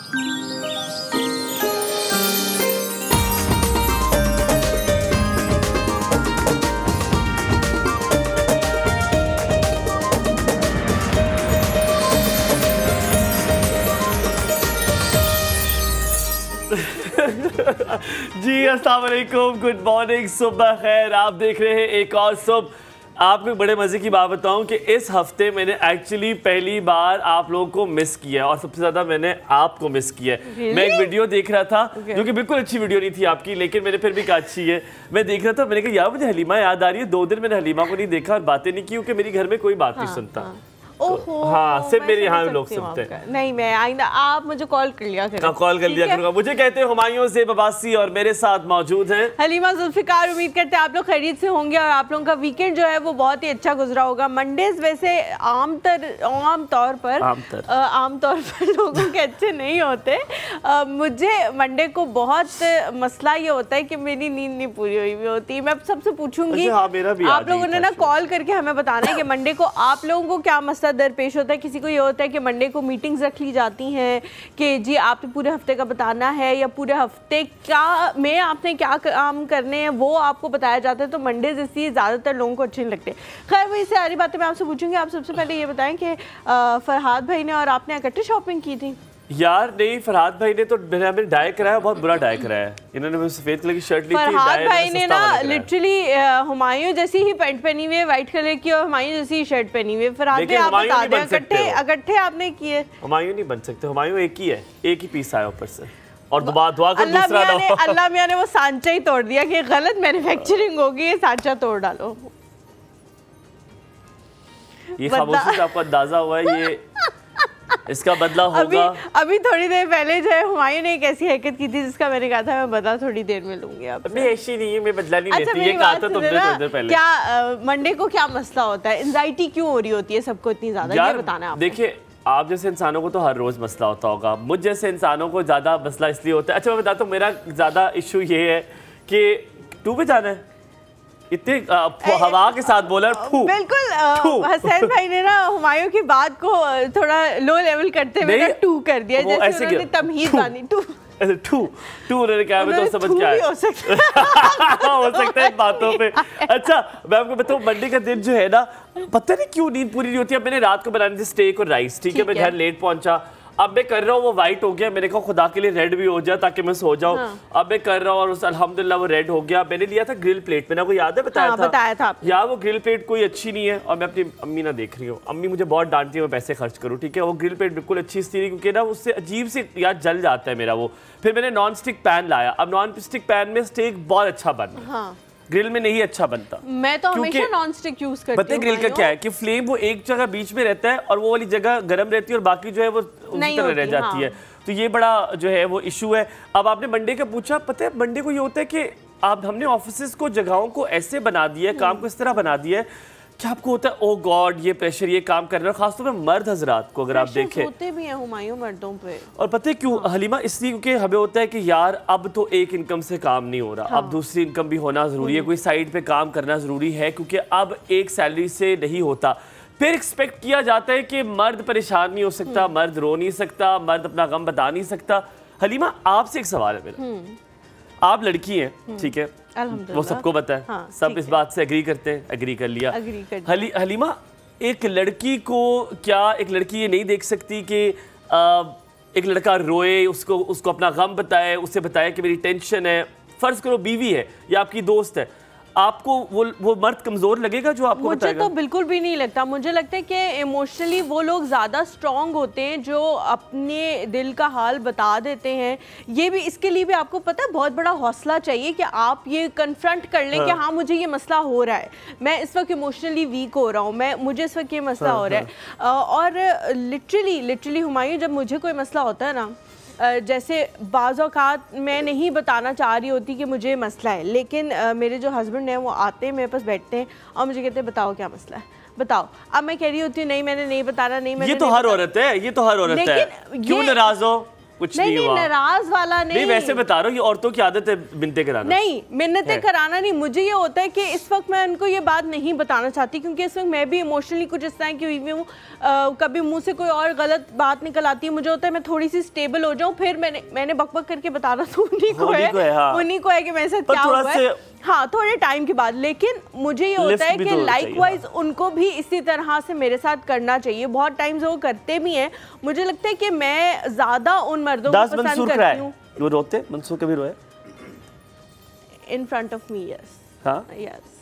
जी अस्सलाम वालेकुम, good morning, सुबह खैर। आप देख रहे हैं एक और सुबह। आपको बड़े मज़े की बात बताऊं कि इस हफ्ते मैंने एक्चुअली पहली बार आप लोगों को मिस किया और सबसे ज़्यादा मैंने आपको मिस किया है। Really? मैं एक वीडियो देख रहा था जो कि बिल्कुल अच्छी वीडियो नहीं थी आपकी, लेकिन मैंने फिर भी कहा अच्छी है। मैं देख रहा था, मैंने कहा यार मुझे हलीमा याद आ रही है। 2 दिन मैंने हलीमा को नहीं देखा और बातें नहीं की क्योंकि मेरी घर में कोई बात नहीं सुनता। ओहो, हाँ, सिर्फ मेरे यहाँ लोग सुनते हैं। नहीं, मैं आइंदा आप मुझे कॉल कर लिया करें। कॉल कर लिया करूँगा। मुझे कहते हैं हुमायूं से बबासी और मेरे साथ मौजूद हैं हलीमा जुल्फिकार। उम्मीद करते हैं आप लोग खैरियत से होंगे और आप लोगों का वीकेंड जो है वो बहुत ही अच्छा गुजरा होगा। मंडेज वैसे आम तौर पर लोगों के अच्छे नहीं होते। मुझे मंडे को बहुत मसला ये होता है कि मेरी नींद नहीं पूरी हुई हुई होती। मैं सबसे पूछूंगी, आप लोगों ने ना कॉल करके हमें बताना है कि मंडे को आप लोगों को क्या मसला दरपेश होता है। किसी को ये होता है कि मंडे को मीटिंग्स रख ली जाती हैं कि जी आपने पूरे हफ्ते का बताना है या पूरे हफ्ते क्या में आपने क्या काम करने हैं वो आपको बताया जाता है। तो मंडेज इसलिए ज़्यादातर लोगों को अच्छे नहीं लगते। खैर वही सारी बातें मैं आपसे पूछूंगी। आप सबसे पहले ये बताएं कि फरहाद भाई ने और आपने इकट्ठे शॉपिंग की थी? यार नहीं, फरहाद भाई ने तो हमें डाई कराया, बहुत बुरा डाई कराया है। इन्होंने मुझे सफेद कलर की शर्ट ली थी। फरहाद भाई ने ना लिटरली हुमायूं जैसी ही पैंट पहनी हुई है व्हाइट कलर की और हुमायूं जैसी ही शर्ट पहनी हुई है। फरहाद भाई आप बता दें, इकट्ठे आपने किए? हुमायूं नहीं बन सकते, हुमायूं एक ही है, एक ही पीस आया ऊपर से। और दुआ को दूसरा अल्लाह मियां ने वो सांचा ही तोड़ दिया कि गलत मैन्युफैक्चरिंग होगी, ये सांचा तोड़ डालो। ये खामोशी से आपको अंदाजा हुआ है ये इसका बदला होगा। अभी थोड़ी देर पहले जो है हुमायूं ने एक ऐसी हरकत की थी जिसका मैंने कहा था मैं बदला थोड़ी देर में लूंगी। अभी ऐसी नहीं है, मैं बदला नहीं लेती। ये कहा था तुमने थोड़ी देर पहले। क्या मंडे को क्या मसला होता है? एंजाइटी क्यों हो रही होती है सबको इतनी ज्यादा, ये बताना है। देखिए, आप जैसे इंसानों को तो हर रोज मसला होता होगा, मुझ जैसे इंसानों को ज्यादा मसला इसलिए होता है। अच्छा मैं बताता हूँ, मेरा ज्यादा इशू ये है कि टू पे जाना है, इतने हवा के साथ बोला ठू। बिल्कुल हसैन भाई ने ना हुमायूं की बात को थोड़ा लो लेवल करते हुए टू कर दिया, जैसे उन्होंने तमहीद बानी। टू उन्होंने कहा, मैं तो समझ क्या हो सकता है बातों पे। अच्छा मैं आपको बताऊं, मंडे का दिन जो है ना, पता नहीं क्यों नींद पूरी नहीं होती। अब मैंने रात को बनानी थी स्टेक और राइस, ठीक है, मैं घर लेट पहुंचा। अब मैं कर रहा हूँ, वो वाइट हो गया, मैंने कहा खुदा के लिए रेड भी हो जाए ताकि मैं सो जाऊँ। हाँ। अब मैं कर रहा हूँ और अल्हम्दुलिल्लाह वो रेड हो गया। मैंने लिया था ग्रिल प्लेट, मैंने आपको याद है बताया था यार वो ग्रिल प्लेट कोई अच्छी नहीं है। और मैं अपनी अम्मी ना देख रही हूँ, अम्मी मुझे बहुत डांटती है मैं पैसे खर्च करूँ, ठीक है। वो ग्रिल प्लेट बिल्कुल अच्छी इसलिए नहीं क्योंकि ना उससे अजीब से यार जल जाता है मेरा वो। फिर मैंने नॉन स्टिक पैन लाया। अब नॉन स्टिक पैन में स्टेक बहुत अच्छा बना, ग्रिल में नहीं अच्छा बनता। मैं तो हमेशा नॉन स्टिक यूज करती हूं। पता है ग्रिल का क्या है कि फ्लेम वो एक जगह बीच में रहता है और वो वाली जगह गर्म रहती है और बाकी जो है वो उसी तरह रह जाती है। तो ये बड़ा जो है वो इशू है। अब आपने मंडे का पूछा, पता है मंडे को ये होता है कि आप हमने ऑफिसेज को, जगहों को ऐसे बना दिया है, काम को इस तरह बना दिया है क्या आपको होता है ओ गॉड ये प्रेशर, ये काम कर रहा है। खासतौर पर मर्द हजरात को अगर आप देखें होते भी हैं हुमायूं मर्दों पे। और पता है क्यों हलीमा? इसलिए क्योंकि हमें होता है कि यार अब तो एक इनकम से काम नहीं हो रहा, अब दूसरी इनकम भी होना जरूरी है, कोई साइड पे काम करना जरूरी है क्योंकि अब एक सैलरी से नहीं होता। फिर एक्सपेक्ट किया जाता है कि मर्द परेशान नहीं हो सकता, मर्द रो नहीं सकता, मर्द अपना गम बता नहीं सकता। हलीमा आपसे एक सवाल है मेरा, आप लड़की हैं, ठीक है, वो सबको पता है, हाँ, सब इस बात से एग्री करते हैं, एग्री कर लिया। हलीमा एक लड़की को क्या एक लड़की ये नहीं देख सकती कि एक लड़का रोए, उसको अपना गम बताए, उसे बताए कि मेरी टेंशन है। फर्ज करो बीवी है या आपकी दोस्त है, आपको वो मर्द कमजोर लगेगा जो आपको बताएगा? मुझे तो बिल्कुल भी नहीं लगता। मुझे लगता है कि इमोशनली वो लोग ज़्यादा स्ट्रॉन्ग होते हैं जो अपने दिल का हाल बता देते हैं। ये भी इसके लिए भी आपको पता है बहुत बड़ा हौसला चाहिए कि आप ये कन्फ्रंट कर लें कि हाँ मुझे ये मसला हो रहा है, मैं इस वक्त इमोशनली वीक हो रहा हूँ, मुझे इस वक्त ये मसला हो रहा है। और लिटरली हुमायूं जब मुझे कोई मसला होता है ना, जैसे बाज़ औक़ात मैं नहीं बताना चाह रही होती कि मुझे मसला है, लेकिन मेरे जो हस्बैंड हैं वो आते हैं मेरे पास बैठते हैं और मुझे कहते हैं बताओ क्या मसला है, बताओ। अब मैं कह रही होती हूँ नहीं मैंने नहीं बताना, नहीं मैंने ये तो हर औरत है, ये तो हर औरत है। क्यों नाराज हो? कुछ नहीं हुआ। नाराज वाला नहीं, वैसे बता रहा हूँ, ये औरतों की आदत है मिन्नतें कराना। नहीं, मिन्नतें कराना नहीं, मुझे ये होता है कि इस वक्त मैं उनको ये बात नहीं बताना चाहती, क्योंकि इस वक्त मैं भी इमोशनली कुछ इस तरह की हुई हूँ। कभी मुंह से कोई और गलत बात निकल आती है, मुझे होता है मैं थोड़ी सी स्टेबल हो जाऊँ, फिर मैंने बकबक करके बताना तो उन्हीं को है कि मेरे साथ क्या हुआ है, हाँ, थोड़े टाइम के बाद। लेकिन मुझे ये होता है कि लाइकवाइज उनको भी इसी तरह से मेरे साथ करना चाहिए। बहुत टाइम्स वो करते भी हैं। मुझे लगता है कि मैं ज्यादा उन मर्दों को पसंद करती हूँ। वो रोते? मंसूर कभी रोए? In front of me, yes. हाँ, यस।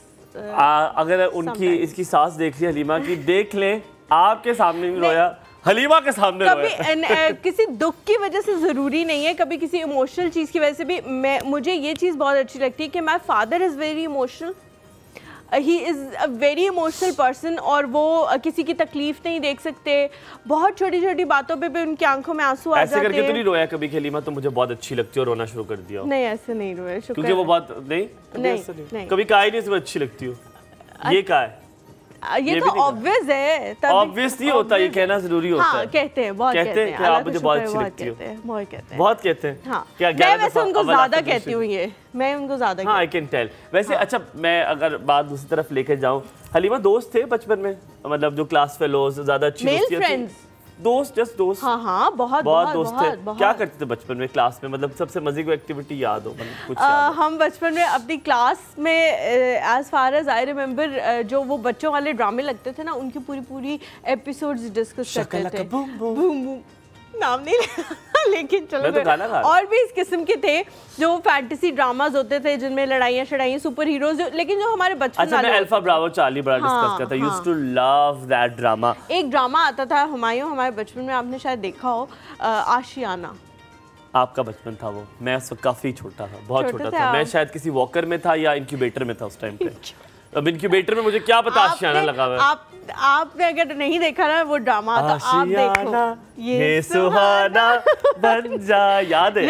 अगर उनकी इसकी सास देख ली हलीमा की, देख लें आपके सामने भी रोया, हलीमा के सामने कभी किसी दुख की वजह से ज़रूरी नहीं है, कभी किसी इमोशनल चीज़ की वजह से भी। मुझे ये चीज़ बहुत अच्छी लगती है कि my father is very emotional, he is a very emotional person, और वो किसी की तकलीफ नहीं देख सकते। बहुत छोटी छोटी बातों पे भी उनकी आंखों में आंसू आ जाते हैं। ऐसे करके तो नहीं रोया कभी हलीमा? तो मुझे बहुत अच्छी लगती है और रोना शुरू कर दिया? नहीं, ऐसे नहीं रोया, क्योंकि वो बात नहीं, कभी कहा ही नहीं तुम्हें अच्छी लगती हो, ये कहा है? ये तो ऑब्वियस है, ऑब्वियस नहीं होता, ये कहना जरूरी होता है। कहते हैं, बहुत कहते हैं कि आप मुझे बहुत अच्छी लगती हो, बहुत कहते हैं। हाँ, मैं वैसे उनको ज्यादा कहती हूँ, ये मैं उनको ज्यादा, हाँ, आई कैन टेल। वैसे अच्छा, मैं अगर बात दूसरी तरफ लेकर जाऊँ, हलीमा दोस्त थे बचपन में, मतलब जो क्लास फेलोज, ज्यादा अच्छी दोस्तियां थी? दोस्त, जस्ट दोस्त? हाँ हाँ, बहुत दोस्त थे। क्या करते थे बचपन में क्लास में? मतलब सबसे मजे की एक्टिविटी याद हो? मतलब कुछ हम बचपन में अपनी क्लास में, as far as I remember, जो वो बच्चों वाले ड्रामे लगते थे ना, उनकी पूरी एपिसोड्स डिस्कस करते थे। बूम बूम नाम नहीं लेकिन चलो, तो और भी इस किस्म के थे जो फैंटेसी ड्रामाज होते थे जिनमें लड़ाइयाँ शड़ाइयाँ, सुपर हीरोज, लेकिन जो हमारे बचपन अच्छा, मैं अल्फा ब्रावो चार्ली बड़ा डिस्कस करता, used to love that drama. एक ड्रामा आता था हुमायूं, हमारे बचपन में, आपने शायद देखा हो, आशियाना। आपका बचपन था वो, मैं उस वक्त काफी छोटा था, बहुत छोटा था। मैं शायद किसी वॉकर में था या इंक्यूबेटर में था उस टाइम पे। अब इंक्यूबेटर में मुझे क्या पता आशियाना लगा हुआ है। आपने अगर नहीं देखा ना वो ड्रामा, तो आप देखो, ये सुहाना बन जा, याद है?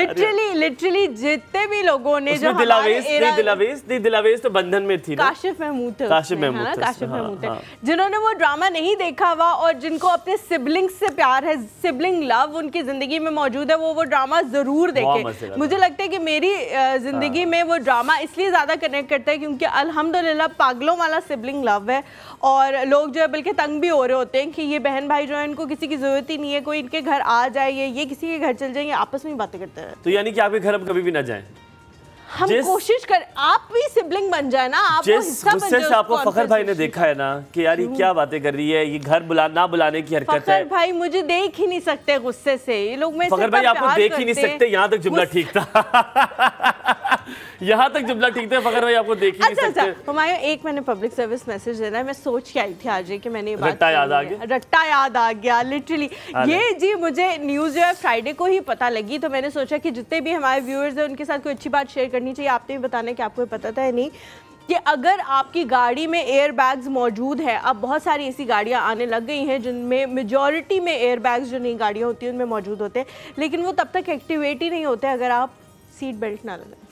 लिटरली जितने भी लोगों ने, जो दिलावेज तो बंधन में थी ना, काशिफ महमूद थे, जिन्होंने वो ड्रामा नहीं देखा हुआ और जिनको अपने सिबलिंग से प्यार है, सिबलिंग लव उनकी जिंदगी में मौजूद है, वो ड्रामा जरूर देखे। मुझे लगता है कि मेरी जिंदगी में वो ड्रामा इसलिए ज्यादा कनेक्ट करता है क्योंकि अल्हम्दुलिल्लाह पागलों वाला सिबलिंग लव है, और लोग जो है बल्कि तंग भी हो रहे होते हैं कि ये बहन भाई जो है इनको किसी की जरूरत ही नहीं है, कोई इनके घर आ जाए, ये किसी के घर चल जाएंगे, आपस में बातें करते हैं। तो यानी कि आपके घर हम कभी भी ना जाएं? हम कोशिश कर, आप भी सिबलिंग बन जाए ना, आप हिस्सा बन जाए। आपको फखर भाई ने देखा है ना कि यार ये क्या बातें कर रही है, ये घर ना बुलाने की हरकत है। फखर भाई मुझे देख ही नहीं सकते गुस्से से, ये लोग में फखर भाई आपको देख ही नहीं सकते, यहाँ तक जुमला ठीक था। यहाँ तक जुमला ठीक था, फखर भाई आपको देख ही नहीं सकते। हुमायूं, एक मैंने पब्लिक सर्विस मैसेज देना है, मैं सोच के आई थी आज कि मैंने ये बात, रट्टा याद आ गया लिटरली। ये जी मुझे न्यूज़ जो है फ्राइडे को ही पता लगी, तो मैंने सोचा कि जितने भी हमारे व्यूअर्स हैं उनके साथ कोई अच्छी बात शेयर करनी चाहिए। आपने भी बताना कि आपको पता था या नहीं कि अगर आपकी गाड़ी में एयर बैग्स मौजूद है, अब बहुत सारी ऐसी गाड़ियां आने लग गई हैं जिनमें मेजॉरिटी में एयर बैग्स जो नई गाड़ियां होती हैं उनमें मौजूद होते हैं, लेकिन वो तब तक एक्टिवेट ही नहीं होते अगर आप सीट बेल्ट ना लगाएं।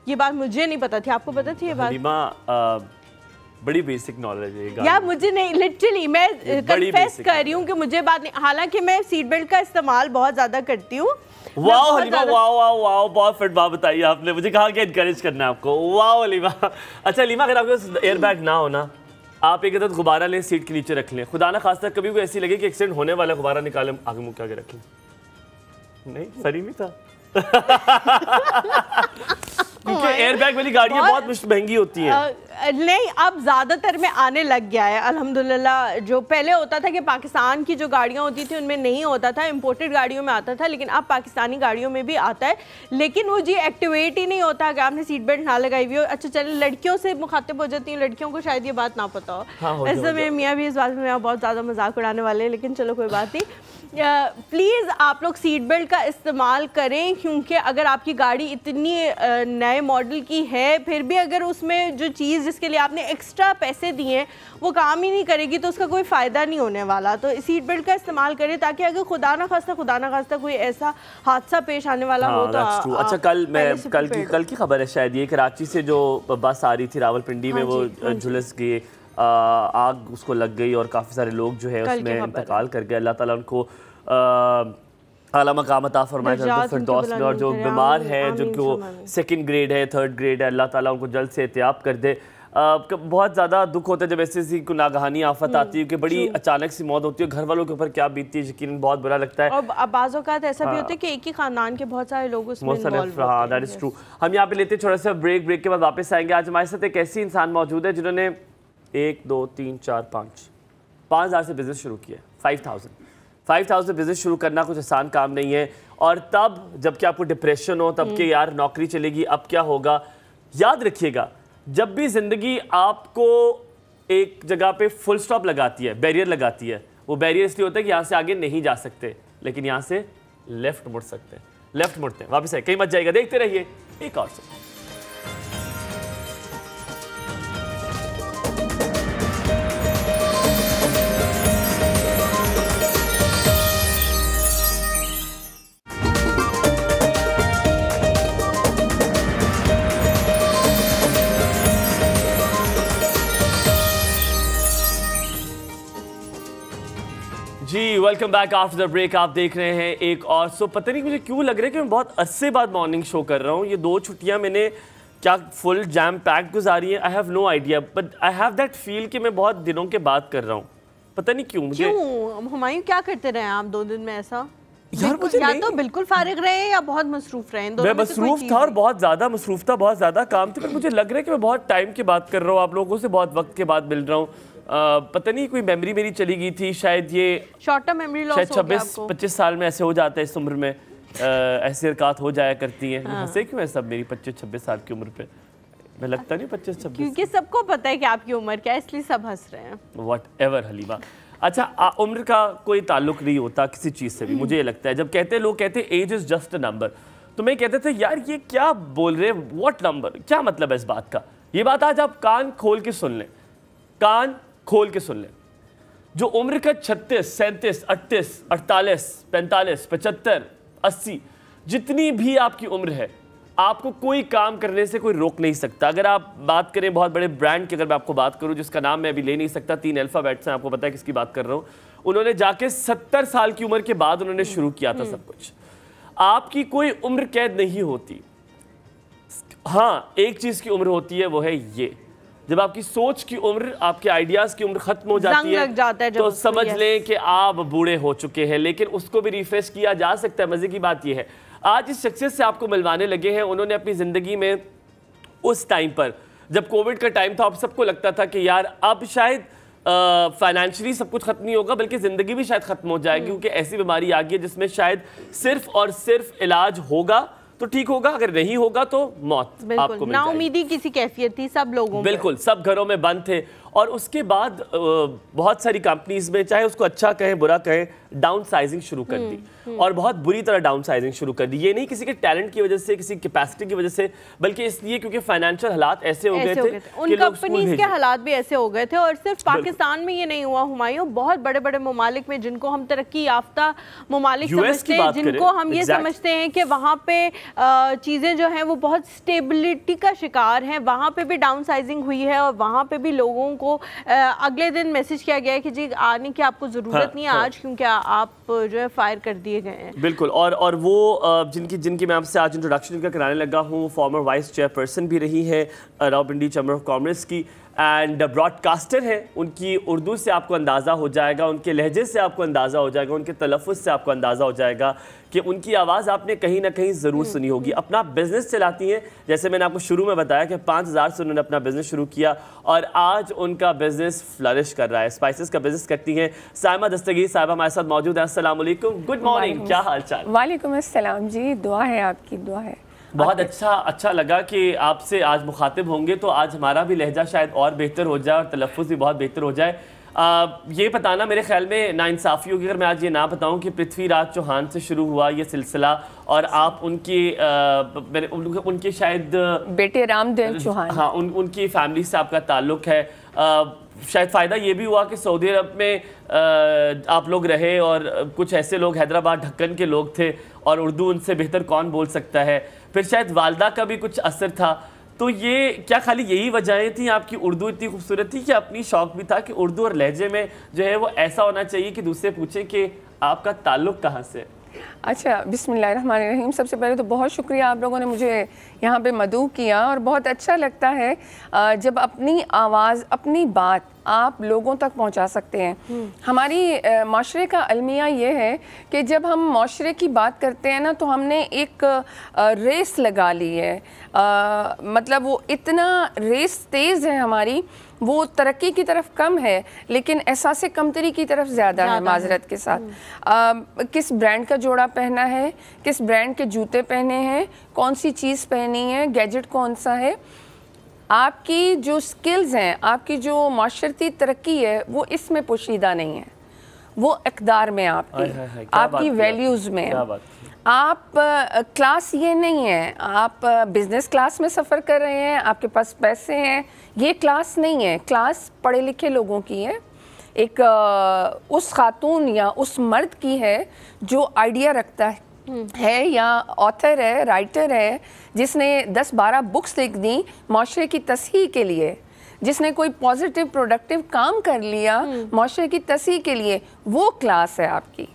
ये बात मुझे नहीं पता थी, आपको पता थी ये बात? बड़ी बेसिक नॉलेज है यार, मुझे नहीं, लिटरली मैं कन्फेस कर रही हूँ कि मुझे बात नहीं, हालांकि मैं सीट बेल्ट का इस्तेमाल बहुत ज़्यादा करती हूँ। वाओ हलीमा, वाओ, बहुत फिट बात बताई आपने, मुझे कहा कि एनकरेज करना है आपको। वाओ हलीमा। अच्छा हलीमा, अगर आपके पास एयर बैग ना हो ना, आप एक गुब्बारा लें, सीट के नीचे रख लें, खुदा ना खास्ता कभी कोई ऐसी लगे कि एक्सीडेंट होने वाला, गुब्बारा निकाले आगे मुँह के आगे रखें। नहीं, सही नहीं था। क्योंकि एयरबैग वाली गाड़ियां बहुत महंगी होती हैं। नहीं, अब ज़्यादातर में आने लग गया है अल्हम्दुलिल्लाह। जो पहले होता था कि पाकिस्तान की जो गाड़ियां होती थी उनमें नहीं होता था, इंपोर्टेड गाड़ियों में आता था, लेकिन अब पाकिस्तानी गाड़ियों में भी आता है, लेकिन वो जी एक्टिवेट ही नहीं होता कि आपने सीट बेल्ट ना लगाई हुई हो। अच्छा चले, लड़कियों से मुखातिब हो जाती हैं, लड़कियों को शायद ये बात ना पता हो। ऐसे में मियाँ भी इस बात में बहुत ज़्यादा मजाक उड़ाने वाले हैं, लेकिन चलो कोई बात नहीं। प्लीज़ आप लोग सीट बेल्ट का इस्तेमाल करें, क्योंकि अगर आपकी गाड़ी इतनी नए मॉडल की है, फिर भी अगर उसमें जो चीज़ जिसके लिए आपने एक्स्ट्रा पैसे दिए हैं वो काम ही नहीं करेगी तो उसका कोई फ़ायदा नहीं होने वाला। तो सीट बेल्ट का इस्तेमाल करें ताकि अगर खुदा ना खास्ता कोई ऐसा हादसा पेश आने वाला हो तो। अच्छा, कल की खबर है शायद ये, कराची से जो बस आ रही थी रावलपिंडी में, वो झुलस गई, आग उसको लग गई और काफ़ी सारे लोग जो है उसमें इंतकाल कर गए। अल्लाह ताला उनको आला मकाम अता फरमाए फिरदौस में, और जो बीमार है, जो सेकंड ग्रेड है, थर्ड ग्रेड है, अल्लाह ताला उनको जल्द से एहतियात कर दे। बहुत ज़्यादा दुख होता है जब ऐसी को नागहानी आफत आती है कि बड़ी अचानक सी मौत होती है, घर वालों के ऊपर क्या बीतती है, यकीनन बहुत बुरा लगता है। और बाज़ औक़ात ऐसा भी होता है कि एक ही खानदान के बहुत सारे लोग उसमें इन्वॉल्व होते हैं। That is true. हम यहाँ पे लेते थोड़ा सा ब्रेक के बाद वापस आएंगे। आज हमारे साथ एक ऐसी इंसान मौजूद है जिन्होंने 1 2 3 4 5 हज़ार से बिजनेस शुरू किया। 5,000 बिजनेस शुरू करना कुछ आसान काम नहीं है। और तब जबकि आपको डिप्रेशन हो, तब के यार नौकरी चलेगी, अब क्या होगा। याद रखिएगा, जब भी ज़िंदगी आपको एक जगह पे फुल स्टॉप लगाती है, बैरियर लगाती है, वो बैरियर इसलिए होता है कि यहाँ से आगे नहीं जा सकते, लेकिन यहाँ से लेफ्ट मुड़ सकते हैं। लेफ्ट मुड़ते हैं, वापस आए, कहीं मत जाएगा। देखते रहिए एक और से। जी welcome back after the break. आप देख रहे हैं एक और सो। पता नहीं मुझे क्यों लग रहा है कि मैं बहुत अरसे बाद मॉर्निंग शो कर रहा हूँ। ये 2 छुट्टियाँ मैंने क्या फुल जैम पैक गुजारी है, I have no idea, but I have that feel कि मैं बहुत दिनों के बाद कर रहा हूँ। पता नहीं क्यों मुझे। क्यों हुमायूं, क्या करते रहे आप 2 दिन में ऐसा? यार मुझे या तो बिल्कुल फारिग रहे या बहुत मसरूफ रहे। मैं मसरूफ था और बहुत ज़्यादा मसरूफ था, बहुत ज़्यादा काम था। मुझे लग रहा है कि मैं बहुत टाइम के बाद कर रहा हूँ, आप लोगों से बहुत वक्त के बाद मिल रहा हूँ। पता नहीं कोई मेमोरी मेरी चली गई थी, शायद ये शॉर्ट टर्म मेमोरी लॉस, शायद 26-25 साल में ऐसे हो जाता है इस उम्र में। ऐसी हरकत हो जाया करती हैं। हंसे क्यों है सब मेरी 25-26 साल की उम्र पे? मैं लगता नहीं 25-26, क्योंकि सबको पता है कि आपकी उम्र क्या है, इसलिए सब हंस रहे हैं। व्हाटएवर हलीमा। अच्छा, उम्र का कोई ताल्लुक नहीं होता किसी चीज़ से भी, मुझे ये लगता है। जब कहते हैं लोग कहते हैं age is just a number, तो मैं कहते थे यार ये क्या बोल रहे हैं, व्हाट नंबर, क्या मतलब है इस बात का। ये बात आज आप कान खोल के सुन लें, कान खोल के सुन लें। जो उम्र का 36, 37, 38, 48, 45, 75, 80 जितनी भी आपकी उम्र है, आपको कोई काम करने से कोई रोक नहीं सकता। अगर आप बात करें बहुत बड़े ब्रांड की, अगर मैं आपको बात करूं जिसका नाम मैं अभी ले नहीं सकता, 3 अल्फ़ाबेट्स हैं, आपको पता है किसकी बात कर रहा हूं। उन्होंने जाके 70 साल की उम्र के बाद उन्होंने शुरू किया था सब कुछ। आपकी कोई उम्र कैद नहीं होती। हाँ, एक चीज़ की उम्र होती है, वो है ये, जब आपकी सोच की उम्र, आपके आइडियाज की उम्र खत्म हो जाती है तो समझ लें कि आप बूढ़े हो चुके हैं। लेकिन उसको भी रिफ्रेश किया जा सकता है। मजे की बात यह है, आज इस शख्सियत से आपको मिलवाने लगे हैं। उन्होंने अपनी ज़िंदगी में उस टाइम पर, जब कोविड का टाइम था, अब सबको लगता था कि यार अब शायद फाइनेंशियली सब कुछ खत्म नहीं होगा, बल्कि ज़िंदगी भी शायद खत्म हो जाएगी, क्योंकि ऐसी बीमारी आ गई है जिसमें शायद सिर्फ और सिर्फ इलाज होगा तो ठीक होगा, अगर नहीं होगा तो मौत आपको मिल जाएगी। नाउमीदी किसी कैफियत थी सब लोगों में, बिल्कुल, सब घरों में बंद थे। और उसके बाद बहुत सारी कंपनीज में, चाहे उसको अच्छा कहें बुरा कहें, डाउन साइजिंग शुरू कर दी, और बहुत बुरी तरह डाउन साइजिंग शुरू कर दी। ये नहीं किसी के टैलेंट की वजह से, किसी कैपेसिटी की वजह से, बल्कि इसलिए क्योंकि फाइनेंशियल हालात ऐसे हो गए थे, उन कंपनीज के हालात भी ऐसे हो गए थे। और सिर्फ पाकिस्तान में ये नहीं हुआ हुमायूं, बहुत बड़े बड़े ममालिक में, जिनको हम तरक्की याफ्ता ममालिक समझते हैं, जिनको हम ये समझते हैं कि वहाँ पे चीज़ें जो हैं वो बहुत स्टेबिलिटी का शिकार हैं, वहाँ पे भी डाउन साइजिंग हुई है। और वहाँ पे भी लोगों को अगले दिन मैसेज किया गया है कि जी आने की आपको ज़रूरत नहीं है आज, क्योंकि आप जो है फायर कर दिए गए हैं। बिल्कुल। और वो जिनकी मैं आपसे आज इंट्रोडक्शन का कराने लगा हूँ, फॉर्मर वाइस चेयरपर्सन भी रही है रावलपिंडी चैम्बर ऑफ कॉमर्स की, एंड ब्रॉडकास्टर है। उनकी उर्दू से आपको अंदाज़ा हो जाएगा, उनके लहजे से आपको अंदाज़ा हो जाएगा, उनके तलफ़ुज़ से आपको अंदाज़ा हो जाएगा कि उनकी आवाज़ आपने कहीं ना कहीं ज़रूर सुनी होगी। अपना बिज़नेस चलाती हैं, जैसे मैंने आपको शुरू में बताया कि 5,000 से उन्होंने अपना बिज़नेस शुरू किया और आज उनका बिज़नेस फ्लरिश कर रहा है। स्पाइसेस का बिज़नेस करती हैं साइमा दस्तगीर साहिबा हमारे साथ मौजूद है। अस्सलाम वालेकुम, गुड मॉर्निंग, क्या हाल चाल? वालेकुम अस्सलाम जी, दुआ है, आपकी दुआ है। बहुत अच्छा लगा कि आपसे आज मुखातिब होंगे, तो आज हमारा भी लहजा शायद और बेहतर हो जाए और तलफ़ुज़ भी बहुत बेहतर हो जाए। ये बताना मेरे ख्याल में नाइंसाफ़ी होगी अगर मैं आज ये ना बताऊं कि पृथ्वीराज चौहान से शुरू हुआ ये सिलसिला, और आप उनके शायद बेटे रामदेव चौहान, हाँ, उनकी फैमिली से आपका ताल्लुक़ है। शायद फ़ायदा ये भी हुआ कि सऊदी अरब में आप लोग रहे, और कुछ ऐसे लोग हैदराबाद ढक्कन के लोग थे, और उर्दू उनसे बेहतर कौन बोल सकता है। फिर शायद वालदा का भी कुछ असर था। तो ये क्या खाली यही वजहें थी, आपकी उर्दू इतनी खूबसूरत थी, कि अपनी शौक़ भी था कि उर्दू और लहजे में जो है वो ऐसा होना चाहिए कि दूसरे पूछे कि आपका ताल्लुक़ कहाँ से? अच्छा, बिस्मिल्लाहिर्रहमानिर्रहीम। सबसे पहले तो बहुत शुक्रिया, आप लोगों ने मुझे यहाँ पे मदऊ किया और बहुत अच्छा लगता है जब अपनी आवाज़, अपनी बात आप लोगों तक पहुँचा सकते हैं। हमारी माशरे का अलमिया ये है कि जब हम माशरे की बात करते हैं ना, तो हमने एक रेस लगा ली है। मतलब वो इतना रेस तेज़ है हमारी, वो तरक्की की तरफ कम है लेकिन एहसास कमतरी की तरफ ज़्यादा है। माजरत के साथ किस ब्रांड का जोड़ा पहना है, किस ब्रांड के जूते पहने हैं, कौन सी चीज़ पहनी है, गैजेट कौन सा है, आपकी जो स्किल्स हैं, आपकी जो माशरती तरक्की है वो इसमें पोशीदा नहीं है, वो इक़दार में आपकी वैल्यूज़ में है। आप क्लास ये नहीं है, आप बिज़नेस क्लास में सफ़र कर रहे हैं, आपके पास पैसे हैं, ये क्लास नहीं है। क्लास पढ़े लिखे लोगों की है, एक उस खातून या उस मर्द की है जो आइडिया रखता है या ऑथर है, राइटर है, जिसने 10-12 बुक्स लिख दी माशरे की तस्हीह के लिए, जिसने कोई पॉजिटिव प्रोडक्टिव काम कर लिया माशरे की तस्हीह के लिए, वो क्लास है आपकी।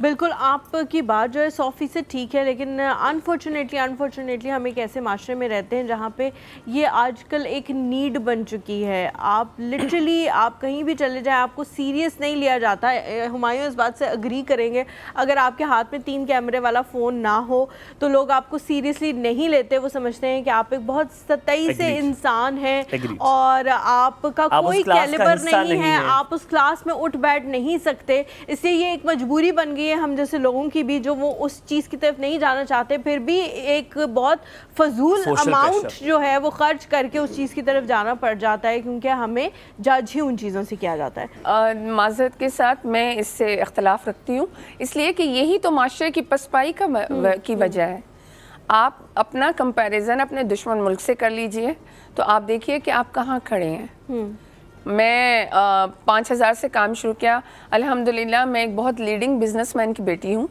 बिल्कुल, आपकी बात जो है 100% ठीक है, लेकिन अनफॉर्चुनेटली हम एक ऐसे माशरे में रहते हैं जहाँ पे ये आजकल एक नीड बन चुकी है। आप लिटरली आप कहीं भी चले जाएं, आपको सीरियस नहीं लिया जाता। हुमायूं इस बात से अग्री करेंगे, अगर आपके हाथ में 3 कैमरे वाला फ़ोन ना हो तो लोग आपको सीरियसली नहीं लेते। वो समझते हैं कि आप एक बहुत सतही से इंसान हैं और आपका कोई कैलिबर नहीं है, आप उस क्लास में उठ बैठ नहीं सकते। इसलिए ये एक मजबूरी बन गई हम जैसे लोगों की भी, जो वो उस चीज़ की तरफ नहीं जाना चाहते, फिर भी एक बहुत फजूल अमाउंट जो है वो खर्च करके उस चीज़ की तरफ जाना पड़ जाता है, क्योंकि हमें जज ही उन चीज़ों से किया जाता है। माज़रत के साथ मैं इससे इख्तलाफ रखती हूँ, इसलिए कि यही तो माशरे की पसपाई की वजह है। आप अपना कंपैरिजन अपने दुश्मन मुल्क से कर लीजिए तो आप देखिए कि आप कहाँ खड़े हैं। मैं 5000 से काम शुरू किया, अल्हम्दुलिल्लाह मैं एक बहुत लीडिंग बिजनेसमैन की बेटी हूँ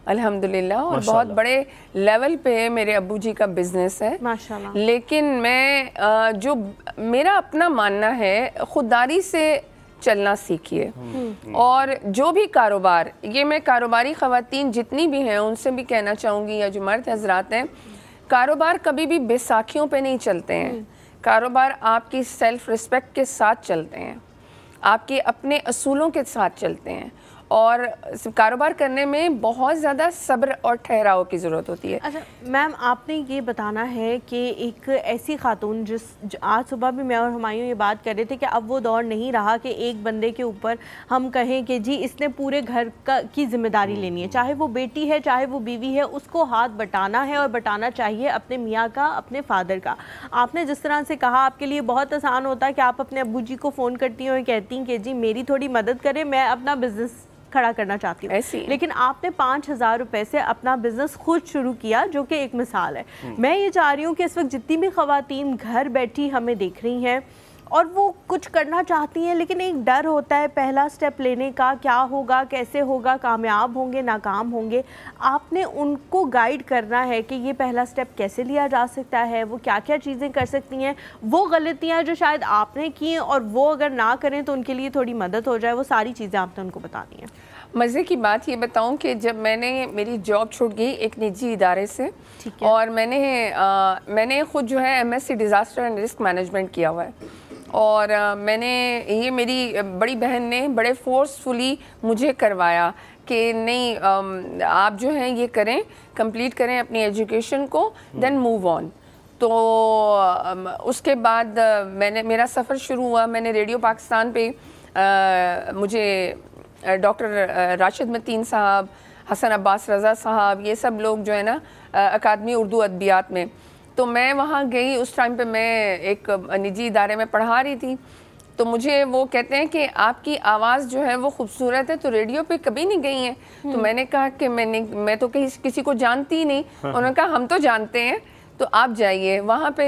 अल्हम्दुलिल्लाह, और बहुत बड़े लेवल पे मेरे अब्बू जी का बिजनेस है माशाल्लाह। लेकिन मैं जो मेरा अपना मानना है, खुददारी से चलना सीखिए। और जो भी कारोबार, ये मैं कारोबारी ख़वातीन जितनी भी हैं उनसे भी कहना चाहूँगी, या जो मर्द हजरात हैं, कारोबार कभी भी बैसाखियों पे नहीं चलते हैं। कारोबार आपकी सेल्फ रिस्पेक्ट के साथ चलते हैं, आपके अपने असूलों के साथ चलते हैं, और कारोबार करने में बहुत ज़्यादा सब्र और ठहराव की ज़रूरत होती है। अच्छा मैम, आपने ये बताना है कि एक ऐसी खातून आज सुबह भी मैं और हुमायूं ये बात कर रहे थे कि अब वो दौर नहीं रहा कि एक बंदे के ऊपर हम कहें कि जी इसने पूरे घर की जिम्मेदारी लेनी है, चाहे वो बेटी है चाहे वो बीवी है, उसको हाथ बटाना है और बटाना चाहिए अपने मियाँ का, अपने फादर का। आपने जिस तरह से कहा, आपके लिए बहुत आसान होता है कि आप अपने अब्बू जी को फ़ोन करती हैं और कहती हैं कि जी मेरी थोड़ी मदद करें, मैं अपना बिज़नेस खड़ा करना चाहती हूँ। लेकिन आपने 5000 रुपए से अपना बिजनेस खुद शुरू किया, जो कि एक मिसाल है। मैं ये चाह रही हूँ कि इस वक्त जितनी भी ख़वातीन घर बैठी हमें देख रही हैं और वो कुछ करना चाहती हैं, लेकिन एक डर होता है पहला स्टेप लेने का, क्या होगा, कैसे होगा, कामयाब होंगे, नाकाम होंगे। आपने उनको गाइड करना है कि ये पहला स्टेप कैसे लिया जा सकता है, वो क्या क्या चीज़ें कर सकती हैं, वो गलतियाँ जो शायद आपने की और वो अगर ना करें तो उनके लिए थोड़ी मदद हो जाए, वो सारी चीज़ें आपने उनको बतानी है। मज़े की बात ये बताऊं कि जब मैंने मेरी जॉब छूट गई एक निजी इदारे से, और मैंने ख़ुद जो है MSc disaster and risk management किया हुआ है, और ये मेरी बड़ी बहन ने बड़े फोर्सफुली मुझे करवाया कि नहीं, आप जो हैं ये करें, कंप्लीट करें अपनी एजुकेशन को, देन मूव ऑन। तो उसके बाद मेरा सफ़र शुरू हुआ। मैंने रेडियो पाकिस्तान पे मुझे डॉक्टर राशिद मतीन साहब, हसन अब्बास रज़ा साहब, ये सब लोग जो है ना अकादमी उर्दू अदबियात में, तो मैं वहाँ गई। उस टाइम पे मैं एक निजी इदारे में पढ़ा रही थी, तो मुझे वो कहते हैं कि आपकी आवाज़ जो है वो खूबसूरत है, तो रेडियो पे कभी नहीं गई हैं। तो मैंने कहा कि मैं तो किसी को जानती ही नहीं। उन्होंने कहा हम तो जानते हैं, तो आप जाइए। वहाँ पे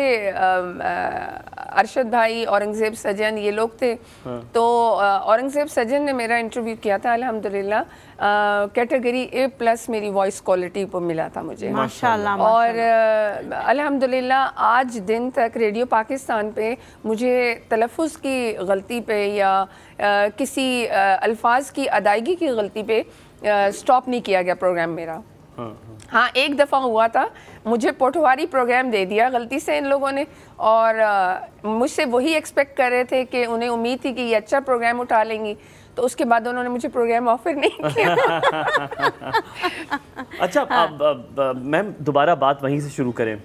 अरशद भाई, औरंगज़ेब सजन, ये लोग थे। तो औरंगज़ेब सजन ने मेरा इंटरव्यू किया था, अल्हम्दुलिल्लाह कैटेगरी A+ मेरी वॉइस क्वालिटी पर मिला था मुझे, माशाल्लाह। और अल्हम्दुलिल्लाह आज दिन तक रेडियो पाकिस्तान पे मुझे तलफ़ुज़ की गलती पे या किसी अल्फाज की अदायगी की गलती पे स्टॉप नहीं किया गया प्रोग्राम मेरा। हाँ, एक दफ़ा हुआ था, मुझे पोठवारी प्रोग्राम दे दिया गलती से इन लोगों ने, और मुझसे वही एक्सपेक्ट कर रहे थे कि उन्हें उम्मीद थी कि ये अच्छा प्रोग्राम उठा लेंगी, तो उसके बाद उन्होंने मुझे प्रोग्राम ऑफर नहीं किया। अच्छा, अब मैम दोबारा बात वहीं से शुरू करें।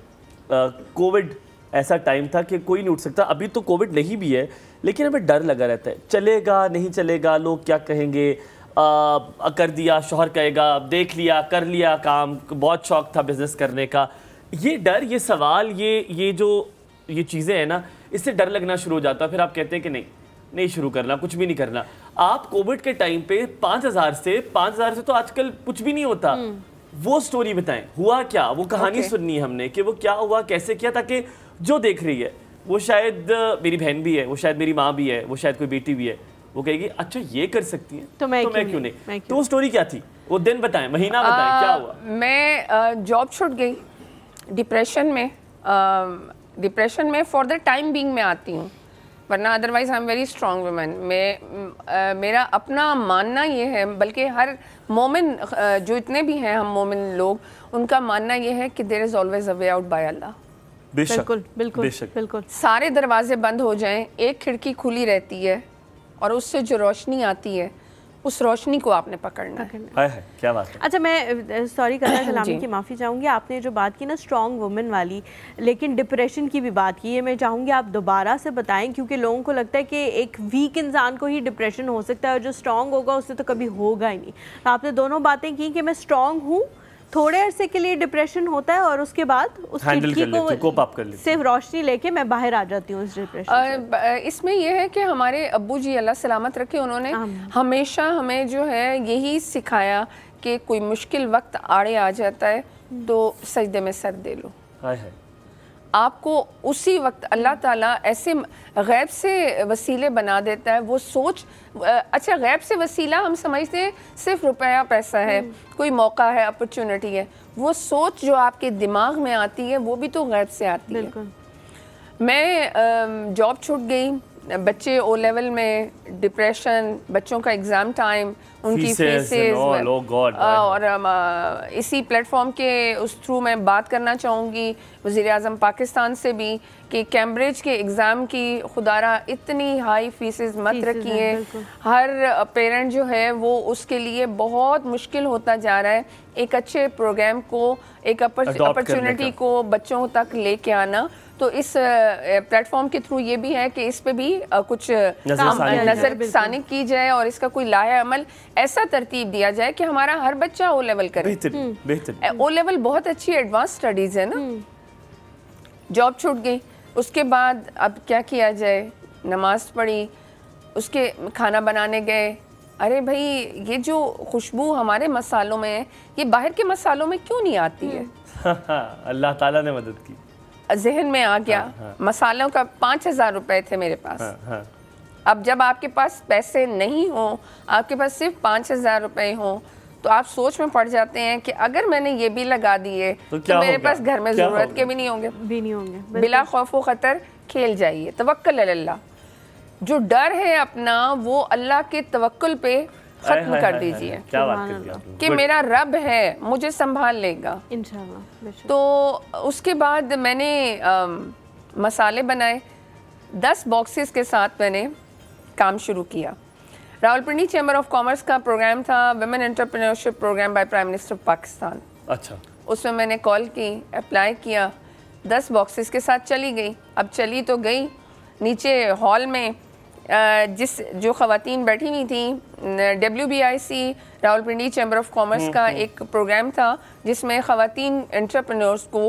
कोविड ऐसा टाइम था कि कोई नहीं उठ सकता, अभी तो कोविड नहीं भी है लेकिन हमें डर लगा रहता है, चलेगा नहीं चलेगा, लोग क्या कहेंगे, कर दिया शौहर कहेगा, देख लिया कर लिया काम, बहुत शौक था बिजनेस करने का। ये डर, ये सवाल, ये चीज़ें हैं ना, इससे डर लगना शुरू हो जाता है। फिर आप कहते हैं कि नहीं शुरू करना, कुछ भी नहीं करना। आप कोविड के टाइम पे 5,000 से तो आजकल कुछ भी नहीं होता, वो स्टोरी बताएं, हुआ क्या, वो कहानी सुननी है हमने कि वो क्या हुआ, कैसे किया, ताकि जो देख रही है, वो शायद मेरी बहन भी है, वो शायद मेरी माँ भी है, वो शायद कोई बेटी भी है, वो कहेगी अच्छा ये कर सकती है तो मैं क्यों नहीं। तो वो स्टोरी क्या थी, वो दिन बताएं, महीना बताएं, क्या हुआ। मैं जॉब छूट गई डिप्रेशन में फॉर द टाइम बीइंग मैं आती हूँ, वरना otherwise I am very strong woman. मेरा अपना मानना ये है, बल्कि हर मोमिन जो इतने भी हैं हम मोमिन लोग, उनका मानना ये है कि there is always a way out by Allah. बिल्कुल बिल्कुल बिल्कुल। सारे दरवाजे बंद हो जाएं, एक खिड़की खुली रहती है और उससे जो रोशनी आती है उस रोशनी को आपने पकड़ना है। क्या बात है। अच्छा, मैं सॉरी करना कलामी की माफ़ी चाहूँगी, आपने जो बात की ना स्ट्रॉन्ग वुमेन वाली, लेकिन डिप्रेशन की भी बात की है, मैं चाहूँगी आप दोबारा से बताएं, क्योंकि लोगों को लगता है कि एक वीक इंसान को ही डिप्रेशन हो सकता है और जो स्ट्रॉन्ग होगा उससे तो कभी होगा ही नहीं। तो आपने दोनों बातें की कि मैं स्ट्रॉन्ग हूँ, थोड़े अरसे के लिए डिप्रेशन होता है और उसके बाद सिर्फ रोशनी लेके मैं बाहर आ जाती हूँ इस डिप्रेशन। इसमें यह है कि हमारे अब्बू जी अल्लाह सलामत रखे, उन्होंने हमेशा हमें जो है यही सिखाया कि कोई मुश्किल वक्त आड़े आ जाता है तो सजदे में सर दे लो। आपको उसी वक्त अल्लाह ताला ऐसे गैब से वसीले बना देता है। वो सोच, अच्छा गैब से वसीला हम समझते हैं सिर्फ रुपया पैसा है, कोई मौका है, अपॉर्चुनिटी है। वो सोच जो आपके दिमाग में आती है वो भी तो गैब से आती है। मैं जॉब छूट गई, बच्चे ओ लेवल में, डिप्रेशन, बच्चों का एग्ज़ाम टाइम, उनकी फीसेस और इसी प्लेटफॉर्म के उस थ्रू मैं बात करना चाहूँगी वज़ीर-ए-आज़म पाकिस्तान से भी कि कैम्ब्रिज के एग्ज़ाम की खुदारा इतनी हाई फीसेस मत रखिए। हर पेरेंट जो है वो उसके लिए बहुत मुश्किल होता जा रहा है एक अच्छे प्रोग्राम को, एक अपॉर्चुनिटी को बच्चों तक लेके आना। तो इस प्लेटफॉर्म के थ्रू ये भी है कि इस पे भी कुछ नज़रसानी की जाए और इसका कोई लाया अमल ऐसा तरतीब दिया जाए कि हमारा हर बच्चा ओ लेवल करे। बेहतर ओ लेवल बहुत अच्छी एडवांस स्टडीज़ है ना। जॉब छूट गई, उसके बाद अब क्या किया जाए, नमाज पढ़ी, उसके खाना बनाने गए। अरे भाई, ये जो खुशबू हमारे मसालों में है ये बाहर के मसालों में क्यों नहीं आती है? अल्लाह ताला ने मदद की। जहन में आ गया, मसालों का 5,000 रुपए थे मेरे पास। अब जब आपके पास पैसे नहीं हो, आपके पास सिर्फ 5,000 रुपए हो, तो आप सोच में पड़ जाते हैं कि अगर मैंने ये भी लगा दिए तो मेरे पास घर में ज़रूरत के भी नहीं होंगे। बिला खौफ व ख़तर खेल जाइए, तवक्कल अल्लाह। जो डर है अपना वो अल्लाह के तवक्कुल पे खत्म कर दीजिए। क्या बात कर दी आपने। कि मेरा रब है, मुझे संभाल लेगा इंशाल्लाह। तो उसके बाद मैंने मसाले बनाए, 10 बॉक्सेस के साथ मैंने काम शुरू किया। रावलपिंडी चैम्बर ऑफ कॉमर्स का प्रोग्राम था, women entrepreneurship program by prime minister Pakistan. अच्छा, उसमें मैंने कॉल की, अप्लाई किया, 10 बॉक्सेस के साथ चली गई। अब चली तो गई, नीचे हॉल में जो ख़वातीन बैठी हुई थी, WBIC Rawalpindi chamber of commerce का एक प्रोग्राम था जिसमें ख़वातीन एंटरप्रेन्योर्स को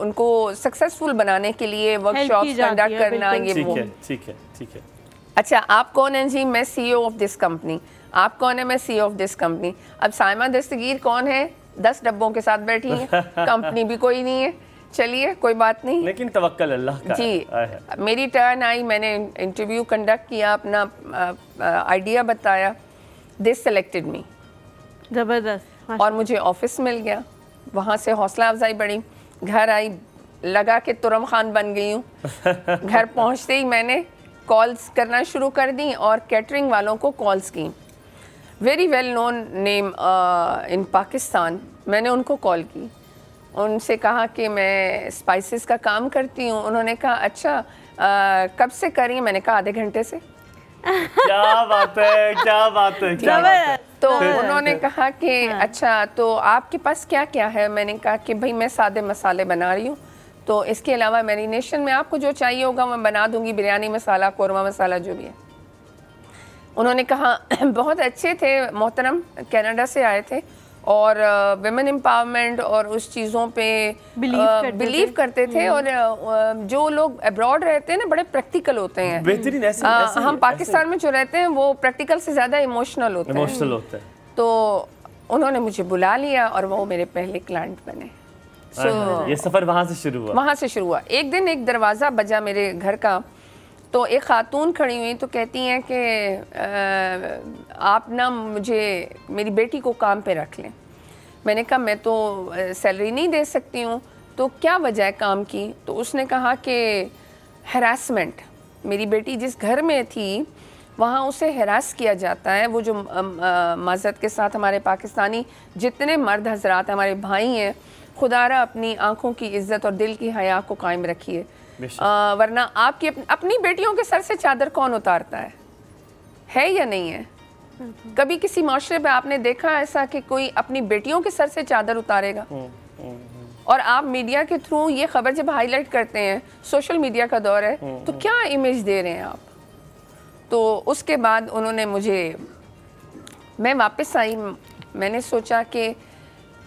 उनको सक्सेसफुल बनाने के लिए वर्कशॉप्स कंडक्ट करना। ये वो ठीक है। अच्छा, आप कौन हैं जी? मैं CEO ऑफ दिस कंपनी। आप कौन है? मैं CEO ऑफ दिस कंपनी। अब साइमा दस्तगीर कौन है? 10 डब्बों के साथ बैठी है, कंपनी भी कोई नहीं है। चलिए कोई बात नहीं, लेकिन तवक्कल अल्लाह का जी। मेरी टर्न आई, मैंने इंटरव्यू कंडक्ट किया, अपना आइडिया बताया, दे सेलेक्टेड मी। ज़बरदस्त। और मुझे ऑफिस मिल गया। वहाँ से हौसला अफजाई बढ़ी, घर आई, लगा कि तुरम खान बन गई हूँ। घर पहुँचते ही मैंने कॉल्स करना शुरू कर दी और कैटरिंग वालों को कॉल्स की। Very well known name in Pakistan. मैंने उनको कॉल की, उनसे कहा कि मैं स्पाइसेस का काम करती हूँ। उन्होंने कहा अच्छा कब से कर रही हैं? मैंने कहा आधे घंटे से। क्या बात है, क्या बात है, क्या बात है। तो उन्होंने कहा कि अच्छा तो आपके पास क्या क्या है? मैंने कहा कि भाई मैं सादे मसाले बना रही हूँ, तो इसके अलावा मैरिनेशन में आपको जो चाहिए होगा मैं बना दूंगी, बिरयानी मसाला, कौरमा मसाला, जो भी है। उन्होंने कहा बहुत अच्छे थे मोहतरम, कनाडा से आए थे और विमेन एम्पावरमेंट और उस चीज़ों पे बिलीव करते थे। और जो लोग अब्रॉड रहते हैं ना बड़े प्रैक्टिकल होते हैं। बेहतरीन। हम पाकिस्तान में जो रहते हैं वो प्रैक्टिकल से ज़्यादा इमोशनल होते हैं। तो उन्होंने मुझे बुला लिया और वो मेरे पहले क्लाइंट बने। ये सफ़र वहाँ से शुरू हुआ। वहाँ से शुरू हुआ। एक दिन एक दरवाज़ा बजा मेरे घर का, तो एक खातून खड़ी हुई तो कहती हैं कि आप ना मुझे मेरी बेटी को काम पे रख लें। मैंने कहा मैं तो सैलरी नहीं दे सकती हूँ, तो क्या वजह है काम की? तो उसने कहा कि हैरासमेंट, मेरी बेटी जिस घर में थी वहाँ उसे हैरास किया जाता है। वो जो माज़रत के साथ हमारे पाकिस्तानी जितने मर्द हजरात हमारे भाई हैं, खुदारा अपनी आँखों की इज़्ज़त और दिल की हया को कायम रखिए, वरना आपकी अपनी बेटियों के सर से चादर कौन उतारता है या नहीं है? कभी किसी माशरे पे आपने देखा ऐसा कि कोई अपनी बेटियों के सर से चादर उतारेगा? और आप मीडिया के थ्रू ये खबर जब हाईलाइट करते हैं, सोशल मीडिया का दौर है, तो क्या इमेज दे रहे हैं आप? तो उसके बाद उन्होंने मैं वापस आई, मैंने सोचा कि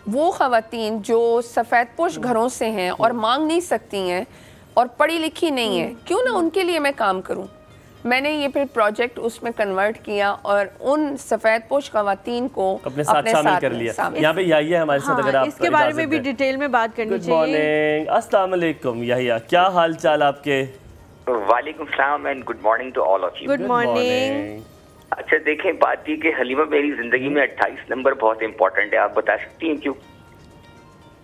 वो ख़वातीन जो सफ़ेदपोश घरों से हैं और मांग नहीं सकती हैं और पढ़ी लिखी नहीं है, क्यों ना उनके लिए मैं काम करूं। मैंने ये फिर प्रोजेक्ट उसमें कन्वर्ट किया और उन सफ़ेदपोश ख़वातीन को अपने साथ शामिल कर लिया। यहाँ पे याहिया हमारे साथ, अगर आप इसके बारे में भी डिटेल में बात करनी चाहिए। गुड मॉर्निंग, अस्सलाम वालेकुम याहिया, क्या हाल चाल आपके? वालेकुम सलाम and good morning to all of you. Good morning. अच्छा देखें, बात ये कि हलीमा मेरी जिंदगी में 28 नंबर बहुत इम्पोर्टेंट है। आप बता सकती हैं क्यों?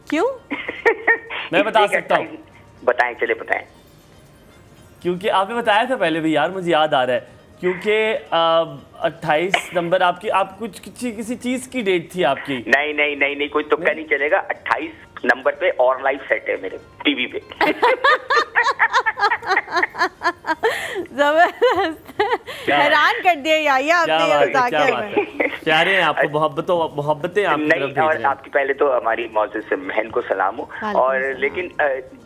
क्यों? मैं बता सकता हूँ। बताएं, चले बताएं। क्योंकि आपने बताया था पहले भी यार, मुझे याद आ रहा है, क्योंकि 28 नंबर आपकी, आप कुछ किसी चीज की डेट थी आपकी। नहीं नहीं नहीं नहीं, कोई तुक्का नहीं चलेगा। 28 नंबर पे और लाइव सेट है मेरे टीवी पे। जबरदस्त, हैरान कर दिया याहिया आपने ये बता के। प्यारे हैं आपको, मोहब्बतें आपकी तरफ भेज रहे हैं। और आपकी पहले तो हमारी मौजूद से बहन को सलाम हो। और लेकिन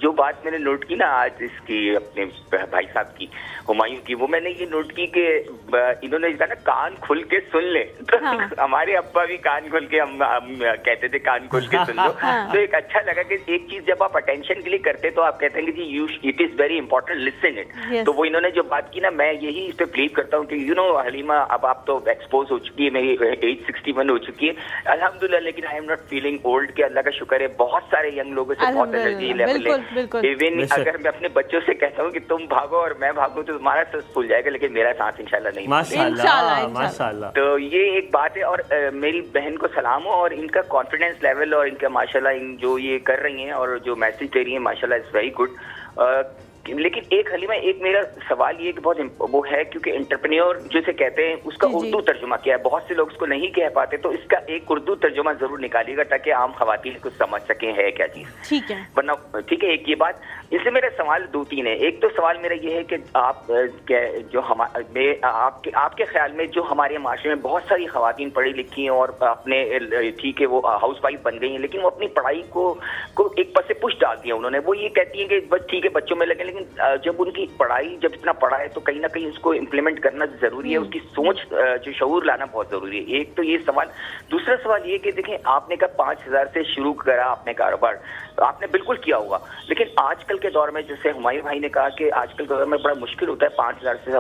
जो बात मैंने नोट की ना आज इसकी अपने भाई साहब की, हुमायूं की, वो मैंने ये नोट की कि इन्होंने कहा ना कान खुल के सुन ले। तो हमारे अब्बा भी कान खुल के, हम कहते थे कान खुल के सुन लो। तो एक अच्छा लगा कि एक चीज जब आप अटेंशन के लिए करते तो आप कहते हैं कि जी it is very important, listen it. तो वो इन्होंने जो बात की ना, मैं यही इस पे बिलीव करता हूँ कि यू नो हलीमा, अब आप तो एक्सपोज हो चुकी है, मेरी एज 61 हो चुकी है अल्हम्दुलिल्लाह, लेकिन I am not feeling old के अल्लाह का शुक्र है। बहुत सारे यंग लोगों से बहुत एनर्जी लेवल है। इवन अगर मैं अपने बच्चों से कहता हूँ कि तुम भागो और मैं भागूं तो तुम्हारा सांस फूल जाएगा, लेकिन मेरा सांस इंशाल्लाह नहीं। माशाल्लाह माशाल्लाह। तो ये एक बात है। और मेरी बहन को सलाम हो, और इनका कॉन्फिडेंस लेवल और इनका माशाल्लाह जो ये कर रही हैं और जो मैसेज दे रही हैं माशाल्लाह इज वेरी गुड। लेकिन एक हलीमा, एक मेरा सवाल ये कि बहुत वो है, क्योंकि एंटरप्रेन्योर जिसे कहते हैं उसका उर्दू तर्जुमा क्या है, बहुत से लोग उसको नहीं कह पाते, तो इसका एक उर्दू तर्जुमा जरूर निकालिएगा ताकि आम खवातीन कुछ समझ सकें है क्या चीज। ठीक है, वरना ठीक है। एक ये बात, इसलिए मेरा सवाल 2-3 है। एक तो सवाल मेरा ये है कि आप जो आपके ख्याल में जो हमारे माशरे में बहुत सारी खवातीन पढ़ी लिखी हैं और अपने ठीक है वो हाउस वाइफ बन गई हैं, लेकिन वो अपनी पढ़ाई को एक पास से पुश डाल दिया उन्होंने। वो ये कहती हैं कि बस ठीक है बच्चों में लगे, लेकिन जब उनकी पढ़ाई जब इतना पढ़ा है तो कहीं ना कहीं उसको इम्प्लीमेंट करना जरूरी है, उसकी सोच जो शऊर लाना बहुत जरूरी है। एक तो ये सवाल। दूसरा सवाल ये कि देखें, आपने कहा 5000 से शुरू करा आपने कारोबार, आपने बिल्कुल किया होगा, लेकिन आजकल के दौर में जैसे हुमायूं भाई ने कहा कि आजकल के दौर में बड़ा मुश्किल होता है 5000 से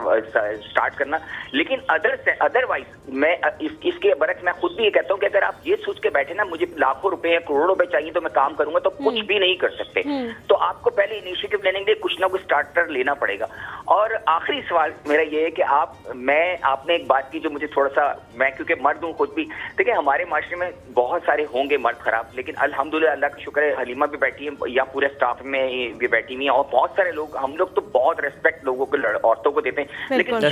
स्टार्ट करना। लेकिन अदरवाइज मैं इसके बरक्स मैं खुद भी ये कहता हूँ कि अगर आप ये सोच के बैठे ना मुझे लाखों रुपए या करोड़ों रुपए चाहिए तो मैं काम करूंगा, तो कुछ भी नहीं कर सकते। तो आपको पहले इनिशिएटिव लेने के लिए कुछ ना कुछ स्टार्टर लेना पड़ेगा। और आखिरी सवाल मेरा ये है कि आपने एक बात की जो मुझे थोड़ा सा, मैं क्योंकि मर्द हूँ खुद भी, देखिए हमारे माशरे में बहुत सारे होंगे मर्द खराब, लेकिन अल्हम्दुलिल्लाह अल्लाह का शुक्र है हलीमा भी बैठी है या पूरे स्टाफ में भी बैठी हुई है, और बहुत सारे लोग, हम लोग तो बहुत रेस्पेक्ट लोगों को, औरतों को देते हैं, लेकिन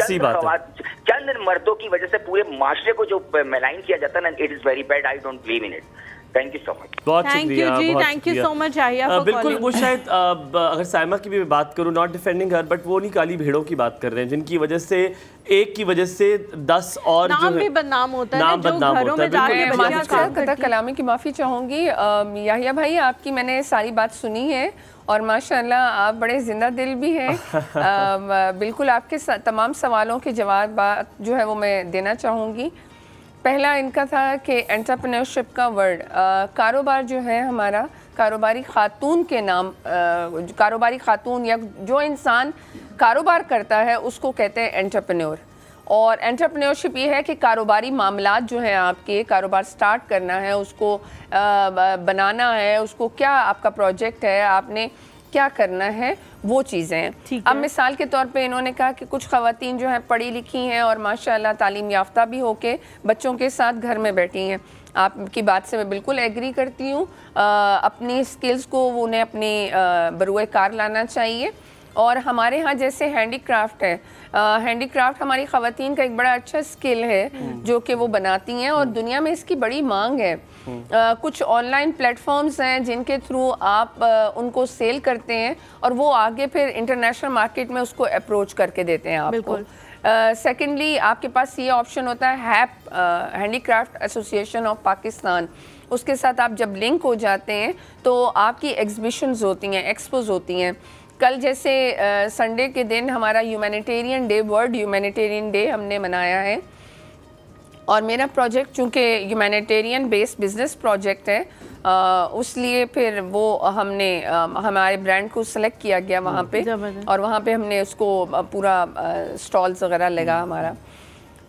चंद मर्दों की वजह से पूरे माशरे को जो मैलाइन किया जाता है ना, it is very bad, I don't believe in it. Thank you so much. बहुत शुक्रिया जी, थैंक यू सो मच आहिया। बिल्कुल, वो शायद अगर साइमा की भी बात करूं, नॉट डिफेंडिंग हर, बट वो नहीं काली भेड़ों की बात कर रहे हैं जिनकी वजह से एक की वजह से 10 और नाम भी बदनाम होता है, जो घरों में जाके कलामी की माफ़ी चाहूँगी। याहिया भाई, आपकी मैंने सारी बात सुनी है और माशाल्लाह आप बड़े जिंदा दिल भी हैं। बिल्कुल आपके तमाम सवालों के जवाब जो है वो मैं देना चाहूँगी। पहला इनका था कि एंटरप्रेन्योरशिप का वर्ड, कारोबार जो है हमारा, कारोबारी खातून के नाम, कारोबारी खातून या जो इंसान कारोबार करता है उसको कहते हैं एंटरप्रेन्योर। और एंटरप्रेन्योरशिप ये है कि कारोबारी मामलात जो हैं आपके, कारोबार स्टार्ट करना है, उसको बनाना है, उसको क्या आपका प्रोजेक्ट है, आपने क्या करना है, वो चीज़ें हैं। अब मिसाल के तौर पे इन्होंने कहा कि कुछ ख़वातीन जो हैं पढ़ी लिखी हैं और माशाल्लाह तालीम याफ्ता भी होके बच्चों के साथ घर में बैठी हैं। आपकी बात से मैं बिल्कुल एग्री करती हूँ। अपनी स्किल्स को उन्हें अपनी बरूए कार लाना चाहिए। और हमारे यहाँ जैसे हैंडीक्राफ्ट है, हैंडीक्राफ्ट हमारी ख़वातीन का एक बड़ा अच्छा स्किल है जो कि वो बनाती हैं और दुनिया में इसकी बड़ी मांग है। कुछ ऑनलाइन प्लेटफॉर्म्स हैं जिनके थ्रू आप उनको सेल करते हैं और वो आगे फिर इंटरनेशनल मार्केट में उसको अप्रोच करके देते हैं आपको। सेकेंडली आपके पास ये ऑप्शन होता है हैप, हैंडीक्राफ्ट एसोसिएशन ऑफ पाकिस्तान। उसके साथ आप जब लिंक हो जाते हैं तो आपकी एग्जिबिशंस होती हैं, एक्सपोज होती हैं। कल जैसे संडे के दिन हमारा humanitarian day, world humanitarian day हमने मनाया है और मेरा प्रोजेक्ट चूँकि ह्यूमैनिटेरियन बेस्ड बिजनेस प्रोजेक्ट है, उसलिए फिर वो हमने हमारे ब्रांड को सेलेक्ट किया गया वहाँ पे और वहाँ पे हमने उसको पूरा स्टॉल्स वगैरह लगा हमारा।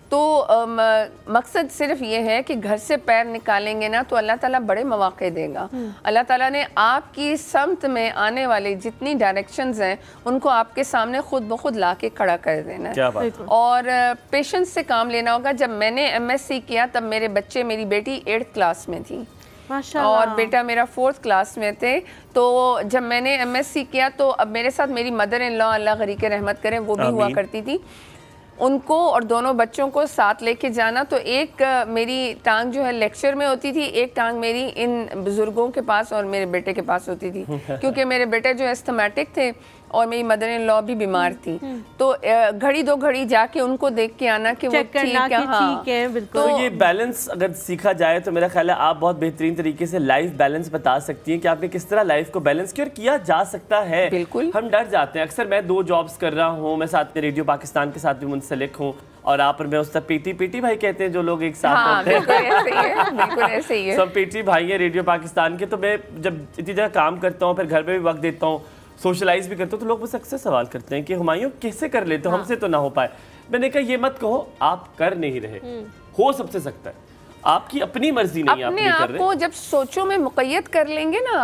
तो मकसद सिर्फ ये है कि घर से पैर निकालेंगे ना तो अल्लाह ताला बड़े मौके देगा। अल्लाह ताला ने आपकी समत में आने वाले जितनी डायरेक्शंस हैं उनको आपके सामने खुद ब खुद ला के खड़ा कर देना है और पेशेंस से काम लेना होगा। जब मैंने MSc किया तब मेरे बच्चे, मेरी बेटी 8th क्लास में थी और बेटा मेरा 4th क्लास में थे। तो जब मैंने MSc किया तो अब मेरे साथ मेरी मदर इन लॉ, अल्लाह गरीक रहमत करें, वो भी हुआ करती थी। उनको और दोनों बच्चों को साथ लेके जाना, तो एक मेरी टांग जो है लेक्चर में होती थी, एक टांग मेरी इन बुज़ुर्गों के पास और मेरे बेटे के पास होती थी क्योंकि मेरे बेटे जो एस्थमेटिक थे और मेरी मदर इन लॉ भी बीमार थी। तो घड़ी दो घड़ी जाके उनको देख के आना कि वो ठीक है। हाँ, ठीक है, बिल्कुल। तो ये बैलेंस अगर सीखा जाए तो मेरा ख्याल है आप बहुत बेहतरीन तरीके से लाइफ बैलेंस बता सकती हैं कि आपने किस तरह लाइफ को बैलेंस किया और किया जा सकता है। बिल्कुल, हम डर जाते हैं। अक्सर मैं 2 जॉब्स कर रहा हूँ, मैं साथ में रेडियो पाकिस्तान के साथ भी मुंसलिक हूँ और आप और मैं उस तक पीटी भाई कहते हैं जो लोग एक साथ होते हैं। बिल्कुल ऐसे ही है। सब पीटी भाई है रेडियो पाकिस्तान के। तो मैं जब इतनी जगह काम करता हूँ, फिर घर पे भी वक्त देता हूँ, सोशलाइज भी करते हो, तो लोग मुझसे अक्सर सवाल करते हैं कि हुमायूं कैसे कर लेते हो, हमसे तो ना हो पाए। मैंने कहा ये मत कहो, आप कर नहीं रहे, हो सबसे सकता है, आपकी अपनी मर्जी नहीं, आप नहीं कर रहे। आपको जब सोचों में मुक़य्यद कर लेंगे ना,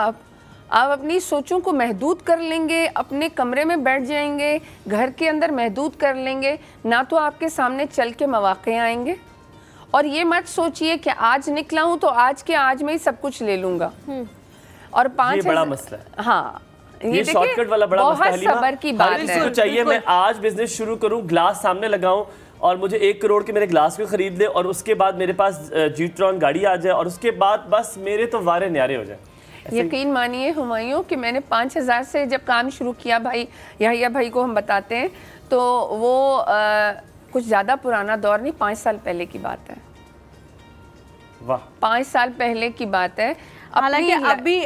आप अपनी सोचों को महदूद कर लेंगे, अपने कमरे में बैठ जाएंगे, घर के अंदर महदूद कर लेंगे ना, तो आपके सामने चल के मौक़े आएंगे। और ये मत सोचिए कि आज निकला हूँ तो आज के आज में ही सब कुछ ले लूँगा। और 5 बड़ा मसला है। हाँ, ये शॉर्टकट वाला बड़ा मसला है। सब्र की बात है। इसको चाहिए मैं आज बिजनेस शुरू करूं, ग्लास सामने लगाऊं और मुझे 1 करोड़ के मेरे ग्लास को खरीद ले और उसके बाद मेरे पास जीट्रॉन गाड़ी आ जाए और उसके बाद बस मेरे तो वारे न्यारे हो जाए। यकीन मानिए हुमायूं कि मैंने 5000 से जब काम शुरू किया, भाई याहिया भाई को हम बताते हैं, तो वो कुछ ज़्यादा पुराना दौर नहीं, 5 साल पहले की बात है। वाह, 5 साल पहले की बात है। हालांकि अभी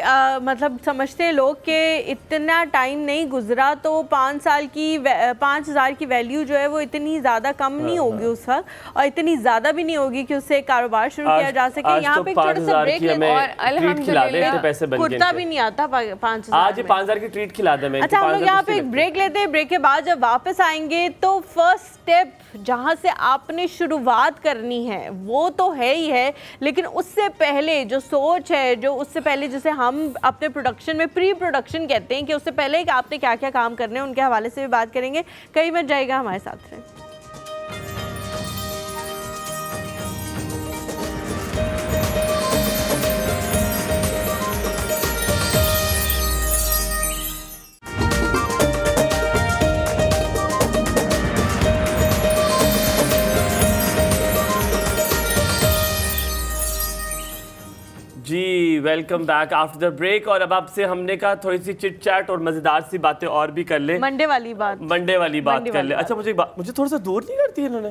मतलब समझते हैं लोग कि इतना टाइम नहीं गुजरा तो 5,000 की वैल्यू जो है वो इतनी ज़्यादा कम नहीं होगी उस वक्त, और इतनी ज़्यादा भी नहीं होगी कि उससे कारोबार शुरू किया जा सके। यहाँ पे छोटा सा ब्रेक लेते हैं और अल्हम्दुलिल्लाह कुर्ता भी नहीं आता 5,000। आज 5,000 की ट्रीट खिला दे। अच्छा, हम लोग यहाँ पे एक ब्रेक लेते हैं। ब्रेक के बाद जब वापस आएंगे तो फर्स्ट स्टेप जहाँ से आपने शुरुआत करनी है वो तो है ही है, लेकिन उससे पहले जो सोच है, जो तो उससे पहले जैसे हम अपने प्रोडक्शन में प्री प्रोडक्शन कहते हैं कि उससे पहले कि आपने क्या क्या काम करने हैं उनके हवाले से भी बात करेंगे। कहीं मत जाएगा, हमारे साथ रहें। जी welcome back after the break. और अब आपसे हमने कहा थोड़ी सी चिट चैट और मजेदार सी बातें और भी कर ले, मंडे वाली बात कर ले। अच्छा मुझे थोड़ा सा दूर नहीं करती इन्होंने,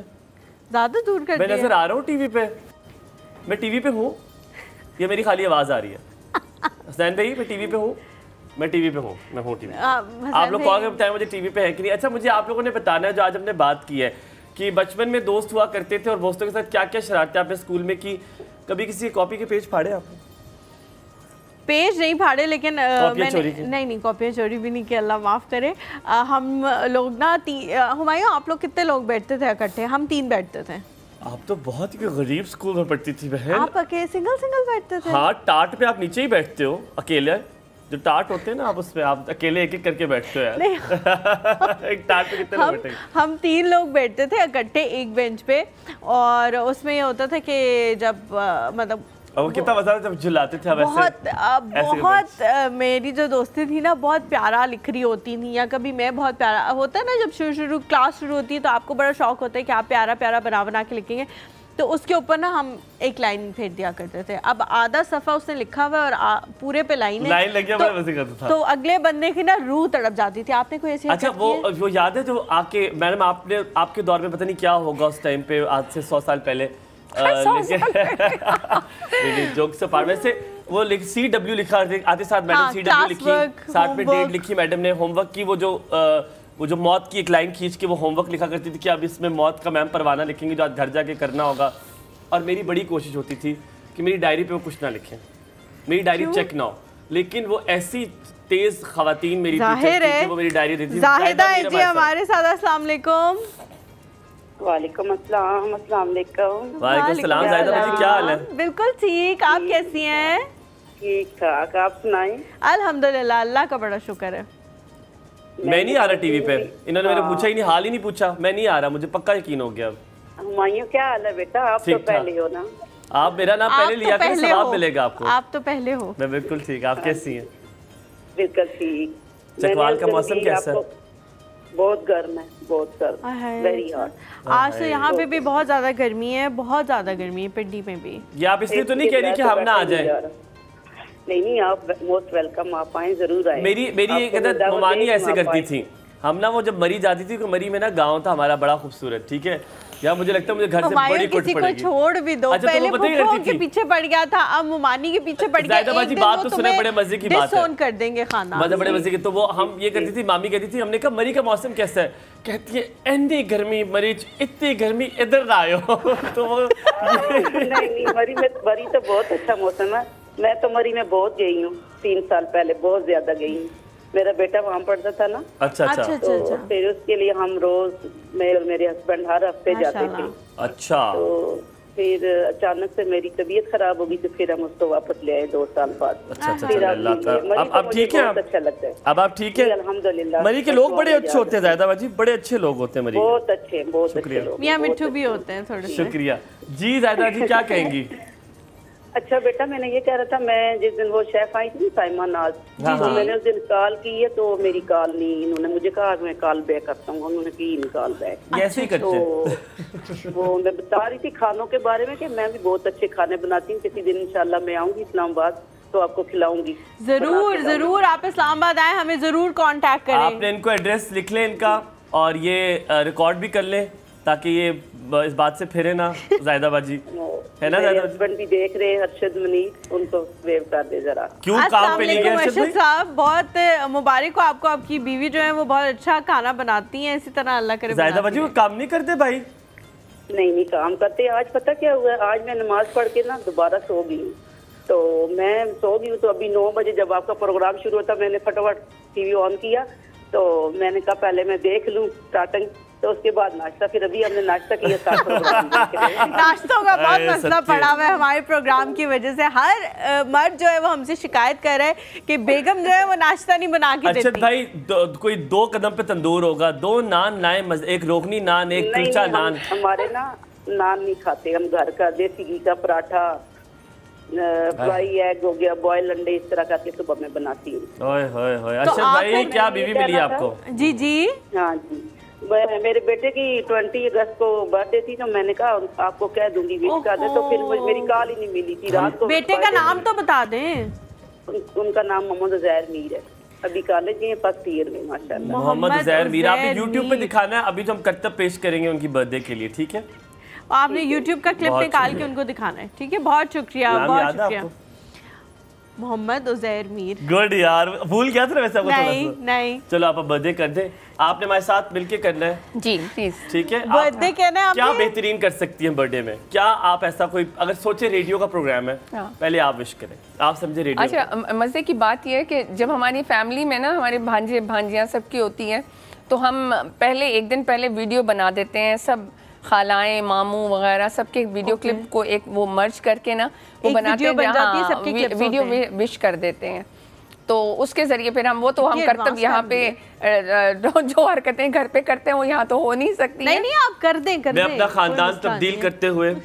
ज्यादा दूर कर मैं नजर आ रहा हूँ टीवी पे, मैं टीवी पे हूँ, ये मेरी खाली आवाज आ रही है। हसनैन भाई मैं टीवी पे हूँ, मैं टीवी पे हूँ, मैं हूँ टीवी। आप लोग कॉल करके बताएं मुझे टीवी पे है कि नहीं। अच्छा मुझे आप लोगों ने बताना है जो आज हमने बात की है कि बचपन में दोस्त हुआ करते थे और दोस्तों के साथ क्या क्या शरारतें आपने स्कूल में की। कभी किसी कॉपी के पेज फाड़े आपने? पेज नहीं फाड़े, लेकिन मैंने नहीं कॉपियाँ चोरी भी नहीं की, अल्लाह माफ़ करे। हम लोग ना हुमायूं आप लोग कितने लोग बैठते थे इकट्ठे? हम 3 बैठते थे। आप तो बहुत ही गरीब स्कूल में पढ़ती थी बहन। आप अकेले सिंगल बैठते थे? हाँ, टाट पे आप नीचे ही बैठते हो अकेले, जो टाट होते हैं ना आप उसमें आप अकेले एक एक करके बैठते हो यार। नहीं। एक टाट पे कितने लोग बैठेंगे? हम 3 लोग बैठते थे इकट्ठे एक बेंच पे, और उसमें ये होता था कि जब मतलब और वो कितना मजा जब झुलाते थे बहुत मेरी जो दोस्ती थी ना बहुत प्यारा लिख रही होती थी, या कभी मैं बहुत प्यारा होता है ना जब शुरू क्लास शुरू होती है तो आपको बड़ा शौक होता है कि आप प्यारा प्यारा बना के लिखेंगे, तो उसके ऊपर ना हम एक लाइन फेर दिया करते थे। अब आधा सफ़ा उसने लिखा हुआ और पूरे पे लाइन लग गया तो अगले बंदे की ना रूह तड़प जाती थी। आपने कोई ऐसी? अच्छा वो याद है जो आके मैडम आपने आपके दौर में पता नहीं क्या होगा उस टाइम पे, आज से 100 साल पहले जोक से पार वैसे वो CW लिखा आते साथ मैडम CW लिखी, साथ में डेट लिखी मैडम ने, होमवर्क की वो जो मौत की एक लाइन खींच के वो होमवर्क लिखा करती थी कि अब इसमें मौत का मैम परवाना लिखेंगे जो आज घर जाके करना होगा। और मेरी बड़ी कोशिश होती थी कि मेरी डायरी पे वो कुछ ना लिखें, मेरी डायरी चेक ना हो, लेकिन वो ऐसी तेज खवातीन मेरी टीचर थी वो मेरी डायरी देती थी। जाहिदा है जी हमारे साथ, अस्सलाम वालेकुम। वालेकुम अस्सलाम। अस्सलाम वालेकुम। वालेकुम सलाम। जाहिदा बच्ची क्या हाल है? बिल्कुल ठीक, आप कैसी हैं? ठीक ठाक, आप सुनाएं? अल्हम्दुलिल्लाह, अल्लाह का बड़ा शुक्र है। मैं नहीं आ रहा टीवी पे, इन्होंने मेरे पूछा ही नहीं, हाल ही नहीं पूछा, मैं नहीं आ रहा, मुझे पक्का यकीन हो गया। हुमायूं क्या हाल है बेटा? आप तो पहले हो ना, आप मेरा नाम पहले लिया करें, सवाब मिलेगा आपको। आप तो पहले हो। मैं बिल्कुल ठीक, आप कैसी हैं? बिल्कुल ठीक। चकवाल का मौसम कैसा है? बहुत गर्म है, बहुत गर्म, वेरी हॉट। आज तो यहाँ पे भी बहुत ज्यादा गर्मी है, बहुत ज्यादा गर्मी है पिंडी में भी। ये आप इसलिए तो नहीं कह रही कि हम ना आ जाए? नहीं, आप मोस्ट वेलकम, आप आए, जरूर आए। मेरी एक अदद ममानी ऐसे करती थी, हम ना वो जब मरी जाती थी, मरी में ना गांव था हमारा बड़ा खूबसूरत, ठीक है, या मुझे लगता है मुझे घर से बड़ी कुट पड़ेगी। छोड़ भी दो, अच्छा, पहले फुफो के पीछे पड़ गया था, अब मुमानी के पीछे पड़ गया। एक बात तो सुने, बड़े मजे की बात है, कर देंगे खाना, मजे बड़े मजे की। तो वो हम ये करती थी, मामी कहती थी, हमने कहा मरी का मौसम कैसा है? कहती है इतनी गर्मी मरीज, इतनी गर्मी, इधर ना आयो। तो वो नहीं, मरी तो बहुत अच्छा मौसम है। मैं तो मरी में बहुत गई हूँ, 3 साल पहले बहुत ज्यादा गई हूँ। मेरा बेटा वहाँ पढ़ता था ना। अच्छा। तो फिर उसके लिए हम रोज, मैं और मेरे हस्बैंड हर हफ्ते जाते थे। अच्छा। तो फिर अचानक से मेरी तबीयत खराब हो गई, तो फिर हम उसको वापस ले आए 2 साल बाद। अब ठीक है? अच्छा लगता है। अब आप ठीक है? अल्हम्दुलिल्लाह। मरी के लोग बड़े अच्छे होते हैं ज़ाहिदा बाजी, बड़े अच्छे लोग होते हैं मरी, बहुत अच्छे लोग। मियां मिट्ठू भी होते हैं थोड़े। शुक्रिया जी। ज़ाहिदा जी क्या कहेंगी? अच्छा बेटा, मैंने ये कह रहा था, मैं जिस दिन वो शेफ आई थी साइमा नाज, तो मैंने उस दिन कॉल की है, तो मेरी कॉल नहीं, इन्होंने मुझे कहा मैं कॉल बैक करता हूँ, उन्होंने की नहीं कॉल बैक। ऐसे ही करते हैं। वो मैं बता रही थी खानों के बारे में कि मैं भी बहुत अच्छे खाने बनाती हूँ, किसी दिन इंशाल्लाह मैं आऊंगी इस्लामाबाद तो आपको खिलाऊंगी। जरूर आप इस्लामाबाद आए, हमें जरूर कांटेक्ट करें। आपने इनको एड्रेस लिख लें इनका, और ये रिकॉर्ड भी कर लें ताकि ये इस बात से फिरे ना ज़ाहिदा बाजी, है ना? मेरे हस्बैंड भी देख रहे हैं, अरशद मुनीर, उनको वेव कर दे जरा। क्यों काम पे नहीं गए अरशद साहब? बहुत मुबारक हो आपको, आपकी बीवी जो है वो बहुत अच्छा खाना बनाती हैं, इसी तरह अल्लाह करे। ज़ाहिदा बाजी वो काम नहीं करते भाई? नहीं काम करते। आज पता क्या हुआ, आज मैं नमाज पढ़ के ना दोबारा सो गई, तो मैं सो गई हूँ, तो अभी 9 बजे जब आपका प्रोग्राम शुरू होता, मैंने फटाफट TV ऑन किया, तो मैंने कहा पहले मैं देख लूँ स्टार्टिंग, तो उसके बाद नाश्ता, फिर अभी हमने नाश्ता किया। नाश्तों का बहुत मसला पड़ा हुआ है हमारे प्रोग्राम की वजह से। हर मर्द जो है वो हमसे शिकायत कर रहे हैं कि बेगम जो है वो नाश्ता नहीं बना के देती। भाई कोई 2 कदम पे तंदूर होगा, 2 नान लाए, एक रोकनी नान, एक कुलचा नान। हमारे ना नान नहीं खाते हम, घर का देसी घी का पराठा, फ्राई एग हो गया, बॉयल अंडे, इस तरह का सुबह में बनाती हूँ। अरशद भाई क्या बीवी मिली आपको? जी जी हाँ जी, मेरे बेटे की 20 अगस्त को बर्थडे थी, तो मैंने कहा आपको कह दूंगी विश कर दे, तो फिर मेरी कॉल ही नहीं मिली थी रात को। बेटे का नाम तो बता दें। उनका नाम मोहम्मद उज़ैर मीर है, अभी कॉलेज में फर्स्ट ईयर में माशाल्लाह। मोहम्मद उज़ैर मीर, आपने YouTube पे दिखाना है, अभी तो हम करतब पेश करेंगे उनकी बर्थडे के लिए, ठीक है? आपने YouTube का क्लिप निकाल के उनको दिखाना है, ठीक है? बहुत शुक्रिया, बहुत शुक्रिया। मोहम्मद उज़ैर मीर। गुड यार, भूल गया था वैसे। नहीं चलो आप बर्थडे कर दे, आपने हमारे साथ मिलके करना है जी प्लीज, ठीक है? बर्थडे कहना है। क्या बेहतरीन कर सकती हैं बर्थडे में? क्या आप ऐसा कोई अगर सोचे, रेडियो का प्रोग्राम है, पहले आप विश करें, आप समझे रेडियो। अच्छा, मज़े की बात यह है कि जब हमारी फैमिली में ना हमारे भांजे भांजियाँ सबकी होती हैं, तो हम पहले एक दिन पहले वीडियो बना देते हैं, सब खालाएं मामू वगैरह सबके वीडियो क्लिप को एक वो मर्ज करके ना वो बनाते हैं, वीडियो विश कर देते हैं। तो उसके जरिए फिर हम वो तो हम करतब यहाँ पे जो हरकतें घर पे करते हैं वो यहाँ तो हो नहीं सकती। नहीं आप कर दें। मैं अपना खानदान तब्दील करते हुए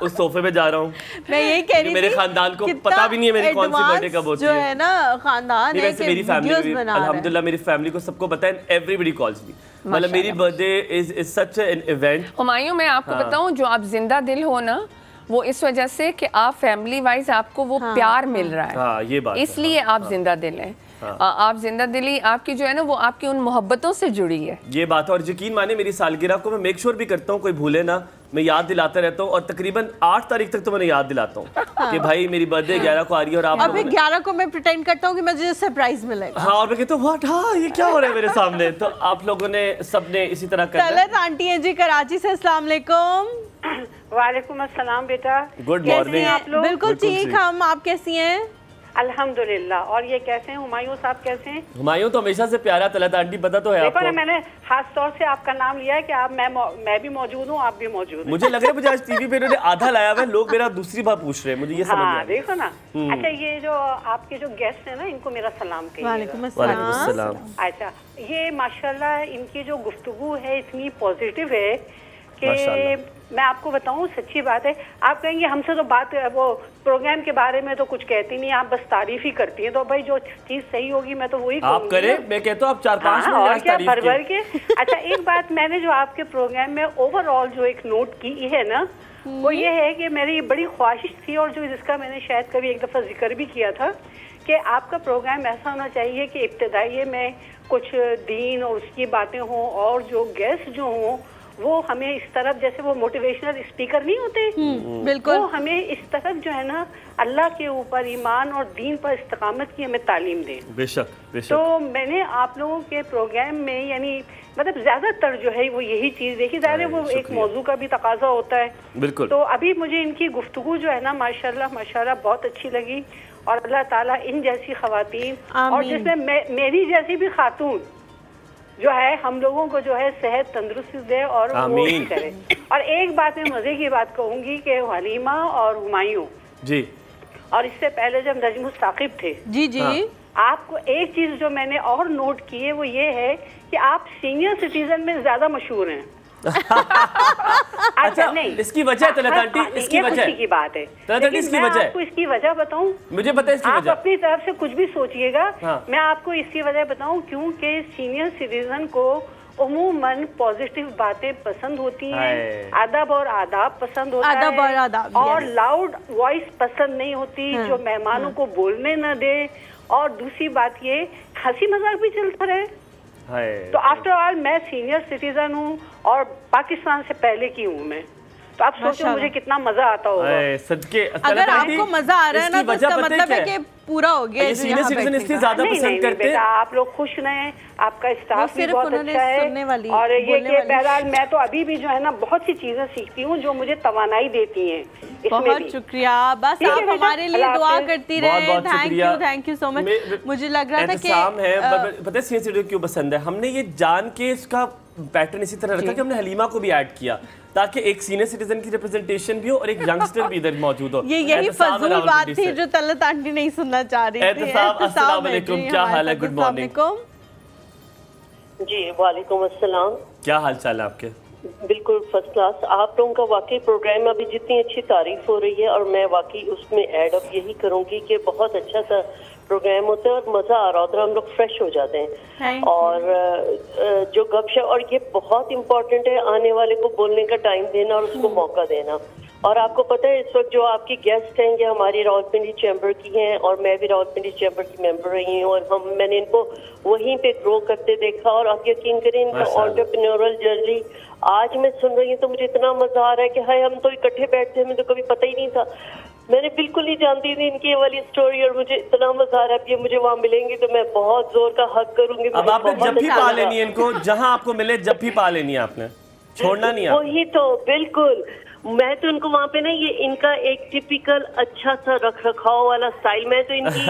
उस सोफे पे जा रहा हूँ। मैं यही कह रही थी, मेरे खानदान को पता भी नहीं है मेरी कौन सी बर्थडे कब होती है। जो है ना खानदान है कि मेरी फैमिली, अल्हम्दुलिल्लाह मेरी फैमिली को सबको पता है, एवरीबॉडी कॉल्स मी। मतलब मेरी birthday is such an event. Humayun, मैं आपको बताऊं, जो आप जिंदा दिल हो ना, वो इस वजह से कि आप फैमिली वाइज आपको वो प्यार मिल रहा है, ये बात इसलिए आप जिंदा दिल हैं। आप जिंदा दिली आपकी जो है ना वो आपकी उन मोहब्बतों से जुड़ी है, ये बात है। और यकीन माने मेरी सालगिरह को मैं मेक श्योर भी करता हूँ कोई भूले ना, मैं याद दिलाता रहता हूँ, और तकरीबन 8 तारीख तक तो मैंने याद दिलाता हूँ कि भाई मेरी बर्थडे 11 को आ रही है। और आप अभी 11 को मैं प्रिटेंड करता हूँ कि मुझे सरप्राइज मिलेगा। हाँ, और मैं कहता हूँ व्हाट, हाँ ये क्या हो रहा है मेरे सामने। तो आप लोगों ने सबने इसी तरह करना है। आंटी है जी कराची से, अस्सलाम वालेकुम। वालेकुम अस्सलाम बेटा, गुड मॉर्निंग। आप लोग? बिल्कुल ठीक, हम, आप कैसी हैं? अल्हम्दुलिल्लाह। और ये कैसे हैं हुमायूं साहब, कैसे हैं? हुमायूं तो हमेशा से प्यारा तलत आंटी, पता तो है आपको। मैंने खास तौर से आपका नाम लिया है कि आप मैं भी मौजूद हूँ, आप भी मौजूद हैं। मुझे लग रहा है मुझे आज टीवी पे इन्होंने आधा लाया हुआ है, लोग मेरा दूसरी बार पूछ रहे हैं, मुझे ये समझ नहीं आ रहा। देखो ना। अच्छा, ये जो आपके जो गेस्ट हैं ना, इनको मेरा सलाम कहिए। वालेकुम अस्सलाम। अच्छा, ये माशाल्लाह इनकी जो गुफ्तगू है इतनी पॉजिटिव है कि मैं आपको बताऊं, सच्ची बात है। आप कहेंगे हमसे तो बात, वो प्रोग्राम के बारे में तो कुछ कहती नहीं, आप बस तारीफ ही करती हैं। तो भाई जो चीज सही होगी मैं तो वही आप करें, मैं कहता हूँ आप 4-5 मिनट और क्या भर के। अच्छा, एक बात मैंने जो आपके प्रोग्राम में ओवरऑल जो एक नोट की है ना, वो ये है कि मेरी बड़ी ख्वाहिश थी, और जो जिसका मैंने शायद कभी एक दफा जिक्र भी किया था, कि आपका प्रोग्राम ऐसा होना चाहिए कि इब्तदाई में कुछ दीन और उसकी बातें हों, और जो गेस्ट जो हों वो हमें इस तरफ, जैसे वो मोटिवेशनल स्पीकर नहीं होते, बिल्कुल, वो हमें इस तरफ जो है ना अल्लाह के ऊपर ईमान और दीन पर इस्तकामत की हमें तालीम दें। बेशक बेशक। तो मैंने आप लोगों के प्रोग्राम में यानी मतलब ज्यादातर जो है वो यही चीज देखी जा रही है, वो एक मौजू का भी तकाजा होता है। बिल्कुल। तो अभी मुझे इनकी गुफ्तगू जो है ना माशाल्लाह माशाल्लाह बहुत अच्छी लगी, और अल्लाह ताला इन जैसी खवातीन और जिसमें मेरी जैसी भी खातून जो है हम लोगों को जो है सेहत तंदुरुस्ती दे और वो करे। और एक बात मैं मजे की बात कहूंगी कि हलीमा और हुमायूं जी, और इससे पहले जब नजमुल साकिब थे जी जी, आपको एक चीज जो मैंने और नोट की है वो ये है कि आप सीनियर सिटीजन में ज्यादा मशहूर हैं। अच्छा, नहीं इसकी वजह तलत आंटी, इसकी वजह की बात है, लेकिन इसकी वजह आपको इसकी वजह बताऊं, मुझे पता है इसकी वजह। आप अपनी तरफ से कुछ भी सोचिएगा, मैं आपको इसकी वजह बताऊं, क्योंकि सीनियर सिटीजन को उमूमन पॉजिटिव बातें पसंद होती हैं, अदब और आदाब पसंद होता है, और लाउड वॉइस पसंद नहीं होती जो मेहमानों को बोलने न दे, और दूसरी बात ये हंसी मजाक भी चलता रहे। तो आफ्टर ऑल मैं सीनियर सिटीजन हूँ और पाकिस्तान से पहले की हूँ मैं, तो आप सोचो मुझे कितना मजा आता होगा। सदके अगर आपको मजा आ रहा है ना, तो इसका मतलब है कि पूरा हो गया। ये सीनियर सिटीजन इसलिए ज्यादा पसंद करते हैं। आप लोग खुश रहें, आपका स्टाफ भी बहुत अच्छा है। और ये कि बहरहाल मैं तो अभी भी जो है ना बहुत सी चीजें सीखती हूँ जो मुझे तवानाई देती हैं। बहुत शुक्रिया, बस आप हमारे लिए दुआ करती रहे। Thank you so much. मुझे लग रहा था कि पता है सीनियर सिटीजन क्यों पसंद है, हमने ये जान के इसका पैटर्न इसी तरह रखा कि हमने हलीमा को भी ऐड किया ताकि एक सीनियर सिटीजन की रिप्रेजेंटेशन भी हो और एक यंगस्टर भी इधर मौजूद हो। यही फजूल बात थी जो तलत आंटी नहीं सुनना चाह रही थी। अस्सलाम वालेकुम, क्या हाल है? गुड मॉर्निंग जी। वालेकुम अस्सलाम। क्या हाल चाल है आपके? बिल्कुल फर्स्ट क्लास। आप लोगों का वाकई प्रोग्राम अभी जितनी अच्छी तारीफ हो रही है और मैं वाकई उसमें ऐड अप यही करूंगी कि बहुत अच्छा सा प्रोग्राम होता है और मजा आ रहा होता है, हम लोग फ्रेश हो जाते हैं। और जो गपशप, और ये बहुत इम्पोर्टेंट है आने वाले को बोलने का टाइम देना और उसको मौका देना। और आपको पता है इस वक्त जो आपकी गेस्ट हैं ये हमारी रावलपिंडी चैम्बर की हैं और मैं भी रावलपिंडी चैम्बर की मेंबर रही हूँ और मैंने इनको वहीं पे ग्रो करते देखा। और आप यकीन करें इनका एंटरप्रेन्योरल जर्नी आज मैं सुन रही हूँ तो मुझे इतना मजा आ रहा है कि हाय हम तो इकट्ठे बैठते हैं, मुझे तो कभी पता ही नहीं था, मैंने बिल्कुल नहीं जानती थी इनकी ये वाली स्टोरी और मुझे इतना मजा आ रहा है। ये मुझे वहाँ मिलेंगी तो मैं बहुत जोर का हक करूंगी। अब आपने जब भी पा लेनी है इनको, जहाँ आपको मिले जब भी पा लेनी है, आपने छोड़ना नहीं है। वही तो बिल्कुल, मैं तो इनको वहाँ पे ना ये इनका एक टिपिकल अच्छा सा रख रखाव वाला स्टाइल, मैं तो इनकी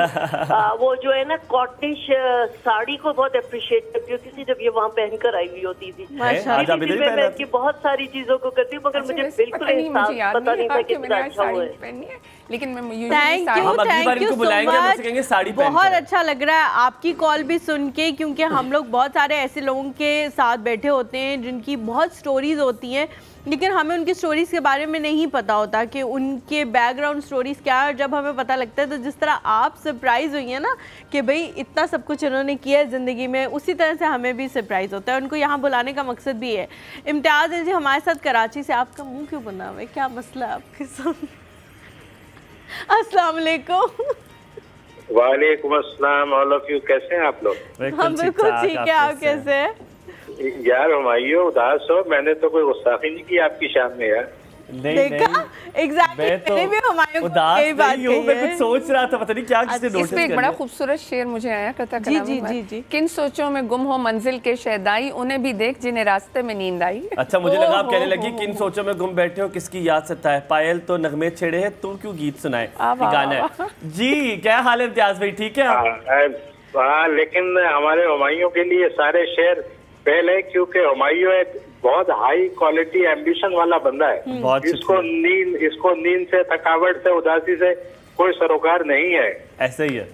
वो जो है ना कॉटनिश साड़ी को बहुत अप्रिशिएट करती होती थी जब ये वहाँ पहनकर आई हुई होती थी। मैं इनकी बहुत सारी चीजों को करती हूँ मगर मुझे बिल्कुल पता नहीं था कितना अच्छा हुआ है। लेकिन मैं thank you so much, sari बहुत अच्छा लग रहा है आपकी कॉल भी सुन के, क्योंकि हम लोग बहुत सारे ऐसे लोगों के साथ बैठे होते हैं जिनकी बहुत स्टोरीज होती हैं लेकिन हमें उनकी स्टोरीज के बारे में नहीं पता होता कि उनके बैकग्राउंड स्टोरीज क्या है। और जब हमें पता लगता है तो जिस तरह आप सरप्राइज हुई है ना कि भाई इतना सब कुछ उन्होंने किया है ज़िंदगी में, उसी तरह से हमें भी सरप्राइज होता है। उनको यहाँ बुलाने का मकसद भी है। इम्तियाज़ है जी हमारे साथ कराची से। आपका मुंह क्यों बना हुआ है, क्या मसला है आपके साथ? अस्सलाम वालेकुम। वालेकुम अस्सलाम। ऑल ऑफ यू, कैसे हैं आप लोग? हम बिल्कुल ठीक है, आप कैसे हैं? यार हुमायूं उदास हो, मैंने तो कोई गुस्ताखी नहीं की आपकी शान में यार। देखा एग्जैक्टली, मैंने भी हुमायूं उदास नहीं हूं, मैं कुछ सोच रहा था, पता नहीं क्या किसने नोटिस कर लिया। एक बड़ा खूबसूरत शेर मुझे आया कथा कलाम में, किन सोचों में गुम हो मंजिल के शहदाई, उन्हें भी देख जिन्हें रास्ते में नींद आई। अच्छा मुझे लगा आप कहने लगी किन सोचों में गुम बैठे हो किसकी याद सता है, पायल तो नगमे छेड़े है तू क्यों गीत सुनाए, गाना है जी। क्या हाल है इम्तियाज भाई, ठीक है? हाँ, लेकिन हमारे हुमायूं के लिए सारे शेर पहले, क्योंकि हुमायूं एक बहुत हाई क्वालिटी एम्बिशन वाला बंदा है। इसको नींद से, थकावट से, उदासी से कोई सरोकार नहीं है। ऐसा ही है,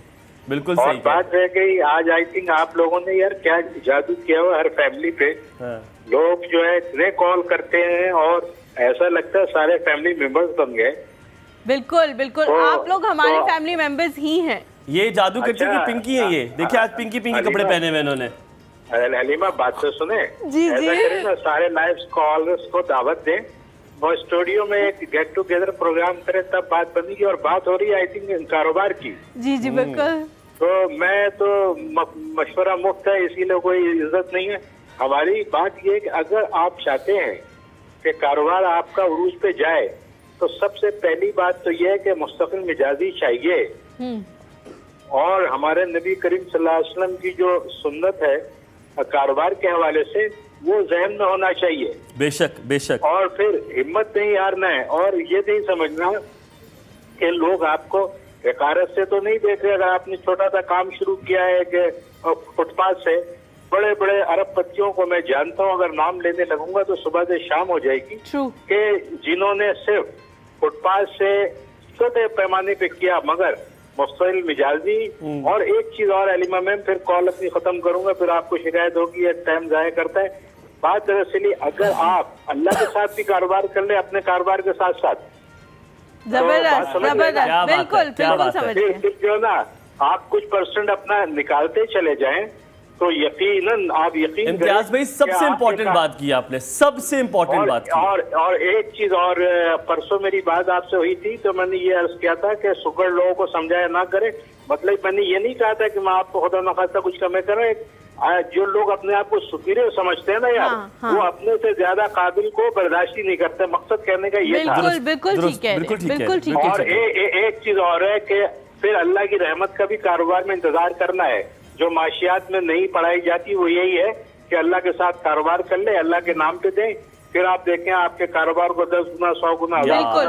बिल्कुल और सही। बात रह गई आज, आई थिंक आप लोगों ने यार क्या जादू किया हुआ हर फैमिली पे। लोग जो है इतने कॉल करते हैं और ऐसा लगता है सारे फैमिली मेंबर्स बन गए। बिल्कुल बिल्कुल, आप लोग हमारे फैमिली मेंबर्स ही हैं। ये जादू करती है पिंकी है। ये देखिए आज पिंकी कपड़े पहने हुए इन्होंने। अरे हलीमा बात तो सुने, जी ऐसा करें ना सारे लाइव कॉलर्स को दावत दें और स्टूडियो में एक गेट टुगेदर प्रोग्राम करें, तब बात बनेगी। और बात हो रही है आई थिंक कारोबार की। जी जी बिल्कुल। तो मैं तो मशवरा मुफ्त है, इसीलिए कोई इज्जत नहीं है। हमारी बात ये है कि अगर आप चाहते हैं कि कारोबार आपका उरूज पे जाए तो सबसे पहली बात तो यह है कि मुस्तकिल मिजाजी चाहिए। और हमारे नबी करीम सल्लल्लाहु अलैहि वसल्लम की जो सुन्नत है कारोबार के हवाले से वो जहन में होना चाहिए। बेशक बेशक। और फिर हिम्मत नहीं हारना है और ये नहीं समझना कि लोग आपको हकारत से तो नहीं देख रहे। अगर आपने छोटा सा काम शुरू किया है कि फुटपाथ से, बड़े बड़े अरबपतियों को मैं जानता हूँ, अगर नाम लेने लगूंगा तो सुबह से शाम हो जाएगी, कि जिन्होंने सिर्फ फुटपाथ से छोटे पैमाने पे किया मगर मुस्तकिल मिजाजी। और एक चीज और अलीमा मैम, फिर कॉल अपनी खत्म करूंगा, फिर आपको शिकायत होगी ये टाइम जाया करता है। बात दरअसल अगर आप अल्लाह के साथ भी कारोबार कर ले, अपने कारोबार के साथ साथ, जबरदस्त बिल्कुल बिल्कुल समझ गए। फिर जो ना आप कुछ परसेंट अपना निकालते चले जाएं तो यकीनन आप यकीन इम्तियाज भाई सबसे इम्पोर्टेंट बात की आपने, सबसे इम्पोर्टेंट बात की। और एक चीज और, परसों मेरी बात आपसे हुई थी तो मैंने ये अर्ज किया था कि सुगर लोगों को समझाया ना करें। मतलब मैंने ये नहीं कहा था कि मैं आपको खुदा न खास्ता कुछ कमे करें। जो लोग अपने आप को सुपीरियर समझते हैं ना यार, वो अपने से ज्यादा काबिल को बर्दाश्त नहीं करते। मकसद कहने का ये था। बिल्कुल ठीक है, बिल्कुल ठीक है। और एक चीज और है कि फिर अल्लाह की रहमत का भी कारोबार में इंतजार करना है। जो माशियात में नहीं पढ़ाई जाती वो यही है कि अल्लाह के साथ कारोबार कर ले, अल्लाह के नाम पे दें, फिर आप देखें आपके कारोबार को 10 गुना 100 गुना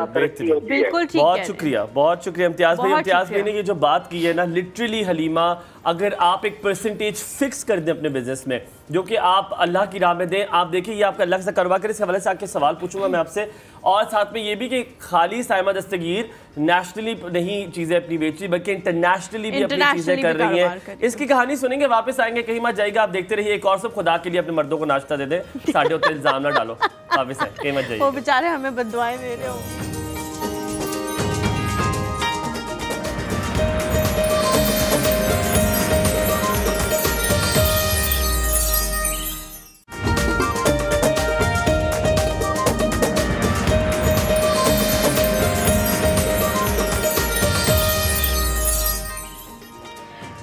तरक्की होती है। बहुत शुक्रिया, बहुत शुक्रिया इम्तियाज भाई। इम्तियाज भाई ने ये जो बात की है ना, लिटरली हलीमा, अगर आप एक परसेंटेज फिक्स कर दें अपने बिजनेस में जो कि आप अल्लाह की राह में दें, आप देखिए ये आपका अल्लाह से कारोबार करें। इस हवाले से आपके सवाल पूछूंगा मैं आपसे, और साथ में ये भी कि खाली साइमा दस्तगीर नेशनली नहीं चीज़ें अपनी बेच रही बल्कि इंटरनेशनली भी अपनी चीज़ें कर रही हैं। इसकी कहानी सुनेंगे, वापस आएंगे, कहीं मत जाएगा, आप देखते रहिए। एक और सब खुदा के लिए अपने मर्दों को नाश्ता दे दें, साढ़े उतने इल्जाम ना डालो, वापस आए, कहीं मत जाइए। वो बेचारे हमें बददुआएं दे रहे हो।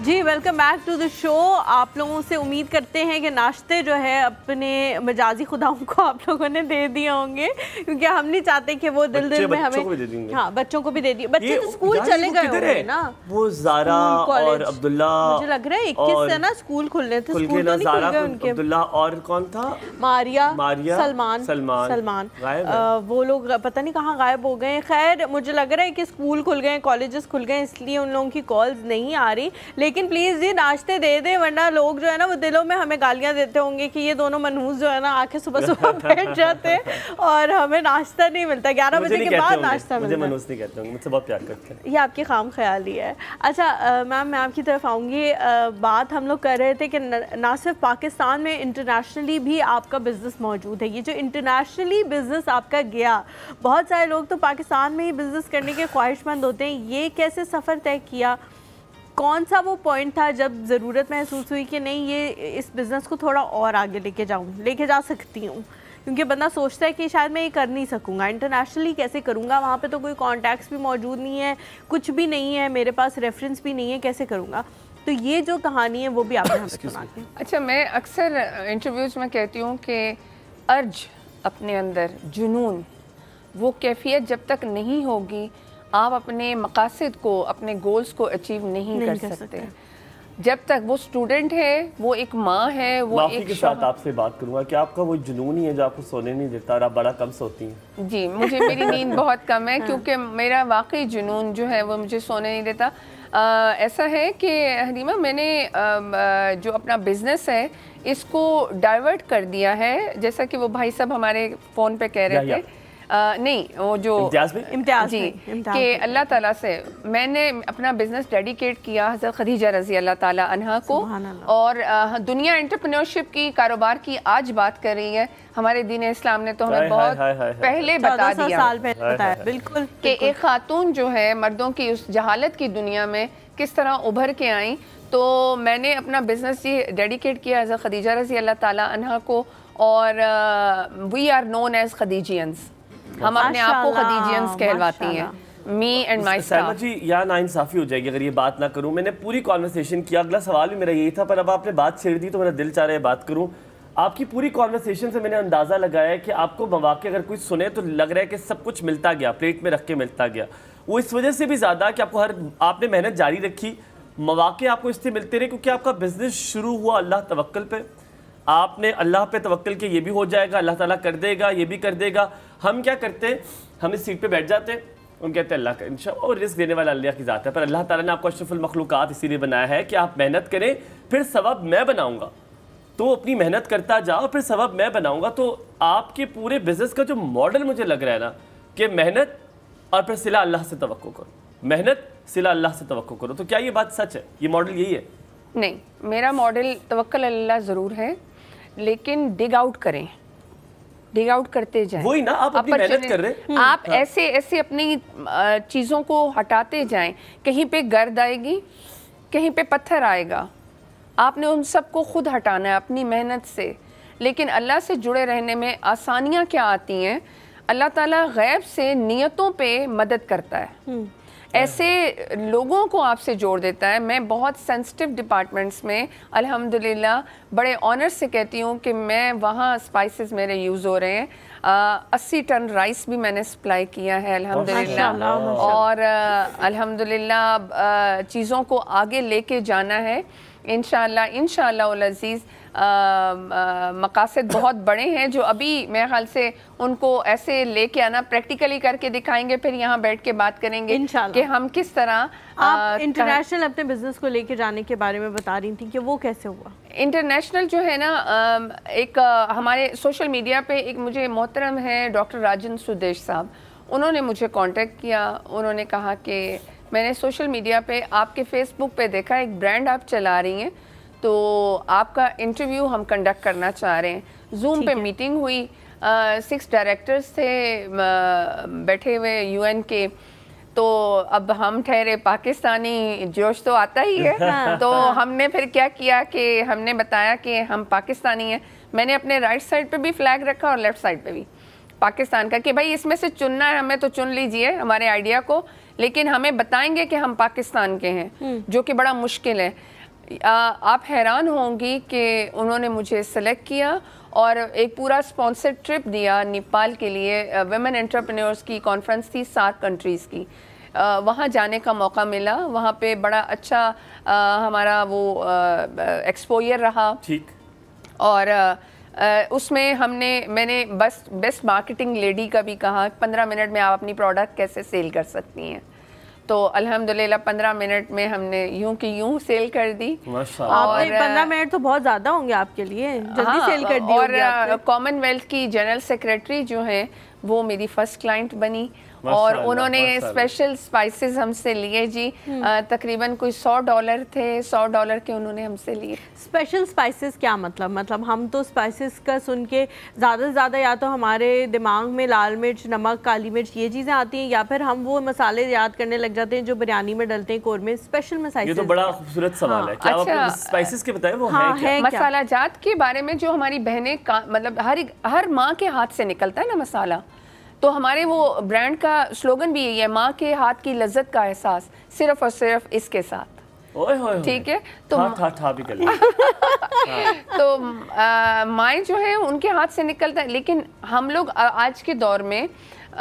जी welcome back to the show. आप लोगों से उम्मीद करते हैं कि नाश्ते जो है अपने मजाजी खुदाओं को आप लोगों ने दे दिए होंगे, क्योंकि हम नहीं चाहते कि वो दिल में हमें, हाँ बच्चों को भी दे दिए। बच्चे तो स्कूल चले गए होंगे ना, वो ज़ारा और अब्दुल्ला, मुझे लग रहा है 21 से ना स्कूल खुलने थे, स्कूल तो नहीं खुल गए उनके। अब्दुल्ला और कौन था, मारिया, सलमान, वो लोग पता नहीं कहाँ गायब हो गए। खैर मुझे लग रहा है कि स्कूल खुल गए, कॉलेजेस खुल गए, इसलिए उन लोगों की कॉल्स नहीं आ रही। लेकिन प्लीज़ जी नाश्ते दे दे, वरना लोग जो है ना वो दिलों में हमें गालियां देते होंगे कि ये दोनों मनहूस जो है ना आके सुबह सुबह बैठ जाते और हमें नाश्ता नहीं मिलता, 11 बजे के बाद नाश्ता मिलता है। मुझे मनहूस नहीं कहते होंगे, मुझसे बहुत प्यार करते हैं। ये आपकी खाम ख्याली है। अच्छा मैम, मैं आपकी तरफ आऊँगी। बात हम लोग कर रहे थे कि ना सिर्फ पाकिस्तान में, इंटरनेशनली भी आपका बिज़नेस मौजूद है। ये जो इंटरनेशनली बिज़नेस आपका गया, बहुत सारे लोग तो पाकिस्तान में ही बिज़नेस करने के ख्वाहिशमंद होते हैं, ये कैसे सफ़र तय किया? कौन सा वो पॉइंट था जब ज़रूरत महसूस हुई कि नहीं ये इस बिज़नेस को थोड़ा और आगे लेके जा सकती हूँ? क्योंकि बंदा सोचता है कि शायद मैं ये कर नहीं सकूँगा, इंटरनेशनली कैसे करूँगा, वहाँ पे तो कोई कॉन्टैक्ट्स भी मौजूद नहीं है, कुछ भी नहीं है, मेरे पास रेफरेंस भी नहीं है, कैसे करूँगा? तो ये जो कहानी है वो भी आपने हमें सुना दी। अच्छा, मैं अक्सर इंटरव्यूज़ में कहती हूँ कि अर्ज अपने अंदर, जुनून, वो कैफियत जब तक नहीं होगी आप अपने मकासद को, अपने गोल्स को अचीव नहीं कर सकते। जब तक वो स्टूडेंट है, वो एक माँ है, वो एक के साथ आपसे बात करूंगा कि आपका वो जुनून ही है जो आपको सोने नहीं देता और आप बड़ा कम सोती हैं। जी, मुझे मेरी नींद बहुत कम है क्योंकि मेरा वाकई जुनून जो है वो मुझे सोने नहीं देता। ऐसा है कि हरीमा, मैंने जो अपना बिजनेस है इसको डाइवर्ट कर दिया है, जैसा कि वो भाई साहब हमारे फ़ोन पे कह रहे थे। नहीं, वो जो इम्तियाज़ जी कि अल्लाह ताला से मैंने अपना बिज़नेस डेडिकेट किया हज़रत खदीजा रज़ी अल्लाह ताला अन्हा को। और दुनिया एंटरप्रेन्योरशिप की, कारोबार की आज बात कर रही है, हमारे दीन इस्लाम ने तो हमें बहुत पहले बता दिया बिल्कुल कि एक खातून जो है मर्दों की उस जहालत की दुनिया में किस तरह उभर के आई। तो मैंने अपना बिज़नेस ही डेडिकेट किया हज़रत खदीजा रज़ी अल्लाह ताला अन्हा को, और वी आर नोन एज खदीजियंस, हम अपने आप को खदीजियंस कहलवाती हैं, मी एंड माय स्टाफ। जी यहाँ नाइंसाफ़ी हो जाएगी अगर ये बात ना करूँ। मैंने पूरी कॉन्वर्सेशन किया, अगला सवाल भी मेरा यही था, पर अब आपने बात छेड़ दी तो मेरा दिल चाह रहा है बात करूँ। आपकी पूरी कॉन्वर्सेशन से मैंने अंदाज़ा लगाया कि आपको मौके अगर कुछ सुने तो लग रहा है कि सब कुछ मिलता गया, प्लेट में रख के मिलता गया। वो इस वजह से भी ज़्यादा कि आपने मेहनत जारी रखी, मौके आपको इससे मिलते रहे क्योंकि आपका बिजनेस शुरू हुआ अल्लाह तवक्कल पे। आपने अल्लाह पे तवक्कल किया, ये भी हो जाएगा, अल्लाह ताला कर देगा, ये भी कर देगा। हम क्या करते हैं, हम इस सीट पे बैठ जाते हैं, हम कहते हैं अल्लाह का इंशाअल्लाह, और रिस्क देने वाला अल्लाह की ज़ात है। पर अल्लाह ताला ने आपको अशरफुल मखलूक़ात इसीलिए बनाया है कि आप मेहनत करें, फिर सबब मैं बनाऊँगा। तो अपनी मेहनत करता जाओ, फिर सबब मैं बनाऊँगा। तो आपके पूरे बिज़नेस का जो मॉडल मुझे लग रहा है ना कि मेहनत और फिर सिला अल्लाह से तवक्कुल करो, मेहनत सिला अल्लाह से तवक्कुल करो। तो क्या ये बात सच है, ये मॉडल यही है? नहीं, मेरा मॉडल तवक्कुल अल्लाह ज़रूर है, लेकिन डिग आउट करें, डिग आउट करते जाएं। वही ना, आप अपनी मेहनत कर रहे हैं, आप ऐसे ऐसे अपनी चीज़ों को हटाते जाएं। कहीं पे गर्द आएगी, कहीं पे पत्थर आएगा, आपने उन सब को खुद हटाना है अपनी मेहनत से। लेकिन अल्लाह से जुड़े रहने में आसानियाँ क्या आती हैं, अल्लाह ताला गैब से नियतों पे मदद करता है, ऐसे लोगों को आपसे जोड़ देता है। मैं बहुत सेंसिटिव डिपार्टमेंट्स में अल्हम्दुलिल्लाह बड़े ऑनर से कहती हूँ कि मैं वहाँ स्पाइसेस मेरे यूज़ हो रहे हैं। 80 टन राइस भी मैंने सप्लाई किया है अल्हम्दुलिल्लाह। और अल्हम्दुलिल्लाह चीज़ों को आगे लेके जाना है इंशाअल्लाह उल अज़ीज़। मकासद बहुत बड़े हैं जो अभी मेरे ख्याल से उनको ऐसे लेके आना, प्रैक्टिकली करके दिखाएंगे, फिर यहाँ बैठ के बात करेंगे कि हम किस तरह। आप इंटरनेशनल अपने बिजनेस को लेके जाने के बारे में बता रही थी कि वो कैसे हुआ? इंटरनेशनल जो है ना, एक हमारे सोशल मीडिया पे एक मुझे मोहतरम है डॉक्टर राजन सुदेश साहब, उन्होंने मुझे कांटेक्ट किया। उन्होंने कहा कि मैंने सोशल मीडिया पे आपके फेसबुक पे देखा एक ब्रांड आप चला रही हैं, तो आपका इंटरव्यू हम कंडक्ट करना चाह रहे हैं। जूम पे मीटिंग हुई, 6 डायरेक्टर्स थे बैठे हुए UN के। तो अब हम ठहरे पाकिस्तानी, जोश तो आता ही है। तो हमने फिर क्या किया कि हमने बताया कि हम पाकिस्तानी हैं। मैंने अपने राइट साइड पे भी फ्लैग रखा और लेफ़्ट साइड पे भी पाकिस्तान का, कि भाई इसमें से चुनना है हमें तो चुन लीजिए हमारे आइडिया को, लेकिन हमें बताएंगे कि हम पाकिस्तान के हैं, जो कि बड़ा मुश्किल है। आप हैरान होंगी कि उन्होंने मुझे सेलेक्ट किया और एक पूरा स्पॉन्सर्ड ट्रिप दिया नेपाल के लिए। वुमेन एंटरप्रेन्योर्स की कॉन्फ्रेंस थी 7 कंट्रीज़ की, वहाँ जाने का मौका मिला। वहाँ पे बड़ा अच्छा हमारा वो एक्सपोजर रहा। ठीक। और उसमें मैंने बस बेस्ट मार्केटिंग लेडी का भी कहा 15 मिनट में आप अपनी प्रोडक्ट कैसे सेल कर सकती हैं। तो अल्हम्दुलिल्लाह 15 मिनट में हमने यूं की यूं सेल कर दी। और 15 मिनट तो बहुत ज़्यादा होंगे आपके लिए, जल्दी सेल कर दी। और कॉमनवेल्थ की जनरल सेक्रेटरी जो हैं वो मेरी फर्स्ट क्लाइंट बनी और उन्होंने स्पेशल स्पाइसेस हमसे लिए जी। तकरीबन कोई $100 थे, $100 के उन्होंने हमसे लिए। स्पेशल स्पाइसेस क्या मतलब हम तो स्पाइसेस का सुन के ज़्यादा से ज़्यादा या तो हमारे दिमाग में लाल मिर्च, नमक, काली मिर्च ये चीज़ें आती हैं, या फिर हम वो मसाले याद करने लग जाते हैं जो बिरयानी में डलते हैं, कौरमे। स्पेशल मसाले, ये तो बड़ा खूबसूरत सवाल है। क्या आप स्पाइसेस के बताएं वो है मसाला जात के बारे में जो हमारी बहनें मतलब हर माँ के हाथ से निकलता है ना मसाला, तो हमारे वो ब्रांड का स्लोगन भी यही है, माँ के हाथ की लज्जत का एहसास सिर्फ और सिर्फ इसके साथ। ठीक है, तो तो माएँ जो है उनके हाथ से निकलता है। लेकिन हम लोग आज के दौर में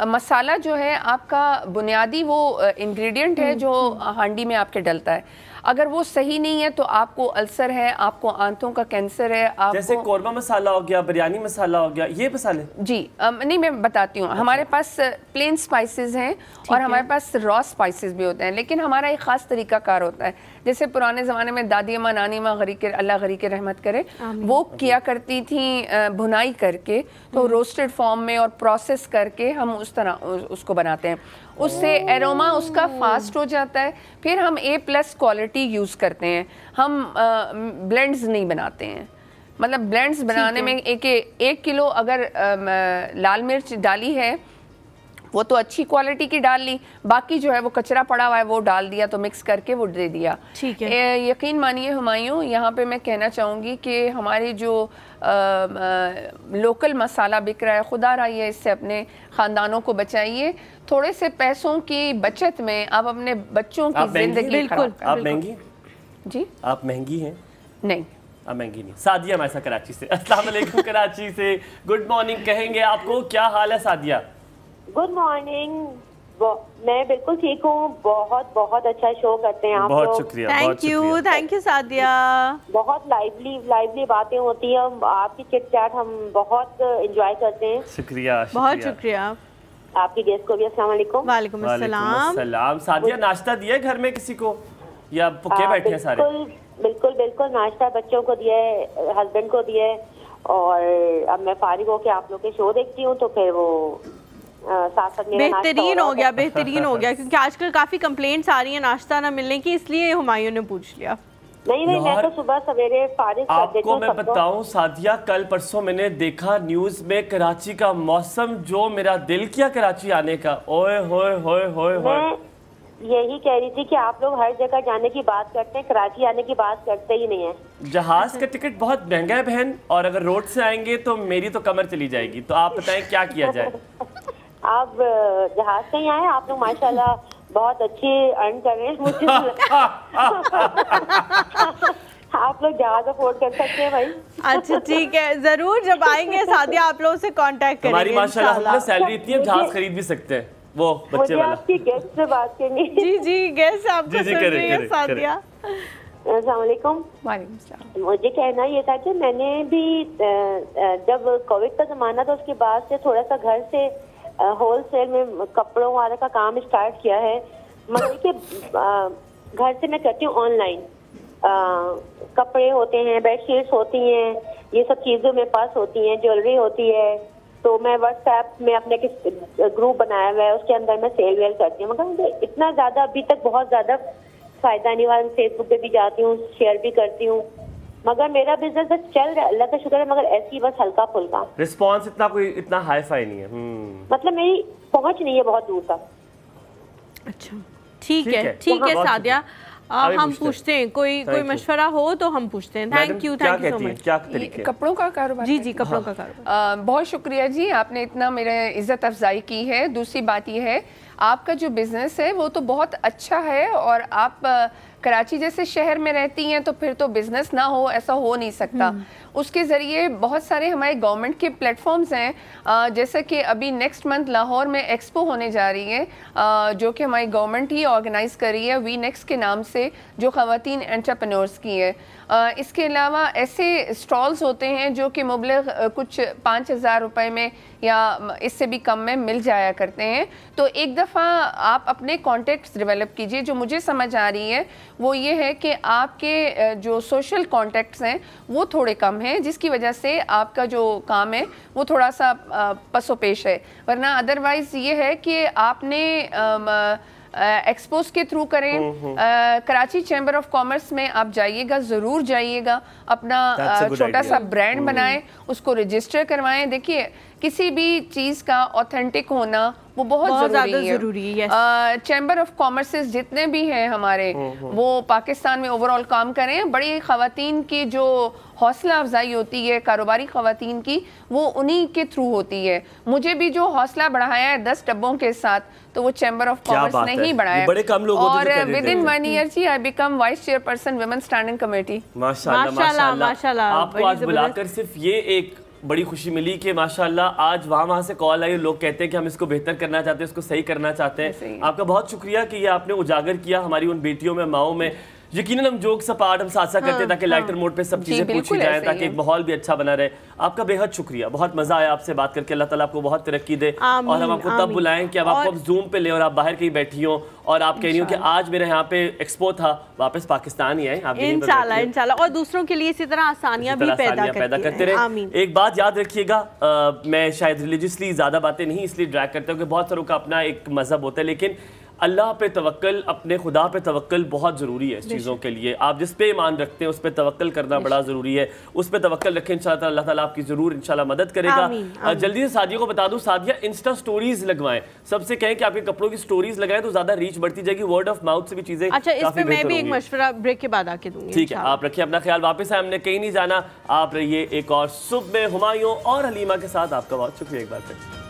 मसाला जो है आपका बुनियादी वो इंग्रेडिएंट है जो हांडी में आपके डलता है। अगर वो सही नहीं है तो आपको अल्सर है, आपको आंतों का कैंसर है। आपको जैसे कौरमा मसाला हो गया, बिरयानी मसाला हो गया, ये मसाले जी नहीं मैं बताती हूँ। हमारे पास प्लेन स्पाइसेस हैं और हमारे पास रॉ स्पाइसेस भी होते हैं, लेकिन हमारा एक ख़ास तरीक़ाकार होता है। जैसे पुराने ज़माने में दादी अम्मा, नानी अम्मा, अल्लाह गरी के रहमत करे, वो किया करती थी भुनाई करके, तो रोस्टेड फॉर्म में और प्रोसेस करके हम उस तरह उसको बनाते हैं। उससे एरोमा उसका फास्ट हो जाता है। फिर हम A+ क्वालिटी यूज़ करते हैं। हम ब्लेंड्स नहीं बनाते हैं। मतलब ब्लेंड्स बनाने में 1 किलो अगर लाल मिर्च डाली है वो तो अच्छी क्वालिटी की डाल ली, बाकी जो है वो कचरा पड़ा हुआ है वो डाल दिया, तो मिक्स करके वो दे दिया। ठीक है। यकीन मानिए हुमायूं, यहाँ पे मैं कहना चाहूँगी कि हमारे जो लोकल मसाला बिक रहा है, खुदा रहा है इससे अपने ख़ानदानों को बचाइए। थोड़े से पैसों की बचत में आप अपने बच्चों की जिंदगी बिल्कुल। आप महंगी जी? आप महंगी हैं? नहीं, आप महंगी नहीं। सादिया मैसा कराची से, अस्सलाम वालेकुम कराची से गुड मॉर्निंग कहेंगे आपको। क्या हाल है सादिया? गुड मॉर्निंग, मैं बिल्कुल ठीक हूँ। बहुत बहुत अच्छा शो करते हैं आप लोग। बहुत शुक्रिया। Thank you Sadia. बहुत लाइवली बातें होती हैं, आपकी चिट चैट हम बहुत एंजॉय करते हैं। शुक्रिया, बहुत शुक्रिया। आपकी गेस्ट को भी अस्सलाम वालेकुम। वालेकुम अस्सलाम। सादिया नाश्ता दिया घर में किसी को या भूखे बैठे हैं सारे? बिल्कुल नाश्ता बच्चों को दिया है, हस्बैंड को दिया है, और अब मैं फारिग होके आप लोग के शो देखती हूँ, तो फिर वो बेहतरीन हो गया क्योंकि आजकल काफी कंप्लेंट्स आ रही हैं नाश्ता ना मिलने की, इसलिए हुमायूं ने पूछ लिया। नहीं मैं तो सुबह सवेरे फारिग कर देती हूं। आपको मैं बताऊं सादिया, कल परसों मैंने देखा न्यूज में कराची का मौसम, जो मेरा दिल किया कराची आने का। ओए होए होए होए होए। यही कह रही थी कि आप लोग हर जगह जाने की बात करते हैं, कराची आने की बात करते ही नहीं है। जहाज का टिकट बहुत महंगा है बहन, और अगर रोड से आएंगे तो मेरी तो कमर चली जाएगी। तो आप बताएं क्या किया जाए? आप जहाज से ही आए, आप लोग माशाल्लाह बहुत अच्छे अर्न कर रहे हैं। मुझे आप लोग जहाज अफोर्ड कर सकते हैं भाई। अच्छा ठीक है, जरूर जब आएंगे सादिया आप लोगों से कांटेक्ट करेंगे। हमारी माशाल्लाह हमने सैलरी इतनी है जहाज खरीद भी सकते हैं वो बच्चे वाला। आपकी गेस्ट से बात करनी। जी जी गेस्ट आपको सुन रही है सादिया। अस्सलाम वालेकुम। वालेकुम सलाम। मुझे कहना ये था कि मैंने भी जब कोविड का ज़माना था उसके बाद से थोड़ा सा घर से होलसेल में कपड़ों वाले का काम स्टार्ट किया है, मगर कि घर से मैं करती हूँ ऑनलाइन। कपड़े होते हैं, बेडशीट्स होती हैं, ये सब चीज़ें मेरे पास होती हैं, ज्वेलरी होती है, तो मैं व्हाट्सएप में अपने ग्रुप बनाया हुआ है, उसके अंदर मैं सेल वेल करती हूँ। मगर मुझे इतना ज़्यादा अभी तक बहुत ज़्यादा फ़ायदा नहीं हुआ। मैं फेसबुक पे भी जाती हूँ, शेयर भी करती हूँ, मगर मेरा बिजनेस बस चल रहा है, अल्लाह का शुक्र है, मगर ऐसी बस हल्का फुल्का। रिस्पॉन्स इतना हाई फाई नहीं है। मतलब मेरी पहुँच नहीं है बहुत दूर तक। अच्छा ठीक है सादिया, हम पूछते हैं कोई मशवरा हो तो हम पूछते हैं। Thank you so much. क्या तरीके? कपड़ों का कारोबार? जी कपड़ों का कारोबार। बहुत शुक्रिया जी, आपने इतना मेरे इज्जत अफजाई की है। दूसरी बात ये है आपका जो बिज़नेस है वो तो बहुत अच्छा है, और आप कराची जैसे शहर में रहती हैं तो फिर तो बिज़नेस ना हो ऐसा हो नहीं सकता। उसके ज़रिए बहुत सारे हमारे गवर्नमेंट के प्लेटफॉर्म्स हैं, जैसे कि अभी नेक्स्ट मंथ लाहौर में एक्सपो होने जा रही है, जो कि हमारी गवर्नमेंट ही ऑर्गेनाइज़ कर रही है वी नेक्स्ट के नाम से, जो ख़वातीन एंटरप्रेन्योर्स की है। इसके अलावा ऐसे स्टॉल्स होते हैं जो कि मुबलग कुछ 5,000 रुपये में या इससे भी कम में मिल जाया करते हैं। तो एक दफ़ा आप अपने कॉन्टेक्ट्स डेवलप कीजिए। जो मुझे समझ आ रही है वो ये है कि आपके जो सोशल कॉन्टेक्ट्स हैं वो थोड़े कम हैं, जिसकी वजह से आपका जो काम है वो थोड़ा सा पसोपेश है। वरना अदरवाइज़ ये है कि आपने एक्सपोज के थ्रू करें। कराची चैम्बर ऑफ कॉमर्स में आप जाइएगा, ज़रूर जाइएगा, अपना छोटा सा ब्रांड बनाएं, उसको रजिस्टर करवाएं। देखिए किसी भी चीज़ का ऑथेंटिक होना वो बहुत ज़रूरी है। चैम्बर ऑफ कॉमर्सेस जितने भी हैं हमारे, वो पाकिस्तान में ओवरऑल काम करें। बड़ी ख़वातीन की जो हौसला अफजाई होती है कारोबारी ख़वातीन की, वो उन्हीं के थ्रू होती है। मुझे भी जो हौसला बढ़ाया है 10 डब्बों के साथ, तो वो चैम्बर ऑफ कॉमर्स ने ही बढ़ाया। बड़े कम लोग और विद इन 1 ईयर जी I become vice chairperson women standing committee. माशाल्लाह। आपको आज बुलाकर सिर्फ ये एक बड़ी खुशी मिली कि माशाल्लाह आज वहाँ से कॉल आई, लोग कहते हैं कि हम इसको बेहतर करना चाहते हैं, इसको सही करना चाहते हैं। आपका बहुत शुक्रिया कि ये आपने उजागर किया हमारी उन बेटियों में, माओं में। यकीनन हम जोक सपाट हम साथ करते हैं ताकि लाइटर मोड पे सब चीजें पूछी जाए, ताकि एक माहौल भी अच्छा बना रहे। आपका बेहद शुक्रिया, बहुत मजा आया आपसे बात करके। अल्लाह ताला आपको बहुत तरक्की दे। और हम आपको तब बुलाएं कि अब आपको जूम पे ले और आप बाहर कहीं बैठी हो और आप कह रही हो कि आज मेरे यहाँ पे एक्सपो था, वापस पाकिस्तान ही आए। इंशाल्लाह और दूसरों के लिए इसी तरह आसानियां भी पैदा करते रहे। एक बात याद रखिएगा, मैं शायद रिलीजियसली ज्यादा बातें नहीं इसलिए ड्रैग करता हूँ कि बहुत सारों का अपना एक मजहब होता है, लेकिन अल्लाह पे तवक्कल, अपने खुदा पे तवक्कल बहुत ज़रूरी है इस चीज़ों के लिए। आप जिस पे ईमान रखते हैं उस पे तवक्कल करना बड़ा ज़रूरी है। उस पे तवक्कल रखें, इंशाल्लाह अल्लाह ताला आपकी ज़रूर इंशाल्लाह मदद करेगा। जल्दी से सादिया को बता दूं, सादिया इंस्टा स्टोरीज लगवाएं, सबसे कहें कि आपके कपड़ों की स्टोरीज लगाएं तो ज़्यादा रीच बढ़ती जाएगी, वर्ड ऑफ माउथ से भी चीज़ें। अच्छा, इस पे मैं भी एक मशवरा ब्रेक के बाद आके दूंगी। ठीक है, आप रखिए अपना ख्याल। वापस आए, हमने कहीं नहीं जाना, आप रहिए एक और सुबह में हुमायूं और हलीमा के साथ। आपका बहुत शुक्रिया एक बार फिर।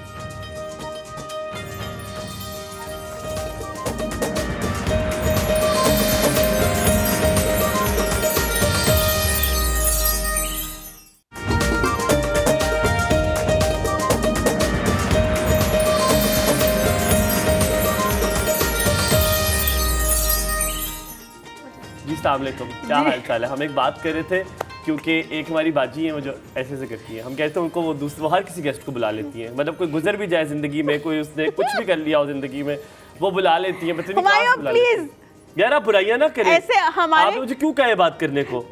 क्या हाल चाल है? हम एक बात कर रहे थे क्योंकि एक हमारी बाजी है वो जो ऐसे से करती है, हम कहते हैं उनको वो हर किसी गेस्ट को बुला लेती हैं, मतलब कोई गुजर भी जाए जिंदगी में, कोई उसने कुछ भी कर लिया हो जिंदगी में, वो बुला लेती है। प्लीज यार आप बुराइयां ना करें, आप मुझे क्यों कहे बात करने को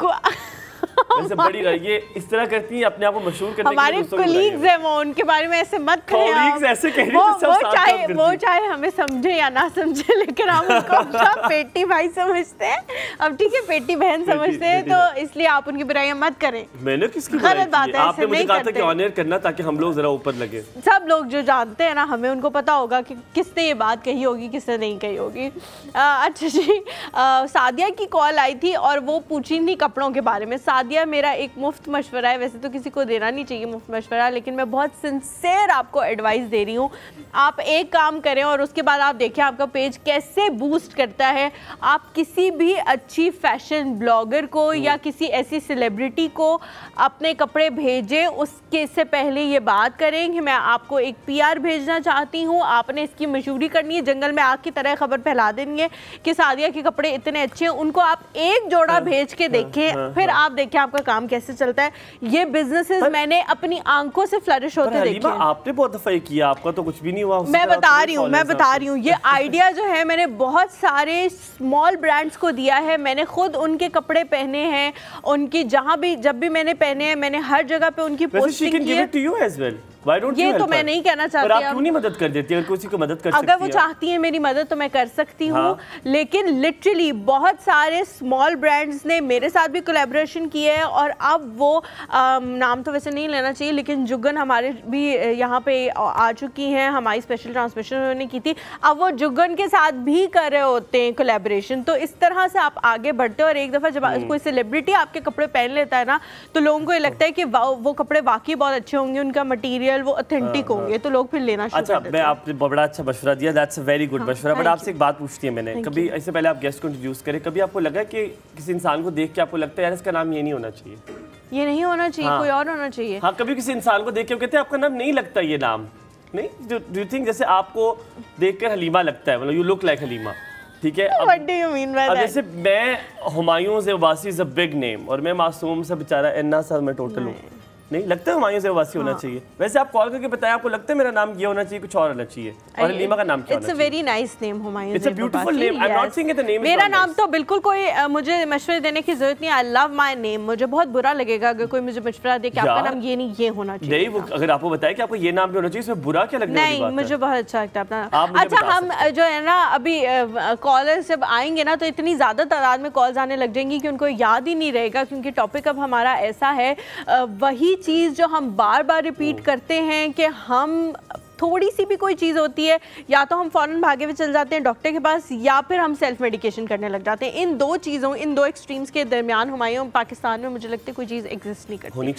वैसे बड़ी ये इस तरह करती है अपने आप को मशहूर करने हमारे कोलीग्स हैं, वो उनके बारे में ऐसे मत करें। कोलीग्स ऐसे कह रही है, वो चाहे हमें समझे या ना समझे, लेकिन हम उनको अपना पेटी भाई समझते हैं। अब ठीक है, पेटी बहन समझते हैं, तो इसलिए आप उनकी बुराइयां मत करें। मैंने किसकी बुराई की? आपने मुझे कहा था कि ऑनर करना ताकि हम लोग जरा ऊपर लगे। सब लोग जो जानते हैं ना, हमें उनको पता होगा कि किसने ये बात कही होगी, किसने नहीं कही होगी। अच्छा जी, सादिया की कॉल आई थी और वो पूछी थी कपड़ों के बारे में। सादिया शुक्रिया, मेरा एक मुफ्त मशवरा है, वैसे तो किसी को देना नहीं चाहिए मुफ्त मशवरा, लेकिन मैं बहुत सिंसियर आपको एडवाइस दे रही हूँ। आप एक काम करें और उसके बाद आप देखें आपका पेज कैसे बूस्ट करता है। आप किसी भी अच्छी फैशन ब्लॉगर को या किसी ऐसी सेलिब्रिटी को अपने कपड़े भेजें, उसके से पहले ये बात करें कि मैं आपको एक PR भेजना चाहती हूँ, आपने इसकी मशहूरी करनी है, जंगल में आग की तरह खबर फैला देनी है कि सादिया के कपड़े इतने अच्छे हैं। उनको आप एक जोड़ा भेज के देखें, फिर आप देखें आपका काम कैसे चलता है। ये बिजनेसेस मैंने अपनी आंखों से फ्लरिश होते देखे। आपने बहुत दफा किया, आपका तो कुछ भी नहीं हुआ। मैं बता रही हूँ ये आइडिया जो है मैंने बहुत सारे स्मॉल ब्रांड्स को दिया है। मैंने खुद उनके कपड़े पहने हैं, उनकी जहाँ भी जब भी मैंने पहने हैं मैंने हर जगह पे उनकी पोस्टिंग की है। ये तो मैं नहीं कहना चाहती, आप क्यों नहीं मदद कर देती? अगर किसी को मदद कर सकती अगर वो चाहती है मेरी मदद तो मैं कर सकती हूँ, लेकिन लिटरली बहुत सारे स्मॉल ब्रांड्स ने मेरे साथ भी कोलैबोरेशन किया है। और अब वो नाम तो वैसे नहीं लेना चाहिए, लेकिन जुगन हमारे भी यहाँ पे आ चुकी हैं, हमारी स्पेशल ट्रांसमिशन उन्होंने की थी, अब वो जुगन के साथ भी कर रहे होते हैं कोलैबोरेशन। तो इस तरह से आप आगे बढ़ते हो और एक दफ़ा जब कोई सेलिब्रिटी आपके कपड़े पहन लेता है ना, तो लोगों को ये लगता है कि वो कपड़े वाकई बहुत अच्छे होंगे, उनका मटीरियल वो ऑथेंटिक होंगे, तो लोग फिर लेना शुरू कर देते हैं। मैं आपने बड़ा अच्छा मशवरा दिया, दैट्स अ वेरी गुड मशवरा। बट आपसे एक बात पूछती है मैंने, कभी इससे पहले आप गेस्ट को इंट्रोड्यूस करें, कभी आपको लगा कि किसी इंसान को देख के आपको लगता है यार इसका नाम ये नहीं होना चाहिए, ये नहीं होना चाहिए, कोई और होना चाहिए? हाँ, कभी किसी इंसान को देख के कहते हैं आपका नाम नहीं लगता ये नाम नहीं, डू यू थिंक जैसे आपको देखकर हलीमा लगता है, मतलब यू लुक लाइक हलीमा, ठीक है? What do you mean by that? जैसे मैं हुमायूं ज़ेवासी इज अ बिग नेम और मैं मासूम सा बेचारा इन्ना सा मैं टोटल हूँ, नहीं लगता है हुमायूं ज़ेवासी होना चाहिए? वैसे आप कॉल करके बताएं आपको लगता है मेरा नाम ये होना चाहिए, कुछ और होना चाहिए? और हलीमा का नाम क्या होना चाहिए? It's a very nice name, Humayun it's a beautiful name. I am not saying the name. मेरा नाम तो बिल्कुल कोई मुझे मशवरे देने की जरूरत नहीं। I love my name. मुझे बहुत बुरा लगेगा अगर कोई मुझे मशवरा दे कि आपका नाम ये नहीं ये होना चाहिए। नहीं, वो अगर आपको बताए कि आपको ये नाम भी होना चाहिए, इसमें बुरा क्या लगने वाली बात है? नहीं, मुझे बहुत अच्छा लगता है अपना। अच्छा, हम जो है ना अभी कॉलर्स जब आएंगे ना तो इतनी ज्यादा तादाद में कॉल्स आने लग जाएंगी कि उनको याद ही नहीं रहेगा, क्योंकि टॉपिक अब हमारा ऐसा है, वही चीज जो हम बार बार रिपीट करते हैं कि हम थोड़ी सी भी कोई चीज़ होती है या तो हम फ़ौरन भागे हुए चल जाते हैं डॉक्टर के पास या फिर हम सेल्फ मेडिकेशन करने लग जाते हैं। इन दो चीज़ों, इन दो एक्सट्रीम्स के दरमियान हुमायूं पाकिस्तान में मुझे लगता है कोई चीज़ एग्जिस्ट नहीं करती। होनी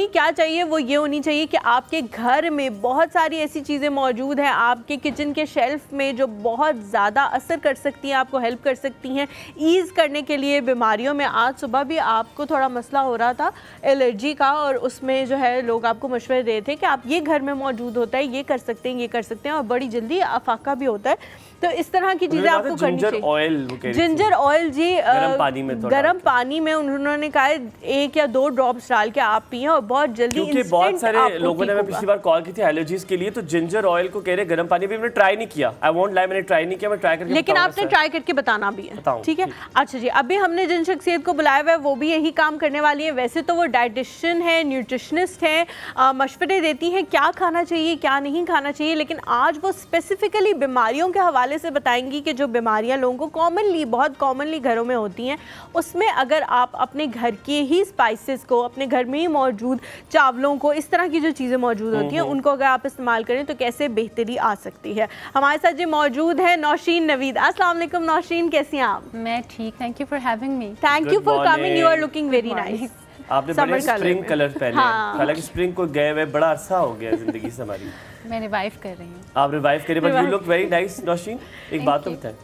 क्या चाहिए? वो ये होनी चाहिए कि आपके घर में बहुत सारी ऐसी चीज़ें मौजूद हैं आपके किचन के शेल्फ में जो बहुत ज़्यादा असर कर सकती हैं, आपको हेल्प कर सकती हैं ईज़ करने के लिए बीमारियों में। आज सुबह भी आपको थोड़ा मसला हो रहा था एलर्जी का और उसमें जो है लोग आपको मशवरे दे रहे थे कि आप ये घर में मौजूद होता है, ये कर सकते हैं, ये कर सकते हैं और बड़ी जल्दी अफाका भी होता है। तो इस तरह की चीजें आपको करनी चाहिए। जिंजर ऑयल जी गर्म पानी में उन्होंने कहा 1 या 2 ड्रॉप्स डाल के आप पिए और बहुत जल्दी, क्योंकि बहुत सारे लोगों ने पिछली बार कॉल की थी एलर्जीज के लिए, तो जिंजर ऑयल को कह रहे गर्म पानी में। मैंने ट्राई नहीं किया, आई वोंट लाई, मैंने ट्राई नहीं किया, मैं ट्राई करके लेकिन आपने ट्राई करके बताना भी है, ठीक है? अच्छा जी, अभी हमने जिन शख्सियत को बुलाया हुआ है वो भी यही काम करने वाली है। वैसे तो वो डाइटिशियन है, न्यूट्रिशनिस्ट है, मशवरे देती हैं क्या खाना चाहिए क्या नहीं खाना चाहिए, लेकिन आज वो स्पेसिफिकली बीमारियों के हवाले से बताएंगी कि जो बीमारियां लोगों को बहुत कॉमनली घरों में होती हैं, उसमें अगर आप अपने घर के ही स्पाइसेस को, अपने घर में ही मौजूद चावलों को, इस तरह की जो चीज़ें मौजूद होती हैं उनको अगर आप इस्तेमाल करें तो कैसे बेहतरी आ सकती है। हमारे साथ जो मौजूद है नौशीन नवीद। अस्सलाम वालेकुम नौशीन, कैसी हैं आप? मैं ठीक, thank you for having me. Thank you for coming, you are looking very nice. आपने बड़े स्प्रिंग कलर पहने हैं, हालांकि स्प्रिंग को गए हुए बड़ा अरसा हो गया जिंदगी से हमारी। मैं रिवाइव कर रही हूँ। आप रिवाइव करें, but you look very nice Nausheen. एक बात तो बताएं,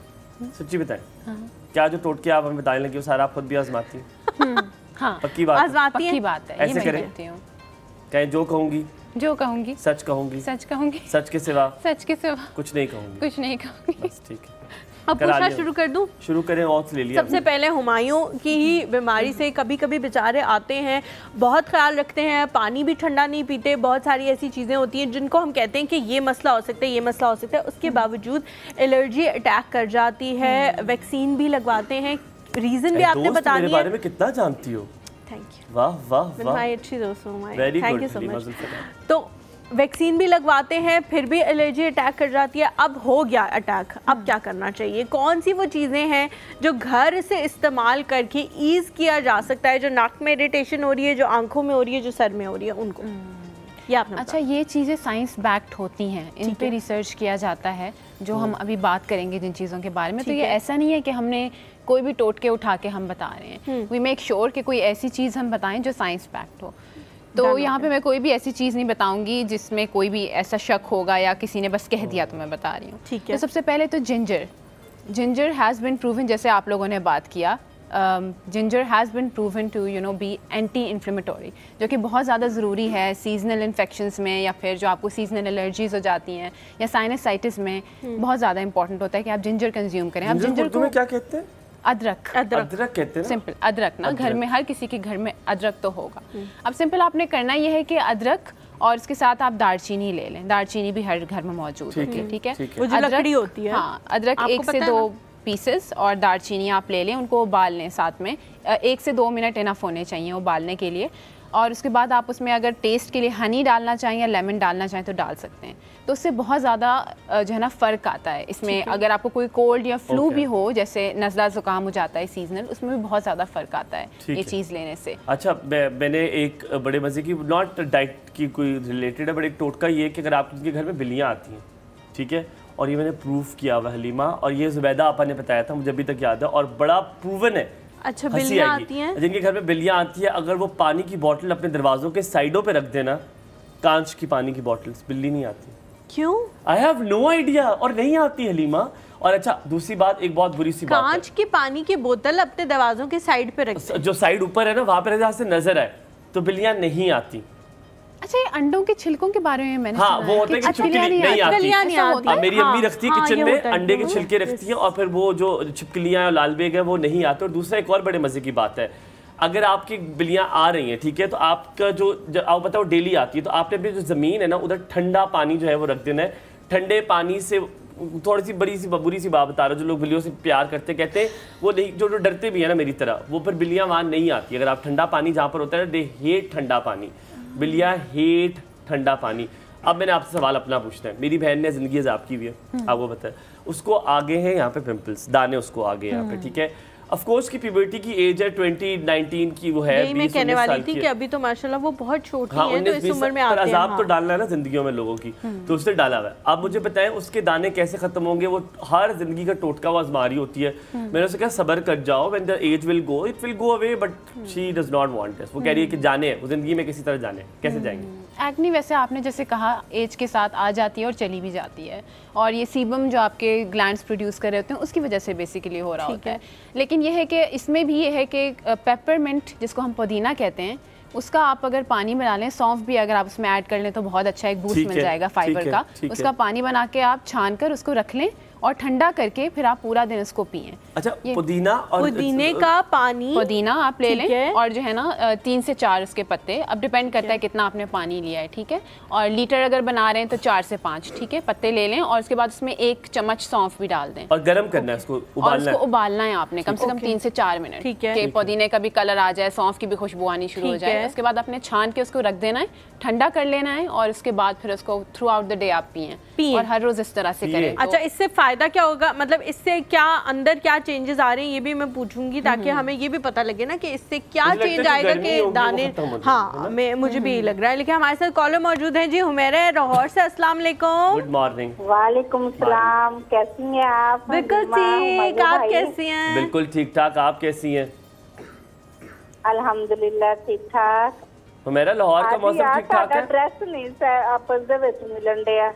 सच्ची बताएं, क्या जो टोटके आप हमें बताने लगी वो सारा आप खुद भी आजमाती हैं? हाँ, पक्की बात है। ऐसे करें, कहें जो कहूँगी सच कहूँगी, सच के सिवा कुछ नहीं कहूँगी। बस ठीक है, अब पूछना शुरू कर दूं? शुरू करें, ऑथ ले लिया। सबसे पहले हुमायूं की ही बीमारी से कभी कभी बेचारे आते हैं, बहुत ख्याल रखते हैं, पानी भी ठंडा नहीं पीते, बहुत सारी ऐसी चीज़ें होती हैं जिनको हम कहते हैं कि ये मसला हो सकता है, ये मसला हो सकता है, उसके बावजूद एलर्जी अटैक कर जाती है, वैक्सीन भी लगवाते हैं। रीज़न भी आपने बता दिया। बारे में कितना जानती हो? Thank you. वाह वाह वाह, अच्छी दोस्त हूं, थैंक यू सो मच। तो वैक्सीन भी लगवाते हैं, फिर भी एलर्जी अटैक कर जाती है। अब हो गया अटैक, अब क्या करना चाहिए? कौन सी वो चीज़ें हैं जो घर से इस्तेमाल करके ईज़ किया जा सकता है, जो नाक में इरिटेशन हो रही है, जो आंखों में हो रही है, जो सर में हो रही है, उनको? अच्छा, ये चीज़ें साइंस बैक्ड होती हैं, इन पे रिसर्च किया जाता है, जो हम अभी बात करेंगे जिन चीज़ों के बारे में। तो ये ऐसा नहीं है कि हमने कोई भी टोटके उठा के हम बता रहे हैं। वी मेक श्योर कि कोई ऐसी चीज़ हम बताएं जो साइंस बैक्ड हो। तो यहाँ पे मैं कोई भी ऐसी चीज़ नहीं बताऊंगी जिसमें कोई भी ऐसा शक होगा या किसी ने बस कह दिया तो मैं बता रही हूँ। ठीक है। तो सबसे पहले तो जिंजर हैज़ बिन प्रूवन, जैसे आप लोगों ने बात किया, ginger has been proven to be anti inflammatory, जो कि बहुत ज़्यादा ज़रूरी है सीजनल इन्फेक्शंस में, या फिर जो आपको सीजनल एलर्जीज हो जाती हैं या साइनसाइटिस में बहुत ज़्यादा इंपॉर्टेंट होता है कि आप जिंजर कंज्यूम करें। आप जिंजर को क्या कहते हैं? अदरक कहते हैं। सिंपल अदरक ना, घर में हर किसी के घर में अदरक तो होगा। अब सिंपल आपने करना ये है कि अदरक और इसके साथ आप दालचीनी ले लें। दालचीनी भी हर घर में मौजूद होती है, ठीक है। वो जो लकड़ी होती है, हाँ, अदरक 1 से 2 पीसेस और दालचीनी आप ले लें, उनको उबाल लें साथ में। 1 से 2 मिनट इनफ होने चाहिए उबालने के लिए। और उसके बाद आप उसमें अगर टेस्ट के लिए हनी डालना चाहें या लेमन डालना चाहें तो डाल सकते हैं। तो उससे बहुत ज़्यादा जो है ना फ़र्क आता है इसमें। अगर आपको कोई कोल्ड या फ्लू भी हो, जैसे नज़ला ज़ुकाम हो जाता है सीजनल, उसमें भी बहुत ज़्यादा फ़र्क आता है ये चीज़ लेने से। अच्छा, मैंने एक बड़े मज़े की, नॉट डाइट की कोई रिलेटेड है, बट एक टोटका ये है कि अगर आपके घर में बिल्लियाँ आती हैं, ठीक है, और ये मैंने प्रूफ किया हुआ हलीमा, और ये जुबैदा आपा ने बताया था, मुझे अभी तक याद है, और बड़ा प्रूवन है। अच्छा, बिल्लियाँ आती हैं? जिनके घर में बिल्लियाँ आती है, अगर वो पानी की बोतल अपने दरवाजों के साइडों पे रख देना, कांच की पानी की बोतल्स, बिल्ली नहीं आती। क्यों? आई हैव नो आइडिया, और नहीं आती हलीमा। और अच्छा, दूसरी बात, एक बहुत बुरी सी बात, कांच की पानी की बोतल अपने दरवाजों के साइड पे रख, जो साइड ऊपर है ना, वहाँ पे जहाँ से नजर आए, तो बिल्लियाँ नहीं आती। अच्छा, ये अंडों के छिलकों के बारे में मैंने हाँ, वो होता है कि छिपकलियाँ नहीं आती। मेरी अम्मी रखती है किचन में, अंडे के छिलके रखती है, और फिर वो जो छिपकलियाँ और लाल बेग है वो नहीं आते। और दूसरा एक और बड़े मजे की बात है, अगर आपकी बिल्लियाँ आ रही हैं, ठीक है, तो आपका जो आप बताओ डेली आती है, तो आपने अपनी जो ज़मीन है ना, उधर ठंडा पानी जो है वो रख देना है। ठंडे पानी से, थोड़ी सी बुरी सी बात बता रहा हूँ, जो लोग बिल्लियों से प्यार करते, कहते हैं वो नहीं, जो डरते भी है ना मेरी तरह, वो फिर बिल्लियाँ वहाँ नहीं आती। अगर आप ठंडा पानी जहाँ पर होता है, दे हेट ठंडा पानी, बिल्लियाँ हेट ठंडा पानी। अब मैंने आपसे सवाल अपना पूछना है। मेरी बहन ने जिंदगी अज़ाब की हुई है, आपको पता है, उसको आगे हैं यहाँ पे पिंपल्स, दाने उसको आगे यहाँ पे, ठीक है। ऑफ कोर्स की प्यूबर्टी की एज है 20-19 की, वो है 20-19 मैं कहने वाली थी कि अभी तो माशाल्लाह वो बहुत छोटी है, तो इस उम्र में आते हैं। अज़ाब तो डालना है ना जिंदगियों में लोगों की, तो उसने डाला हुआ है। आप मुझे बताएं उसके दाने कैसे खत्म होंगे? वो हर जिंदगी का टोटका वो आजमा रही होती है। मैंने उससे कहा सब्र कर जाओ, when the age will go it will go away, but she does not want this. वो कह रही है कि जाने, वो जिंदगी में किसी तरह जाने, कैसे जाएंगे? एक्ने वैसे आपने जैसे कहा एज के साथ आ जाती है और चली भी जाती है, और ये सीबम जो आपके ग्लैंड्स प्रोड्यूस कर रहे होते हैं उसकी वजह से बेसिकली हो रहा होता है। लेकिन ये है कि इसमें भी ये है कि पेपरमिंट, जिसको हम पुदीना कहते हैं, उसका आप अगर पानी बना लें, सौंफ भी अगर आप उसमें ऐड कर लें तो बहुत अच्छा एक बूस्ट मिल जाएगा फाइबर का। उसका पानी बना के आप छान कर उसको रख लें और ठंडा करके फिर आप पूरा दिन इसको पिएं। अच्छा, पुदीना और पुदीने का पानी, पुदीना आप ले लें, और जो है ना 3 से 4 उसके पत्ते, अब डिपेंड करता है कितना आपने पानी लिया है, ठीक है। और लीटर अगर बना रहे हैं तो 4 से 5, ठीक है, पत्ते ले लें, और उसके बाद उसमें 1 चम्मच सौंफ भी डाल दें, और गर्म करना है उसको, उबालना है। उबालना है आपने कम से कम 3 से 4 मिनट, ठीक है, कि पुदीने का भी कलर आ जाए, सौंफ की भी खुशबू आनी शुरू हो जाए। उसके बाद आपने छान के उसको रख देना है, ठंडा कर लेना है, और उसके बाद फिर उसको थ्रू आउट द डे आप पिएं, और हर रोज इस तरह से करें। अच्छा, इससे फायदा क्या होगा? मतलब इससे क्या अंदर क्या चेंजेस आ रहे हैं ये भी मैं पूछूंगी, ताकि हमें ये भी पता लगे ना कि इससे क्या चेंज आएगा कि दाने। हाँ, मुझे भी यही लग रहा है। लेकिन हमारे साथ कॉलर मौजूद है जी, हुमैरा लाहौर से। अस्सलाम वालेकुम। Good morning. वालेकुम सलाम, कैसी हैं आप? बिल्कुल ठीक, आप कैसी हैं? बिल्कुल ठीक ठाक, आप कैसी हैं? अल्हम्दुलिल्लाह ठीक ठाक। हुमैरा, लाहौर का मौसम ठीक ठाक है? ड्रेस नहीं आपस दे विच मिलन दिया।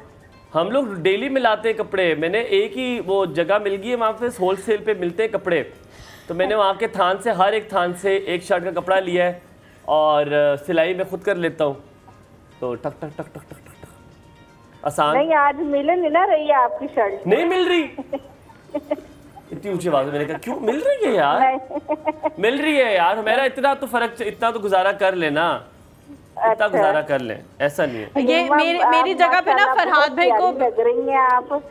हम लोग डेली मिलाते हैं कपड़े। मैंने एक ही वो जगह मिल गई है, वहाँ पे होलसेल पे मिलते हैं कपड़े, तो मैंने वहाँ के थान से, हर एक थान से एक शर्ट का कपड़ा लिया है, और सिलाई मैं खुद कर लेता हूँ, तो टक टक टक टक टक टक आसान। नहीं, आज मिल नहीं ना रही है आपकी शर्ट? नहीं मिल रही। इतनी ऊंची आवाज में मैंने कहा क्यों मिल रही है यार? मिल रही है यार, मेरा इतना तो फर्क, इतना तो गुजारा कर लेना, इतना गुजारा कर लें, ऐसा नहीं है। ये मेरी जगह पे ना फरहाद भाई को लग रही हैं आप।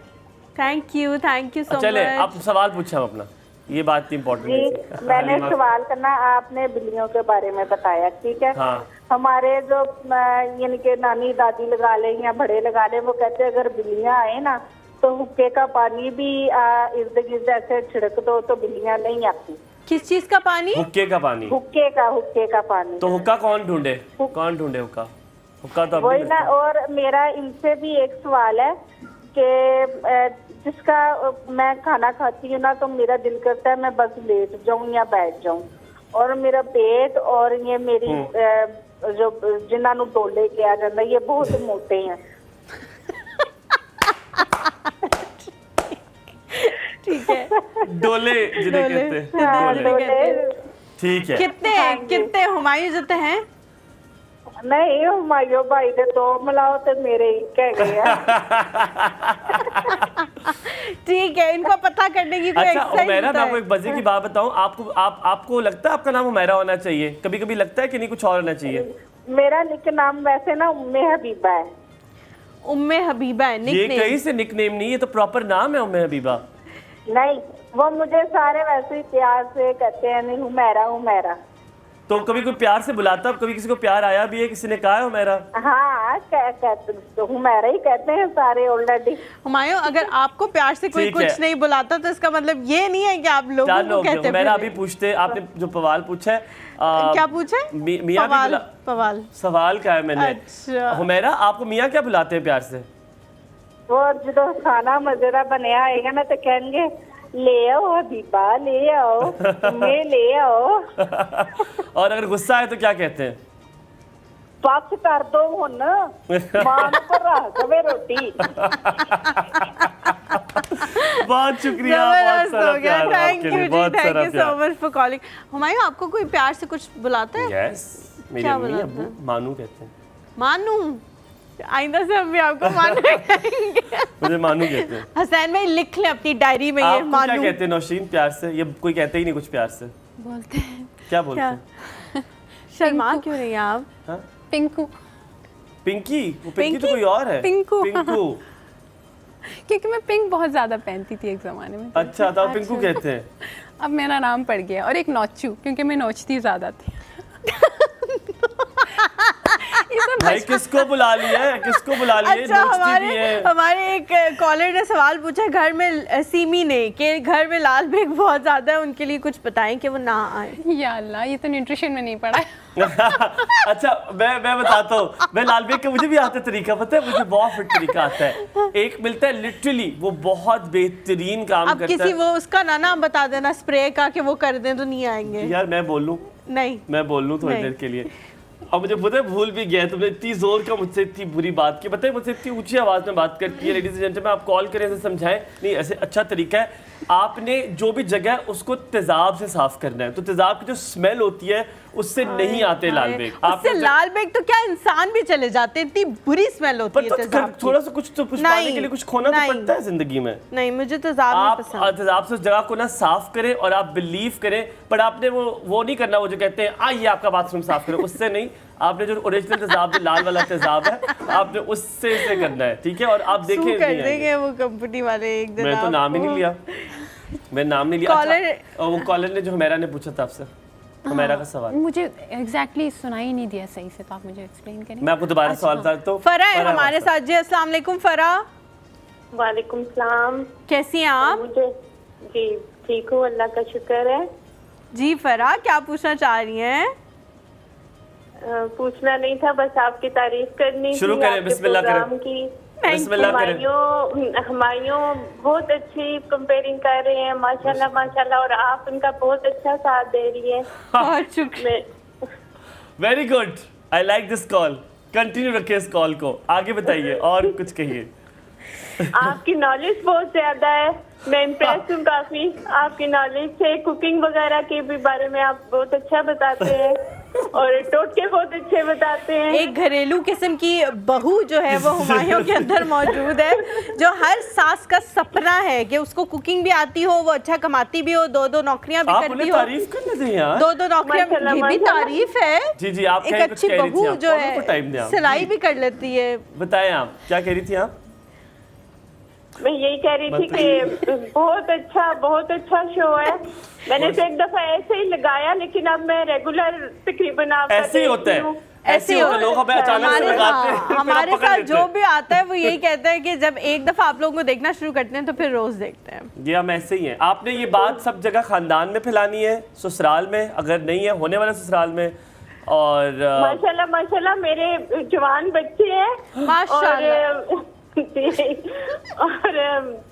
Thank you so much. चले, आप सवाल पूछा अपना, ये बात इम्पोर्टेंट है। मैंने सवाल करना, आपने बिल्लियों के बारे में बताया, ठीक है। हाँ। हमारे जो यानी कि नानी दादी लगा ले या बड़े लगा ले, वो कहते हैं अगर बिल्लियां आए ना तो हुक्के का पानी भी इर्द गिर्द ऐसे छिड़क दो तो बिल्लियां नहीं आती। किस चीज का पानी? हुक्के का पानी। हुक्के का पानी। तो हुक्का कौन ढूंढे हुक्का? वही ना। और मेरा इनसे भी एक सवाल है कि जिसका मैं खाना खाती हूँ ना तो मेरा दिल करता है मैं बस लेट जाऊँ या बैठ जाऊँ, और मेरा पेट और ये मेरी जो जिन्होंने डोले किया जाता है ये बहुत मोटे हैं। ठीक है, डोले जिन्हें कहते हैं, डोले। ठीक है, कितने हुमायूं जितने हैं? नहीं, हुमायूं भाई ने तो मिलाओ तो मेरे ही कह गए हैं। ठीक है, इनको पता करने की कोई अच्छा हुमैरा, मैं आपको एक मजे की बात बताऊं, आपको लगता है आपका नाम हुमैरा होना चाहिए? कभी कभी लगता है कि नहीं कुछ और होना चाहिए? मेरा निक नाम वैसे ना उम्मे हबीबा है। उम्मे हबीबा है निकनेम? ये कहीं से निकनेम नहीं, ये तो प्रॉपर नाम है उम्मे हबीबा। नहीं, वो मुझे सारे वैसे ही प्यार से कहते हैं, नहीं हुमैरा हुमैरा। तो कभी कोई प्यार से बुलाता, कभी किसी को प्यार आया भी है, किसी ने कहा है हुमैरा? हाँ, कहते हुमैरा ही कहते हैं सारे ऑलरेडी। हुमायूं, अगर आपको प्यार से कोई कुछ नहीं बुलाता तो इसका मतलब ये नहीं है कि आप लोगों को कहते हैं। हुमैरा अभी पूछते, आपने जो सवाल पूछा है, क्या पूछे? मियाँ पवाल सवाल क्या है मैंने? अच्छा। हुमैरा, आपको मियाँ क्या बुलाते हैं प्यार से? वो जो खाना मजेदार बनया आएगा ना तो कहेंगे ले आओ हबीबा, ले आओ, तुम्हें ले आओ। और अगर गुस्सा है तो क्या कहते हैं? पास कर दो हुन, मान पर रख दे रोटी। बहुत शुक्रिया, बहुत सारा प्यार आपके लिए, बहुत सारा प्यार। Thank you so much for calling. Humayun, आपको कोई प्यार से कुछ बुलाता है? यस, मेरी अम्मी अब्बू मानू कहते हैं। मानू? आइंदा से हम भी आपको मानू कहेंगे। मुझे मानू कहते हैं। हसैन भाई लिख ले अपनी डायरी में ये मानू। क्या कहते हैं नौशीन प्यार से? ये कोई कहते ही नहीं कुछ प्यार से। बोलते हैं। क्या बोलते हैं? शर्मा क्यों रही हैं आप? हाँ? पिंकू। पिंकी? वो पिंकी तो कोई और है। पिंकू। पिंकू। क्योंकि मैं पिंक बहुत ज्यादा पहनती थी एक जमाने में। अच्छा, तो पिंकू कहते हैं। अब मेरा नाम पड़ गया। और एक नौचू, क्योंकि मैं नोचती ज्यादा थी। भाई किसको बुला लिया है, किसको बुला लिया है? अच्छा, हमारे एक कॉलर ने सवाल पूछा घर में, सीमी ने, कि घर में लाल बेग बहुत ज्यादा है, उनके लिए कुछ बताएं कि वो ना आए। या अल्लाह, ये तो न्यूट्रिशन में नहीं पढ़ा है। अच्छा, मैं बताता हूँ। मैं लाल बेग का मुझे भी आता तरीका पता है, मुझे बहुत फिट तरीका आता है। एक मिलता है लिटरली, वो बहुत बेहतरीन काम करता है। अब किसी वो उसका नाम बता देना स्प्रे का, कि वो कर दें तो नहीं आएंगे। यार मैं बोल लूँ? नहीं, मैं बोल लूँ थोड़ी देर के लिए। अब मुझे पता है भूल भी गया, तुमने इतनी जोर का मुझसे इतनी बुरी बात की, पता है मुझसे इतनी ऊंची आवाज में बात करती है। लेडीज एंड जेंटलमैन, आप कॉल करें, ऐसे समझाएं, नहीं ऐसे अच्छा तरीका है। आपने जो भी जगह है उसको तेजाब से साफ करना है, तो तेजाब की जो स्मेल होती है उससे नहीं आते लाल बेग। उससे लाल बेग तो क्या इंसान भी चले जाते, इतनी बुरी स्मेल होती है तेजाब की। थोड़ा सा कुछ तो पाने के लिए कुछ खोना तो पड़ता है जिंदगी में। नहीं, मुझे तेजाब नहीं पसंद। आप तेजाब से उस जगह को ना साफ करें, और आप बिलीव करें, पर आपने वो नहीं करना, वो जो कहते हैं आइए आपका बाथरूम साफ करें, उससे नहीं। आपने जो ओरिजिनल तेजाब, जो लाल वाला तेजाब है, आपने उससे करना है, ठीक है? और आप देखें कर देंगे वो कंपनी वाले एक दिन। मैं तो नाम ही नहीं लिया, मैं नाम नहीं लिया। अच्छा, वो कॉलर ने जो हुमैरा ने पूछा था आपसे, हुमैरा का सवाल मुझे एग्जैक्टली सुनाई ही नहीं दिया सही से, तो आप मुझे एक्सप्लेन करेंगे? मैं आपको दोबारा सवाल बताता हूं। फरा है हमारे साथ जी। अस्सलाम वालेकुम फरा। वालेकुम सलाम। कैसी हैं आप? मुझे जी ठीक हूँ, अल्लाह का शुक्र है। जी फरा, क्या पूछना चाह रही हैं? पूछना नहीं था, बस आपकी तारीफ करनी थी। शुरू करें, बिस्मिल्लाह करें। हुमायूं बहुत अच्छी कंपेयरिंग कर रहे हैं, माशाल्लाह माशाल्लाह, और आप उनका बहुत अच्छा साथ दे रही है। बहुत शुक्रिया। Very good, I like this call. Continue रखिए इस कॉल को, आगे बताइए और कुछ कहिए। आपकी नॉलेज बहुत ज्यादा है, मैं इम्प्रेस हूँ काफी आपकी नॉलेज से। कुकिंग वगैरह के भी बारे में आप बहुत अच्छा बताते हैं, और टोटके बहुत अच्छे बताते हैं। एक घरेलू किस्म की बहू जो है वो हुमायूं के अंदर मौजूद है, जो हर सास का सपना है कि उसको कुकिंग भी आती हो, वो अच्छा कमाती भी हो, 2 नौकरियां भी करती हो। तारीफ करने दें यार। 2 नौकरियां, ये भी तारीफ है। जी जी, आप एक अच्छी बहू जो है सिलाई भी कर लेती है। बताएं आप क्या कह रही थी? आप? मैं यही कह रही थी कि बहुत अच्छा शो है। मैंने तो एक दफा ऐसे ही लगाया, लेकिन अब मैं रेगुलर तकरीबन ऐसे ही होता है, ऐसे ही होता, लोग हमें अचानक से लगाते हैं। हमारे साथ जो भी आता है वो यही कहता है कि जब एक दफा आप लोगों को देखना शुरू करते हैं तो फिर रोज देखते हैं। जी हम ऐसे ही हैं। आपने ये बात सब जगह खानदान में फैलानी है, ससुराल में अगर नहीं है, होने वाले ससुराल में और माशाल्लाह माशाल्लाह मेरे जवान बच्चे हैं माशाल्लाह और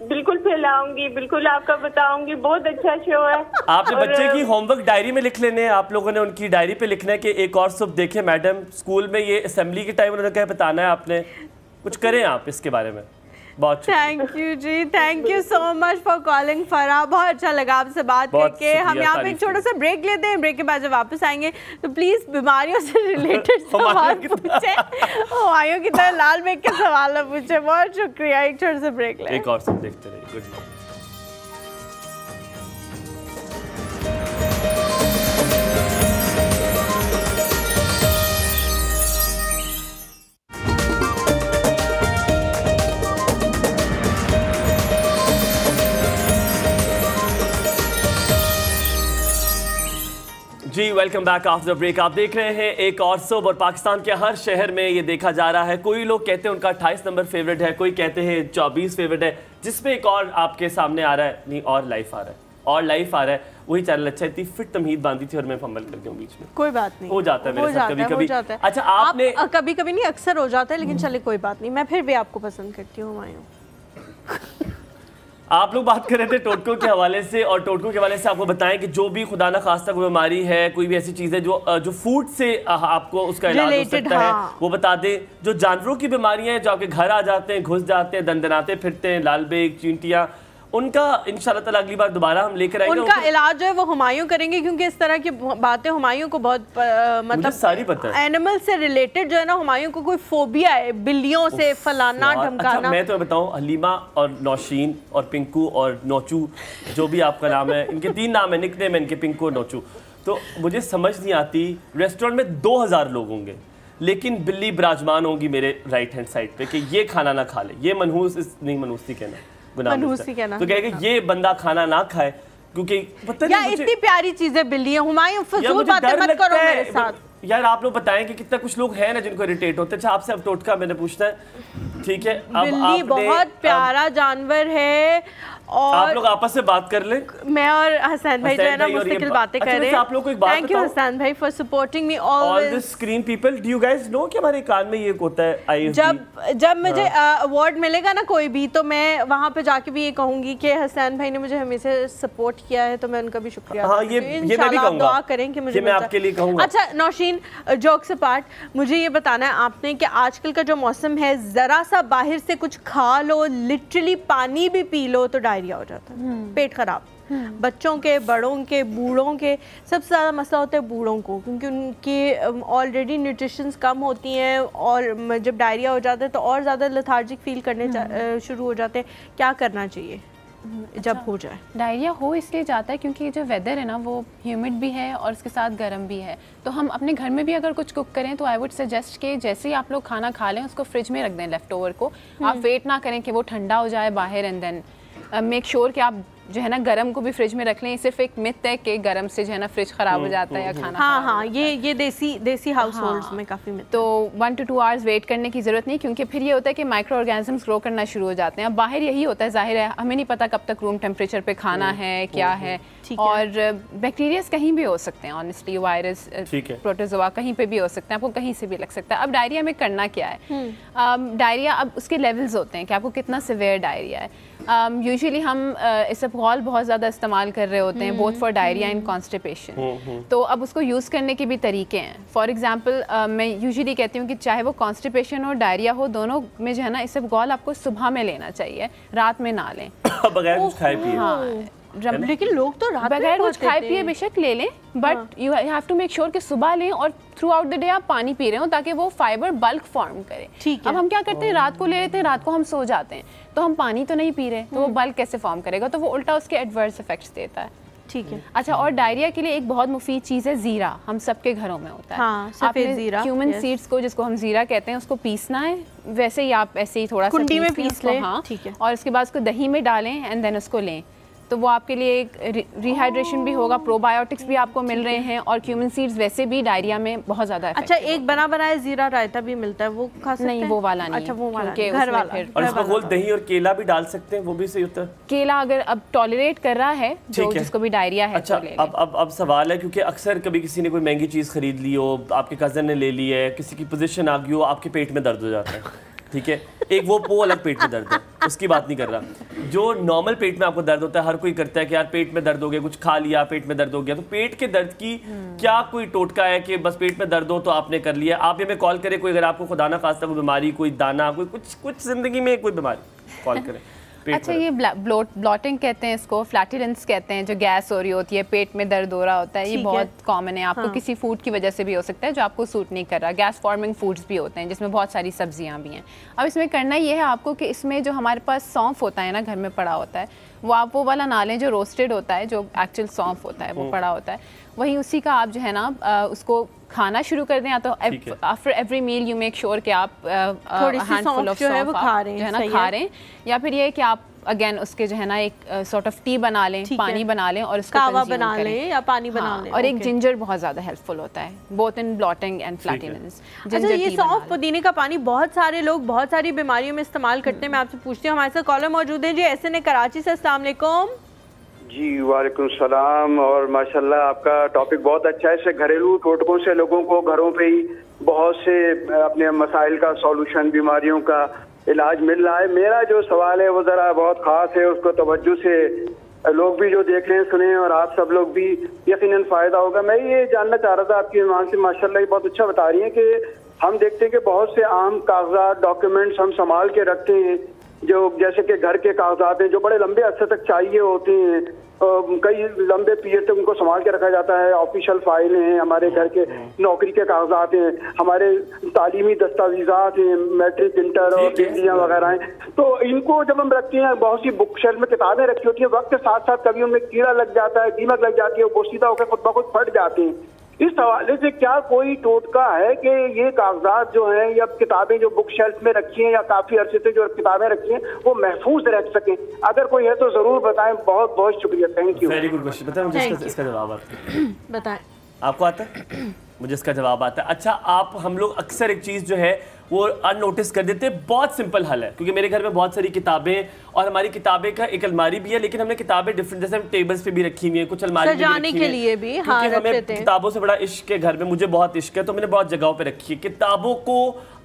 बिल्कुल फैलाऊंगी, बिल्कुल आपका बताऊंगी, बहुत अच्छा शो है। आपने बच्चे की होमवर्क डायरी में लिख लेने हैं, आप लोगों ने उनकी डायरी पे लिखना है कि एक और सुबह देखें मैडम स्कूल में ये असेंबली के टाइम उन्होंने क्या बताना है, आपने कुछ करें आप इसके बारे में। बहुत थैंक यू जी, thank you so much for calling Farah, बहुत अच्छा लगा आपसे बात करके। हम यहाँ पे एक छोटा सा ब्रेक लेते हैं, ब्रेक के बाद जब वापस आएंगे तो प्लीज बीमारियों से रिलेटेड सवाल पूछे, हमायों की तरह लाल बेग के सवाल ना पूछे। बहुत शुक्रिया, एक छोटा सा ब्रेक लें, एक और सब देखते रहिए। Good night. जी welcome back after the break. आप देख रहे हैं एक और सब, और पाकिस्तान के हर शहर में ये देखा जा रहा है। कोई लोग कहते हैं उनका 28 नंबर फेवरेट है, कोई कहते हैं 24 फेवरेट है, जिसमें एक और आपके सामने आ रहा है, नहीं और लाइफ आ रहा है, और लाइफ आ रहा है। वही चैनल अच्छा, इतनी फिट तमहीद बांधी थी और मैं फंबल कर दूं बीच में। कोई बात नहीं, हो जाता है मेरे साथ कभी कभी। अच्छा आपने कभी कभी नहीं, अक्सर हो जाता है, लेकिन चले कोई बात नहीं, मैं फिर भी आपको पसंद करती हूँ हुमायूं। आप लोग बात कर रहे थे टोटकों के हवाले से, और टोटकों के हवाले से आपको बताएं कि जो भी खुदा ना खास्ता कोई बीमारी है, कोई भी ऐसी चीज़ है जो फूड से आपको उसका इलाज हो सकता है, वो बता दें। जो जानवरों की बीमारियां हैं, जो आपके घर आ जाते हैं, घुस जाते हैं, दंदनाते फिरते हैं, लाल बेग, चींटियाँ, उनका इंशाल्लाह ताला अगली बार दोबारा हम लेकर आएंगे। उनका इलाज जो है वो हुमायूं करेंगे, क्योंकि इस तरह की बातें हुमायूं को बहुत मतलब सारी पता है। एनिमल से रिलेटेड जो है ना, हुमायूं को कोई फोबिया है, बिल्लियों से फलाना ढमकाना। अच्छा, मैं तो बताऊं, हलीमा और नौशीन और पिंकू और नोचू, जो भी आपका नाम है, इनके 3 नाम है, निकनेम है इनके, पिंकू और नोचू। तो मुझे समझ नहीं आती, रेस्टोरेंट में 2000 लोग होंगे, लेकिन बिल्ली विराजमान होगी मेरे राइट हैंड साइड पे कि ये खाना ना खा ले, ये मनहूस नहीं, मनहूस नहीं कहना, तो कहेगा ये बंदा खाना ना खाए, क्योंकि पता नहीं इतनी प्यारी चीजें बिल्ली है। हुमायूं फजूल बातें मत करो मेरे साथ। यार आप लोग बताएं कि कितना कुछ लोग हैं ना जिनको इरिटेट होते हैं। अच्छा आपसे अब टोटका मैंने पूछना है, ठीक है? अब बिल्ली बहुत प्यारा जानवर है, और आप लोग आपस में बात कर ले। मैं और हसन भाई जो है ना मुस्तकिल बातें कर रहे हैं। आप लोग को एक बात थैंक यू हसन भाई for supporting me always. All the screen people, do you guys know कि हमारे कान में ये होता है ISD? जब मुझे अवार्ड मिलेगा ना कोई भी, तो मैं वहाँ पे जाके भी ये कहूंगी कि हसन भाई ने मुझे हमेशा सपोर्ट किया है, तो मैं उनका भी शुक्रिया। हाँ, ये मैं भी कहूंगा, दुआ करें कि मुझे मैं आपके लिए कहूंगा। अच्छा नौशीन, जोक्स अपार्ट, मुझे ये बताना है आपने कि आजकल का जो मौसम है, जरा सा बाहर से कुछ खा लो, लिटरली पानी भी पी लो तो डायरिया हो जाता है, पेट खराब। बच्चों के, बड़ों के, बूढ़ों के, सबसे ज़्यादा मसला होता है बूढ़ों को, क्योंकि उनकी ऑलरेडी न्यूट्रिशंस कम होती हैं, और जब डायरिया हो जाता है तो और ज़्यादा लेथार्जिक फील करने शुरू हो जाते हैं। क्या करना चाहिए जब हो जाए? डायरिया हो इसलिए जाता है क्योंकि जो वेदर है ना वो ह्यूमिड भी है और उसके साथ गर्म भी है। तो हम अपने घर में भी अगर कुछ कुक करें तो आई वुड सजेस्ट कि जैसे ही आप लोग खाना खा लें उसको फ्रिज में रख दें, लेफ्ट ओवर को। आप वेट ना करें कि वो ठंडा हो जाए बाहर, एंड देन मेक श्योर कि आप जो है ना गरम को भी फ्रिज में रख लें। सिर्फ एक मिथ है कि गरम से जो है ना फ्रिज खराब हो जाता है या खाना। हाँ, ये देसी हाउस होल्ड्स में काफ़ी मिथ। तो 1 to 2 आवर्स वेट करने की ज़रूरत नहीं, क्योंकि फिर ये होता है कि माइक्रो ऑर्गेनिजम्स ग्रो करना शुरू हो जाते हैं। अब बाहर यही होता है, जाहिर है हमें नहीं पता कब तक रूम टेम्परेचर पे खाना है, क्या है, और बैक्टीरियाज कहीं भी हो सकते हैं, ऑनेस्टली वायरस, प्रोटोजोआ कहीं पे भी हो सकते हैं, आपको कहीं से भी लग सकता है। अब डायरिया में करना क्या है? डायरिया अब उसके लेवल्स होते हैं कि आपको कितना सिवियर डायरिया है। यूजुअली हम इसबगोल बहुत ज़्यादा इस्तेमाल कर रहे होते हैं, both for diarrhoea and constipation. तो अब उसको यूज़ करने के भी तरीके हैं। फॉर एग्जांपल मैं यूजुअली कहती हूँ कि चाहे वो कॉन्स्टिपेशन हो, डायरिया हो, दोनों में जो है ना इसबगोल आपको सुबह में लेना चाहिए, रात में ना लें, बगैर कुछ खाए पिए। हाँ, लेकिन लोग तो रात बगैर कुछ खाए पिए बेशक ले लें, but you have to make sure कि सुबह लें और थ्रू आउट द डे आप पानी पी रहे हो, ताकि वो फाइबर बल्क फॉर्म करे। ठीक है। अब हम क्या करते हैं, रात को ले लेते हैं, रात को हम सो जाते हैं, तो हम पानी तो नहीं पी रहे, तो वो बल्क कैसे फॉर्म करेगा? तो वो उल्टा उसके एडवर्स इफेक्ट्स देता है। ठीक है। अच्छा, और डायरिया के लिए एक बहुत मुफीद चीज़ है ज़ीरा। हम सबके घरों में होता है। हाँ, सफेद ज़ीरा, क्यूमन सीड्स को, जिसको हम ज़ीरा कहते हैं, उसको पीसना है। वैसे ही आप ऐसे ही थोड़ा सा कुंडी में पीस लें। हाँ, ठीक है। और उसके बाद उसको दही में डालें एंड देन उसको लें। तो वो आपके लिए एक रिहाइड्रेशन भी होगा, प्रोबायोटिक्स भी आपको मिल रहे हैं, और क्यूमिन सीड्स वैसे भी डायरिया में बहुत ज़्यादा इफेक्टिव। अच्छा, एक बना बनाया जीरा रायता भी मिलता है, वो खा सकते हैं? नहीं, वो वाला नहीं। अच्छा, वो वाला घर वाला। और इसमें गोल दही और केला भी डाल सकते हैं, वो भी सही होता है। केला अगर अब टॉलरेट कर रहा है जो जिसको भी डायरिया है। अच्छा, अब सवाल है, क्योंकि अक्सर कभी किसी ने कोई महंगी चीज़ खरीद ली हो, आपके कज़न ने ले ली है, किसी की पोजीशन आ गई हो, आपके पेट में दर्द हो जाता है, ठीक है, एक वो अलग पेट में दर्द है, उसकी बात नहीं कर रहा। जो नॉर्मल पेट में आपको दर्द होता है, हर कोई करता है कि यार पेट में दर्द हो गया, कुछ खा लिया पेट में दर्द हो गया, तो पेट के दर्द की क्या कोई टोटका है कि बस पेट में दर्द हो तो आपने कर लिया? आप हमें कॉल करें, कोई अगर आपको खुदा ना खास्ता कोई बीमारी, कोई दाना, कोई कुछ जिंदगी में कोई बीमारी, कॉल करें। अच्छा, ये ब्लॉटिंग कहते हैं इसको, फ्लैटुलेंस कहते हैं, जो गैस हो रही होती है, पेट में दर्द हो रहा होता है, ये बहुत कॉमन है। आपको किसी फूड की वजह से भी हो सकता है जो आपको सूट नहीं कर रहा। गैस फॉर्मिंग फूड्स भी होते हैं जिसमें बहुत सारी सब्जियां भी हैं। अब इसमें करना ये है आपको कि इसमें जो हमारे पास सौंफ होता है ना, घर में पड़ा होता है, वो आप वो वाला ना लें जो रोस्टेड होता है, जो एक्चुअल सौंफ होता है वो पड़ा होता है, वहीं उसी का आप जो है ना उसको खाना शुरू कर दें। या तो after every meal you make sure कि आप थोड़ी सी सौंफ जो है वो खा रहे हैं, या फिर ये कि आप अगेन उसके जो है ना एक सॉर्ट ऑफ टी बना लें, पानी बना लें और उसको कावा बना लें या पानी बना लें। और एक जिंजर बहुत ज़्यादा हेल्पफुल होता है both in blotting and flatulence. अच्छा, ये सौंफ पुदीने का पानी बहुत सारे लोग बहुत सारी बीमारियों में इस्तेमाल करते हैं। मैं आपसे पूछती हूँ, हमारे साथ कॉलर मौजूद है जी, ऐसे ने कराची से। अस्सलाम वालेकुम। जी वालेकुम सलाम। और माशाल्लाह आपका टॉपिक बहुत अच्छा है। इससे घरेलू टोटकों से लोगों को घरों पे ही बहुत से अपने मसाइल का सॉल्यूशन, बीमारियों का इलाज मिल रहा है। मेरा जो सवाल है वो ज़रा बहुत ख़ास है, उसको तवज्जो से लोग भी जो देख लें, सुने, और आप सब लोग भी यकीनन फ़ायदा होगा। मैं ये जानना चाह रहा था आपकी ईमान से, माशाल्लाह ये बहुत अच्छा बता रही हैं कि हम देखते हैं कि बहुत से आम कागजात, डॉक्यूमेंट्स हम संभाल के रखते हैं, जो जैसे कि घर के कागजात हैं जो बड़े लंबे अरसे तक चाहिए होते हैं, कई लंबे पीरियड तक उनको संभाल के रखा जाता है। ऑफिशियल फाइलें हैं, हमारे घर के नौकरी के कागजात हैं, हमारे तालीमी दस्तावेजात हैं, मैट्रिक, इंटर और डिग्रियाँ वगैरह हैं। तो इनको जब हम रखते हैं, बहुत सी बुक शेल्फ में किताबें रखी होती हैं, वक्त के साथ साथ कभी उनमें कीड़ा लग जाता है, दीमक लग जाती है, वो बोसीदा होकर खुद ब खुद फट जाते हैं। इस हवाले से क्या कोई टोटका है कि ये कागजात जो हैं या किताबें जो बुक शेल्फ में रखी हैं या काफी अरसे से जो किताबें रखी हैं वो महफूज रख सकें? अगर कोई है तो जरूर बताएं। बहुत बहुत शुक्रिया, thank you. Very good question. बताएं मुझे इसका जवाब आता है? बताएं। आपको आता है? मुझे इसका जवाब आता है। अच्छा, हम लोग अक्सर एक चीज़ जो है वो अननोटिस कर देते हैं। बहुत सिंपल हल है, क्योंकि मेरे घर में बहुत सारी किताबें, और हमारी किताबें का एक अलमारी भी है, लेकिन हमने किताबें डिफरेंट, जैसे हम टेबल्स पे भी रखी हुई है, कुछ अलमारी सजाने के लिए भी, हाँ, हमें किताबों से बड़ा इश्क है घर में, मुझे बहुत इश्क है, तो मैंने बहुत जगहों पे रखी है। किताबों को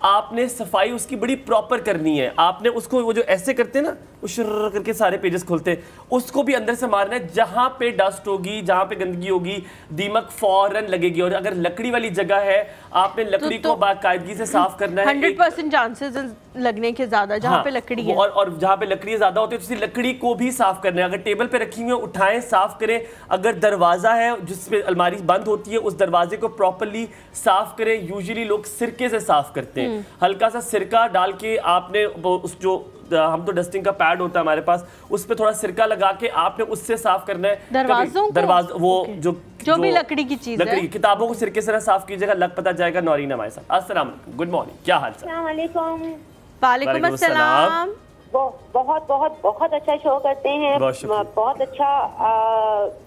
आपने सफाई उसकी बड़ी प्रॉपर करनी है। आपने उसको, वो जो ऐसे करते हैं ना, वो शुर्र करके सारे पेजेस खोलते हैं, उसको भी अंदर से मारना है। जहाँ पे डस्ट होगी, जहाँ पे गंदगी होगी, दीमक फौरन लगेगी। और अगर लकड़ी वाली जगह है, आपने लकड़ी को बाकायदगी से साफ करना है। 100% चांसेस लगने के ज्यादा जहाँ पे लकड़ी है, और जहाँ पे लकड़ी ज्यादा होती है, तो लकड़ी को भी साफ करना है। अगर टेबल पे रखी हुई है, उठाएं, साफ करें। अगर दरवाजा है जिसपे अलमारी बंद होती है, उस दरवाजे को प्रॉपर्ली साफ करें। यूजुअली लोग सिरके से साफ करते हैं। हल्का सा सिरका डाल के आपने उस जो हम तो डस्टिंग का पैड होता है हमारे पास, उस पे थोड़ा सिरका लगा के आपने उससे साफ करना है दरवाजा। वो जो भी लकड़ी की चीज है, किताबों को सिरके से साफ कीजिएगा, लग पता जाएगा। नौरीन हमारे साथ। अस्सलाम वालेकुम, गुड मॉर्निंग, क्या हाल चाल? वालेकुम अस्सलाम। बहुत बहुत बहुत अच्छा शो करते हैं, बहुत अच्छा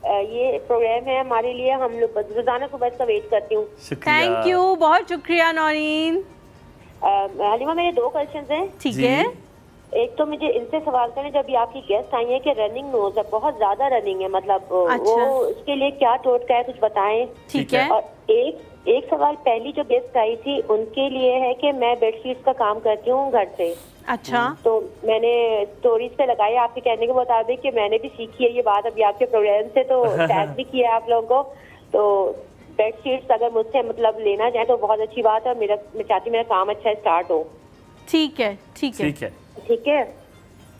ये प्रोग्राम है हमारे लिए। हम लोग रोजाना सुबह इसका वेट करती हूँ। थैंक यू, बहुत शुक्रिया नौरीन। हलीमा, मेरे 2 क्वेश्चन हैं। ठीक है। एक तो मुझे इनसे सवाल करने, जब भी आपकी गेस्ट आई है कि रनिंग नोज है, बहुत ज्यादा रनिंग है, मतलब अच्छा। वो उसके लिए क्या टोटका है, कुछ बताएं। ठीक है। और एक सवाल, पहली जो गेस्ट आई थी उनके लिए है कि मैं बेडशीट्स का काम करती हूँ घर से। अच्छा। तो मैंने स्टोरीज पे लगाई आपके कहने के मुताबिक कि मैंने भी सीखी है ये बात अभी आपके प्रोग्राम से, तो टैग भी किया है आप लोगों को। तो बेडशीट्स अगर मुझसे मतलब लेना चाहे तो बहुत अच्छी बात है। मैं चाहती मेरा काम अच्छा स्टार्ट हो। ठीक है, ठीक है, ठीक है,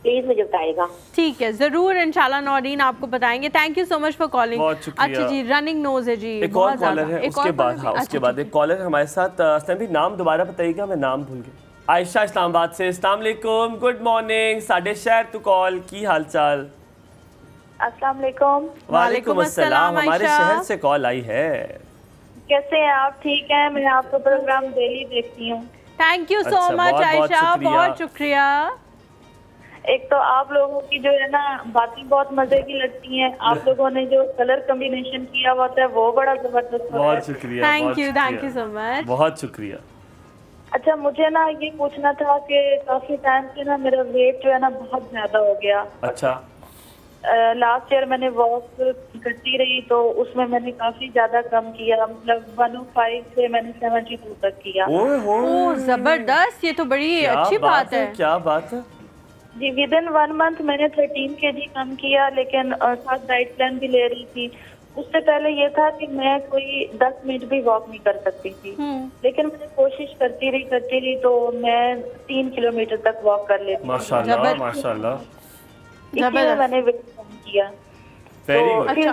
प्लीज मुझे बताइएगा। ठीक है, जरूर, इंशाल्लाह नौरीन आपको बताएंगे। Thank you so much for calling. अच्छा जी, रनिंग नोज है जी। एक और कॉलर है, उसके बाद हाँ, उसके बाद एक कॉलर हमारे साथ। असलम नाम दोबारा बताइएगा, मैं नाम भूल गया। आयशा इस्लामाबाद से। अस्सलाम वालेकुम, गुड मॉर्निंग। साडे शहर टू कॉल, की हाल चाल? अस्सलाम वालेकुम। वालेकुम अस्सलाम। हमारे शहर से कॉल आई है। कैसे हैं आप? ठीक है, मैं आपका प्रोग्राम डेली देखती हूँ। Thank you so much Ayesha, बहुत शुक्रिया। एक तो आप लोगों की जो है ना बातें बहुत मजे की लगती हैं। आप लोगों ने जो कलर कॉम्बिनेशन किया होता है वो बड़ा जबरदस्त होता है। बहुत शुक्रिया, थैंक यू सो मच, बहुत शुक्रिया। अच्छा, मुझे ना ये पूछना था कि काफी टाइम से ना मेरा वेट जो है ना बहुत ज्यादा हो गया। अच्छा। लास्ट ईयर मैंने वॉक करती रही तो उसमें मैंने काफी ज्यादा कम किया, मतलब 105 से मैंने 72 तक किया। ओह जबरदस्त, ये तो बड़ी अच्छी बात है। क्या बात है जी। विद इन 1 मंथ मैंने 13 kg कम किया, लेकिन साथ डाइट प्लान भी ले रही थी। उससे पहले ये था कि मैं कोई 10 मिनट भी वॉक नहीं कर सकती थी, लेकिन मैंने कोशिश करती रही तो मैं 3 किलोमीटर तक वॉक कर लेती। माशाल्लाह माशाल्लाह। इसलिए मैंने वेट कम किया। तो फिर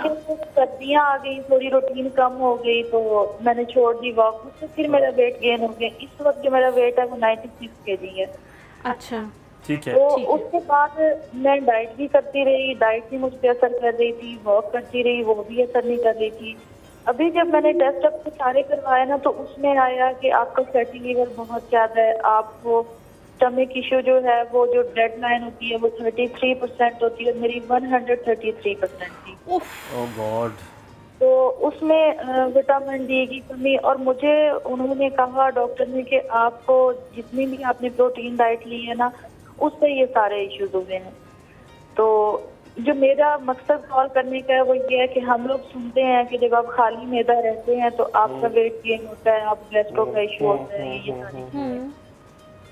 सर्दियाँ आ गई, थोड़ी रूटीन कम हो गई तो मैंने छोड़ दी वॉक। उससे फिर मेरा वेट गेन हो गया। इस वक्त जो मेरा वेट है वो 96 kg है। अच्छा, ठीक है। तो उसके बाद मैं डाइट भी करती रही, डाइट भी मुझ पर असर कर रही थी, वॉक करती रही, वो भी असर नहीं कर रही थी। अभी जब मैंने टेस्ट अपने सारे करवाए ना तो उसमें आया कि आपका फैटी लीवर बहुत ज्यादा है, आपको स्टमक इशू जो है वो जो डेड लाइन होती है वो 33% होती है, मेरी 133% थी। ओह गॉड। तो उसमें विटामिन डी की कमी, और मुझे उन्होंने कहा डॉक्टर ने कि आपको जितनी भी आपने प्रोटीन डाइट ली है ना उससे ये सारे इश्यूज हुए हैं। तो जो मेरा मकसद सॉल्व करने का है वो ये है कि हम लोग सुनते हैं कि जब आप खाली मैदा रहते हैं तो आपका वेट गेन होता है, आप गैस्ट्रो का इशू होता है, ये सारी चीजें।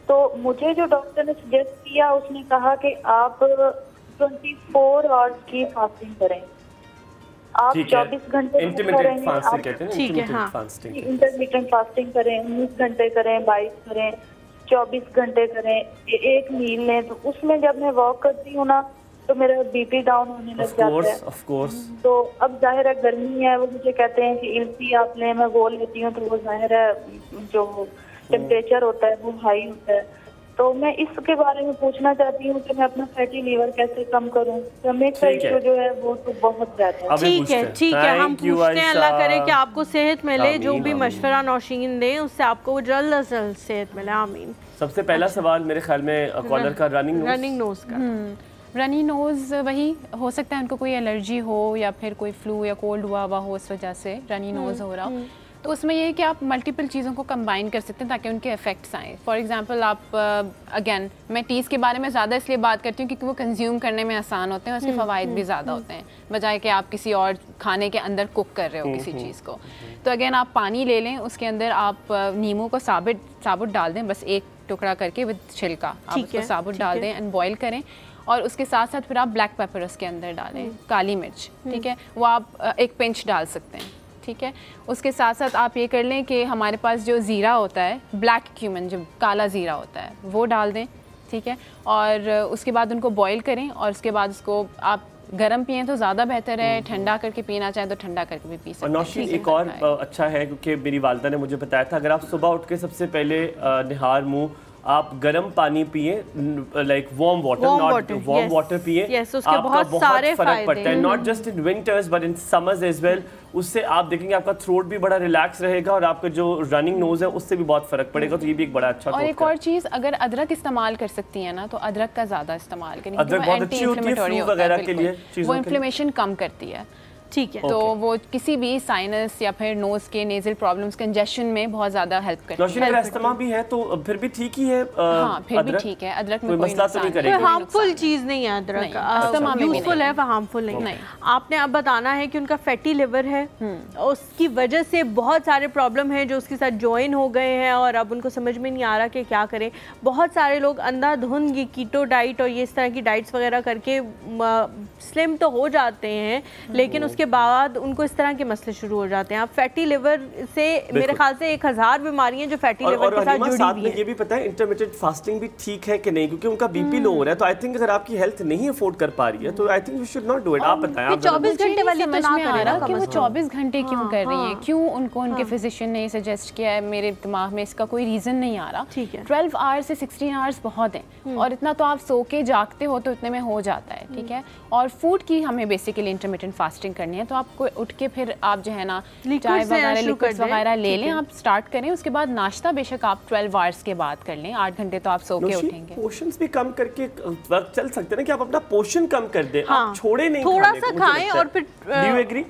तो मुझे जो डॉक्टर ने सजेस्ट किया उसने कहा कि आप 24 आवर्स की फास्टिंग करें। आप 24 घंटे इंटरमिटेंट फास्टिंग कहते हैं, ठीक है, हाँ। इंटरमिटेंट फास्टिंग करें, 19 घंटे करें, 22 करें, 24 घंटे करें, एक मील लें। तो उसमें जब मैं वॉक करती हूँ ना तो मेरा बीपी डाउन होने लग जाता है। Of course. तो अब जाहिर है गर्मी है, वो मुझे कहते हैं कि इल्सी आप लें, मैं वो लेती हूँ तो वो जाहिर है जो टेम्परेचर होता है वो हाई होता है। तो मैं इसके बारे में पूछना चाहती हूँ कि मैं अपना फैटी लीवर कैसे कम करूँ। स्टमक का इशू जो है वो तो बहुत ज्यादा है। ठीक है, हम पूछते हैं, अल्लाह करे कि आपको सेहत मिले, जो भी मशवरा नौशीन दें उससे आपको जल्द अज जल्द सेहत मिले, आमीन। सबसे पहला सवाल मेरे ख्याल में कॉलर का रनिंग नोज का। रनी नोज वही हो सकता है उनको कोई एलर्जी हो या फिर कोई फ्लू या कोल्ड हुआ हो, इस वजह से रनी नोज हो रहा हो। तो उसमें ये है कि आप मल्टीपल चीज़ों को कंबाइन कर सकते हैं ताकि उनके इफेक्ट्स आएँ। फॉर एग्जांपल आप अगेन मैं टीज़ के बारे में ज़्यादा इसलिए बात करती हूँ क्योंकि वो कंज्यूम करने में आसान होते हैं, उसके फ़वाइद भी ज़्यादा होते हैं बजाय कि आप किसी और खाने के अंदर कुक कर रहे हो किसी चीज़ को। तो अगेन आप पानी ले लें, उसके अंदर आप नींबू को साबुत डाल दें, बस एक टुकड़ा करके विद छिलका आप उसको साबुत डाल दें एंड बॉयल करें। और उसके साथ साथ फिर आप ब्लैक पेपर उसके अंदर डालें, काली मिर्च, ठीक है, वो आप एक पिंच डाल सकते हैं, ठीक है। उसके साथ साथ आप ये कर लें कि हमारे पास जो ज़ीरा होता है, ब्लैक क्यूमन जो काला ज़ीरा होता है, वो डाल दें, ठीक है। और उसके बाद उनको बॉईल करें और उसके बाद उसको आप गर्म पिएं तो ज़्यादा बेहतर है, ठंडा करके पीना चाहें तो ठंडा करके भी पी सकते हैं। नौशीन एक और अच्छा है क्योंकि मेरी वालदा ने मुझे बताया था अगर आप सुबह उठ के सबसे पहले निहार मुँह आप गर्म पानी पिए, लाइक वार्म वाटर पिए, आपका बहुत फर्क पड़ता है, not just in winters but in summers as well. उससे आप देखेंगे आपका थ्रोट भी बड़ा रिलैक्स रहेगा और आपका जो रनिंग नोज है उससे भी बहुत फर्क पड़ेगा। तो ये भी एक बड़ा अच्छा और एक और चीज़, अगर अदरक इस्तेमाल कर सकती है ना तो अदरक का ज़्यादा इस्तेमाल करें, अदरक बहुत अच्छी होती है फ्लू वगैरह के लिए, वो इन्फ्लेमेशन कम करती है, ठीक है। तो वो किसी भी साइनस या फिर नोज के नेजल प्रॉब्लम्स, कंजेशन में बहुत ज्यादा हेल्प करती है। अस्थमा भी है तो फिर भी ठीक ही है। हाँ, फिर भी ठीक है, अदरक में कोई मसला तो नहीं करेगा, कोई हार्मफुल चीज नहीं है अदरक, अस्थमा में यूजफुल है, हार्मफुल नहीं। आपने अब बताना है कि उनका फैटी लिवर है, उसकी वजह से बहुत सारे प्रॉब्लम है जो उसके साथ ज्वाइन हो गए हैं और अब उनको समझ में नहीं आ रहा कि क्या करें। बहुत सारे लोग अंधाधुंध ये कीटो डाइट और ये इस तरह की डाइट्स वगैरह करके स्लिम तो हो जाते हैं, लेकिन उसके बाद उनको इस तरह के मसले शुरू हो जाते हैं। आप फैटी लिवर से मेरे ख्याल से 1000 बीमारियां जो फैटी लिवर के साथ जुड़ी हुई हैं। ये भी पता है इंटरमिटेंट फास्टिंग भी ठीक है कि नहीं, क्योंकि उनका बीपी लो हो रहा है। तो आई थिंक अगर आपकी हेल्थ नहीं अफोर्ड कर पा रही है तो I think you should not do it. आप बताएं, 24 घंटे वाली तो ना करें कि वो 24 घंटे क्यों कर रही हैं, क्यों उनको उनके फिजिशियन ने सजेस्ट किया है, मेरे दिमाग में इसका कोई रीजन नहीं आ रहा। 12 आवर्स से 16 आवर्स बहुत हैं और इतना तो आप सो के जागते हो तो इतने में हो जाता है, ठीक है। और फूड की हमें बेसिकली इंटरमिटेंट फास्टिंग करनी करने हैं तो आपको उठ के फिर आप जो है ना चाय वगैरह लिक्विड्स वगैरह ले लें, आप स्टार्ट करें। उसके बाद नाश्ता बेशक आप 12 आवर्स के बाद कर लें, 8 घंटे तो आप सो के उठेंगे। पोर्शंस भी कम करके वक्त चल सकते हैं ना कि आप अपना पोर्शन कम कर दें, आप छोड़े नहीं, थोड़ा सा खाएं और फिर do you agree?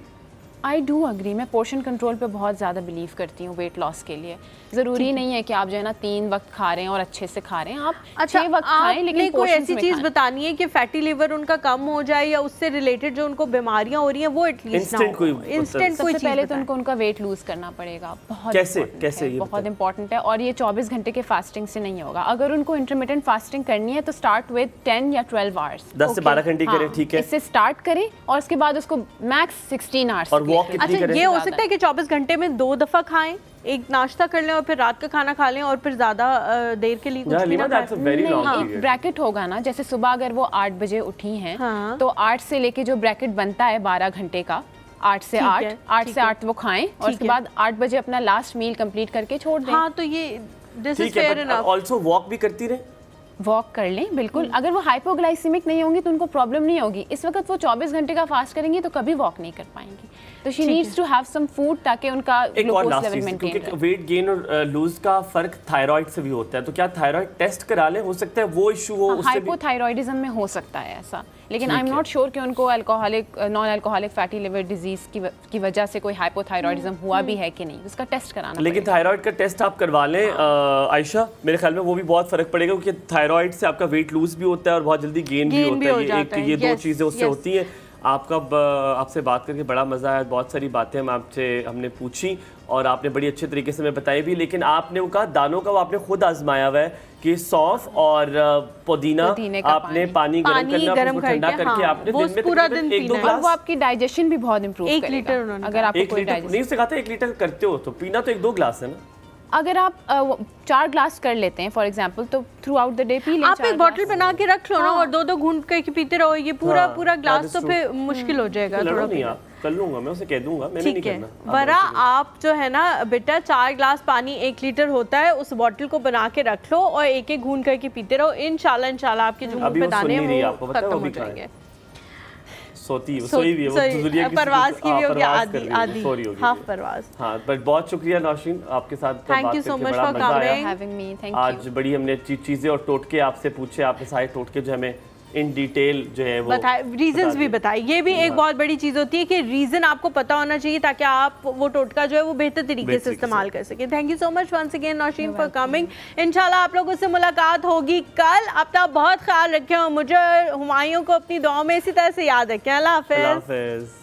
I do agree, मैं पोर्शन कंट्रोल पे बहुत ज़्यादा बिलीव करती हूँ वेट लॉस के लिए। ज़रूरी नहीं है कि आप जो है ना 3 वक्त खा रहे हैं और अच्छे से खा रहे हैं, आप 6 वक्त खाएं, लेकिन कोई ऐसी चीज़ बतानी है कि फैटी लिवर उनका कम हो जाए या उससे रिलेटेड जो उनको बीमारियां हो रही हैं वो एटलीस्ट इंस्टेंट कोई सबसे पहले तो उनका वेट लूज करना पड़ेगा, बहुत कैसे बहुत इंपॉर्टेंट है। और ये 24 घंटे के फास्टिंग से नहीं होगा। अगर उनको इंटरमिटेंट फास्टिंग करनी है तो स्टार्ट विद 10 या 12 आवर्स, 10 से 12 घंटे करें, ठीक है, इससे स्टार्ट करें और उसके बाद उसको मैक्स 16 आवर्स। और वॉक कितनी करें? ये हो सकता है कि 24 घंटे में 2 दफा खाएं, एक नाश्ता कर लें और फिर रात का खाना खा लें और फिर ज्यादा देर के लिए कुछ भी ना खाएं। एक ब्रैकेट होगा ना, जैसे सुबह अगर वो 8 बजे उठी हैं तो 8 से लेके जो ब्रैकेट बनता है 12 घंटे का, 8 से 8 वो खाएं और उसके बाद 8 बजे अपना लास्ट मील कंप्लीट करके छोड़ दें। हाँ, तो ये this is fair enough. Also walk भी करती रहे, वॉक कर लें बिल्कुल। अगर वो हाइपोग्लाइसीमिक नहीं होंगी तो उनको प्रॉब्लम नहीं होगी। इस वक्त वो 24 घंटे का फास्ट करेंगी तो कभी वॉक नहीं कर पाएंगी, तो she needs to have some food ताकि उनका ग्लूकोज लेवल मेंटेन रहे। वेट गेन और लूज का फर्क थायराइड से भी होता है, तो क्या थायराइड टेस्ट करा लें? हो सकता है वो इशू हो, उससे हाइपोथायराइडिज्म में हो सकता है ऐसा, लेकिन आई एम नॉट श्योर कि उनको alcoholic non alcoholic fatty liver disease की वजह से कोई हाइपोथायराइडिज्म हुआ भी है कि नहीं, उसका टेस्ट कराना। लेकिन थायराइड का टेस्ट आप करवा लें आयशा, मेरे ख्याल में वो भी बहुत फर्क पड़ेगा, क्योंकि थायराइड से आपका वेट लूज भी होता है और बहुत जल्दी गेन भी होता है। ये 2 चीज़ें उससे होती हैं। आपसे बात करके बड़ा मज़ा आया, बहुत सारी बातें हमने पूछी और आपने बड़ी अच्छे तरीके से हमें बताई भी। लेकिन आपने वो कहा दानों का वो आपने खुद आजमाया हुआ है कि सौंफ और पुदीना आपने पानी गर्म ठंडा करके आपने दिन में पूरा दिन 1-2 ग्लास, वो आपकी डाइजेशन भी बहुत इंप्रूव करेगा। 1 लीटर अगर आपको कोई डाइजेशन नहीं, उससे कहा था 1 लीटर करते हो तो पीना तो 1-2 ग्लास है ना। अगर आप 4 ग्लास कर लेते हैं फॉर एग्जांपल, तो through out the day P लें। आप एक बॉटल बना के रख लो ना और 2-2 घूंट करके पीते रहो, ये पूरा ग्लास तो फिर मुश्किल हो जाएगा। थोड़ा कर लूंगा मैं, उसे कह दूंगा, मैंने नहीं करना। वरा आप जो है ना बेटा 4 ग्लास पानी 1 लीटर होता है, उस बॉटल को बना के रख लो और एक घूंट करके पीते रहो। इंशाल्लाह आपके जो मुंह पे दाने वो खत्म हो जाएंगे। सोई भी है वो परवाज की भी होगी, आधी हाफ परवाज। हाँ, बट बहुत शुक्रिया नौशीन, आपके साथ thank you so much for coming. आज बड़ी हमने चीजें और टोटके आपसे पूछे, आपने सारे टोटके जो हमें इन डिटेल जो है वो बताए, रीजंस भी बताए। ये भी एक बहुत बड़ी चीज़ होती है कि रीज़न आपको पता होना चाहिए ताकि आप वो टोटका जो है वो बेहतर तरीके से इस्तेमाल कर सकें। Thank you so much once again Nausheen for coming. इंशाल्लाह आप लोगों से मुलाकात होगी कल। अपना बहुत ख्याल रखें और मुझे हुमायूं को अपनी दुआओं में इसी तरह से याद रखें। अल्लाह हाफ़िज़।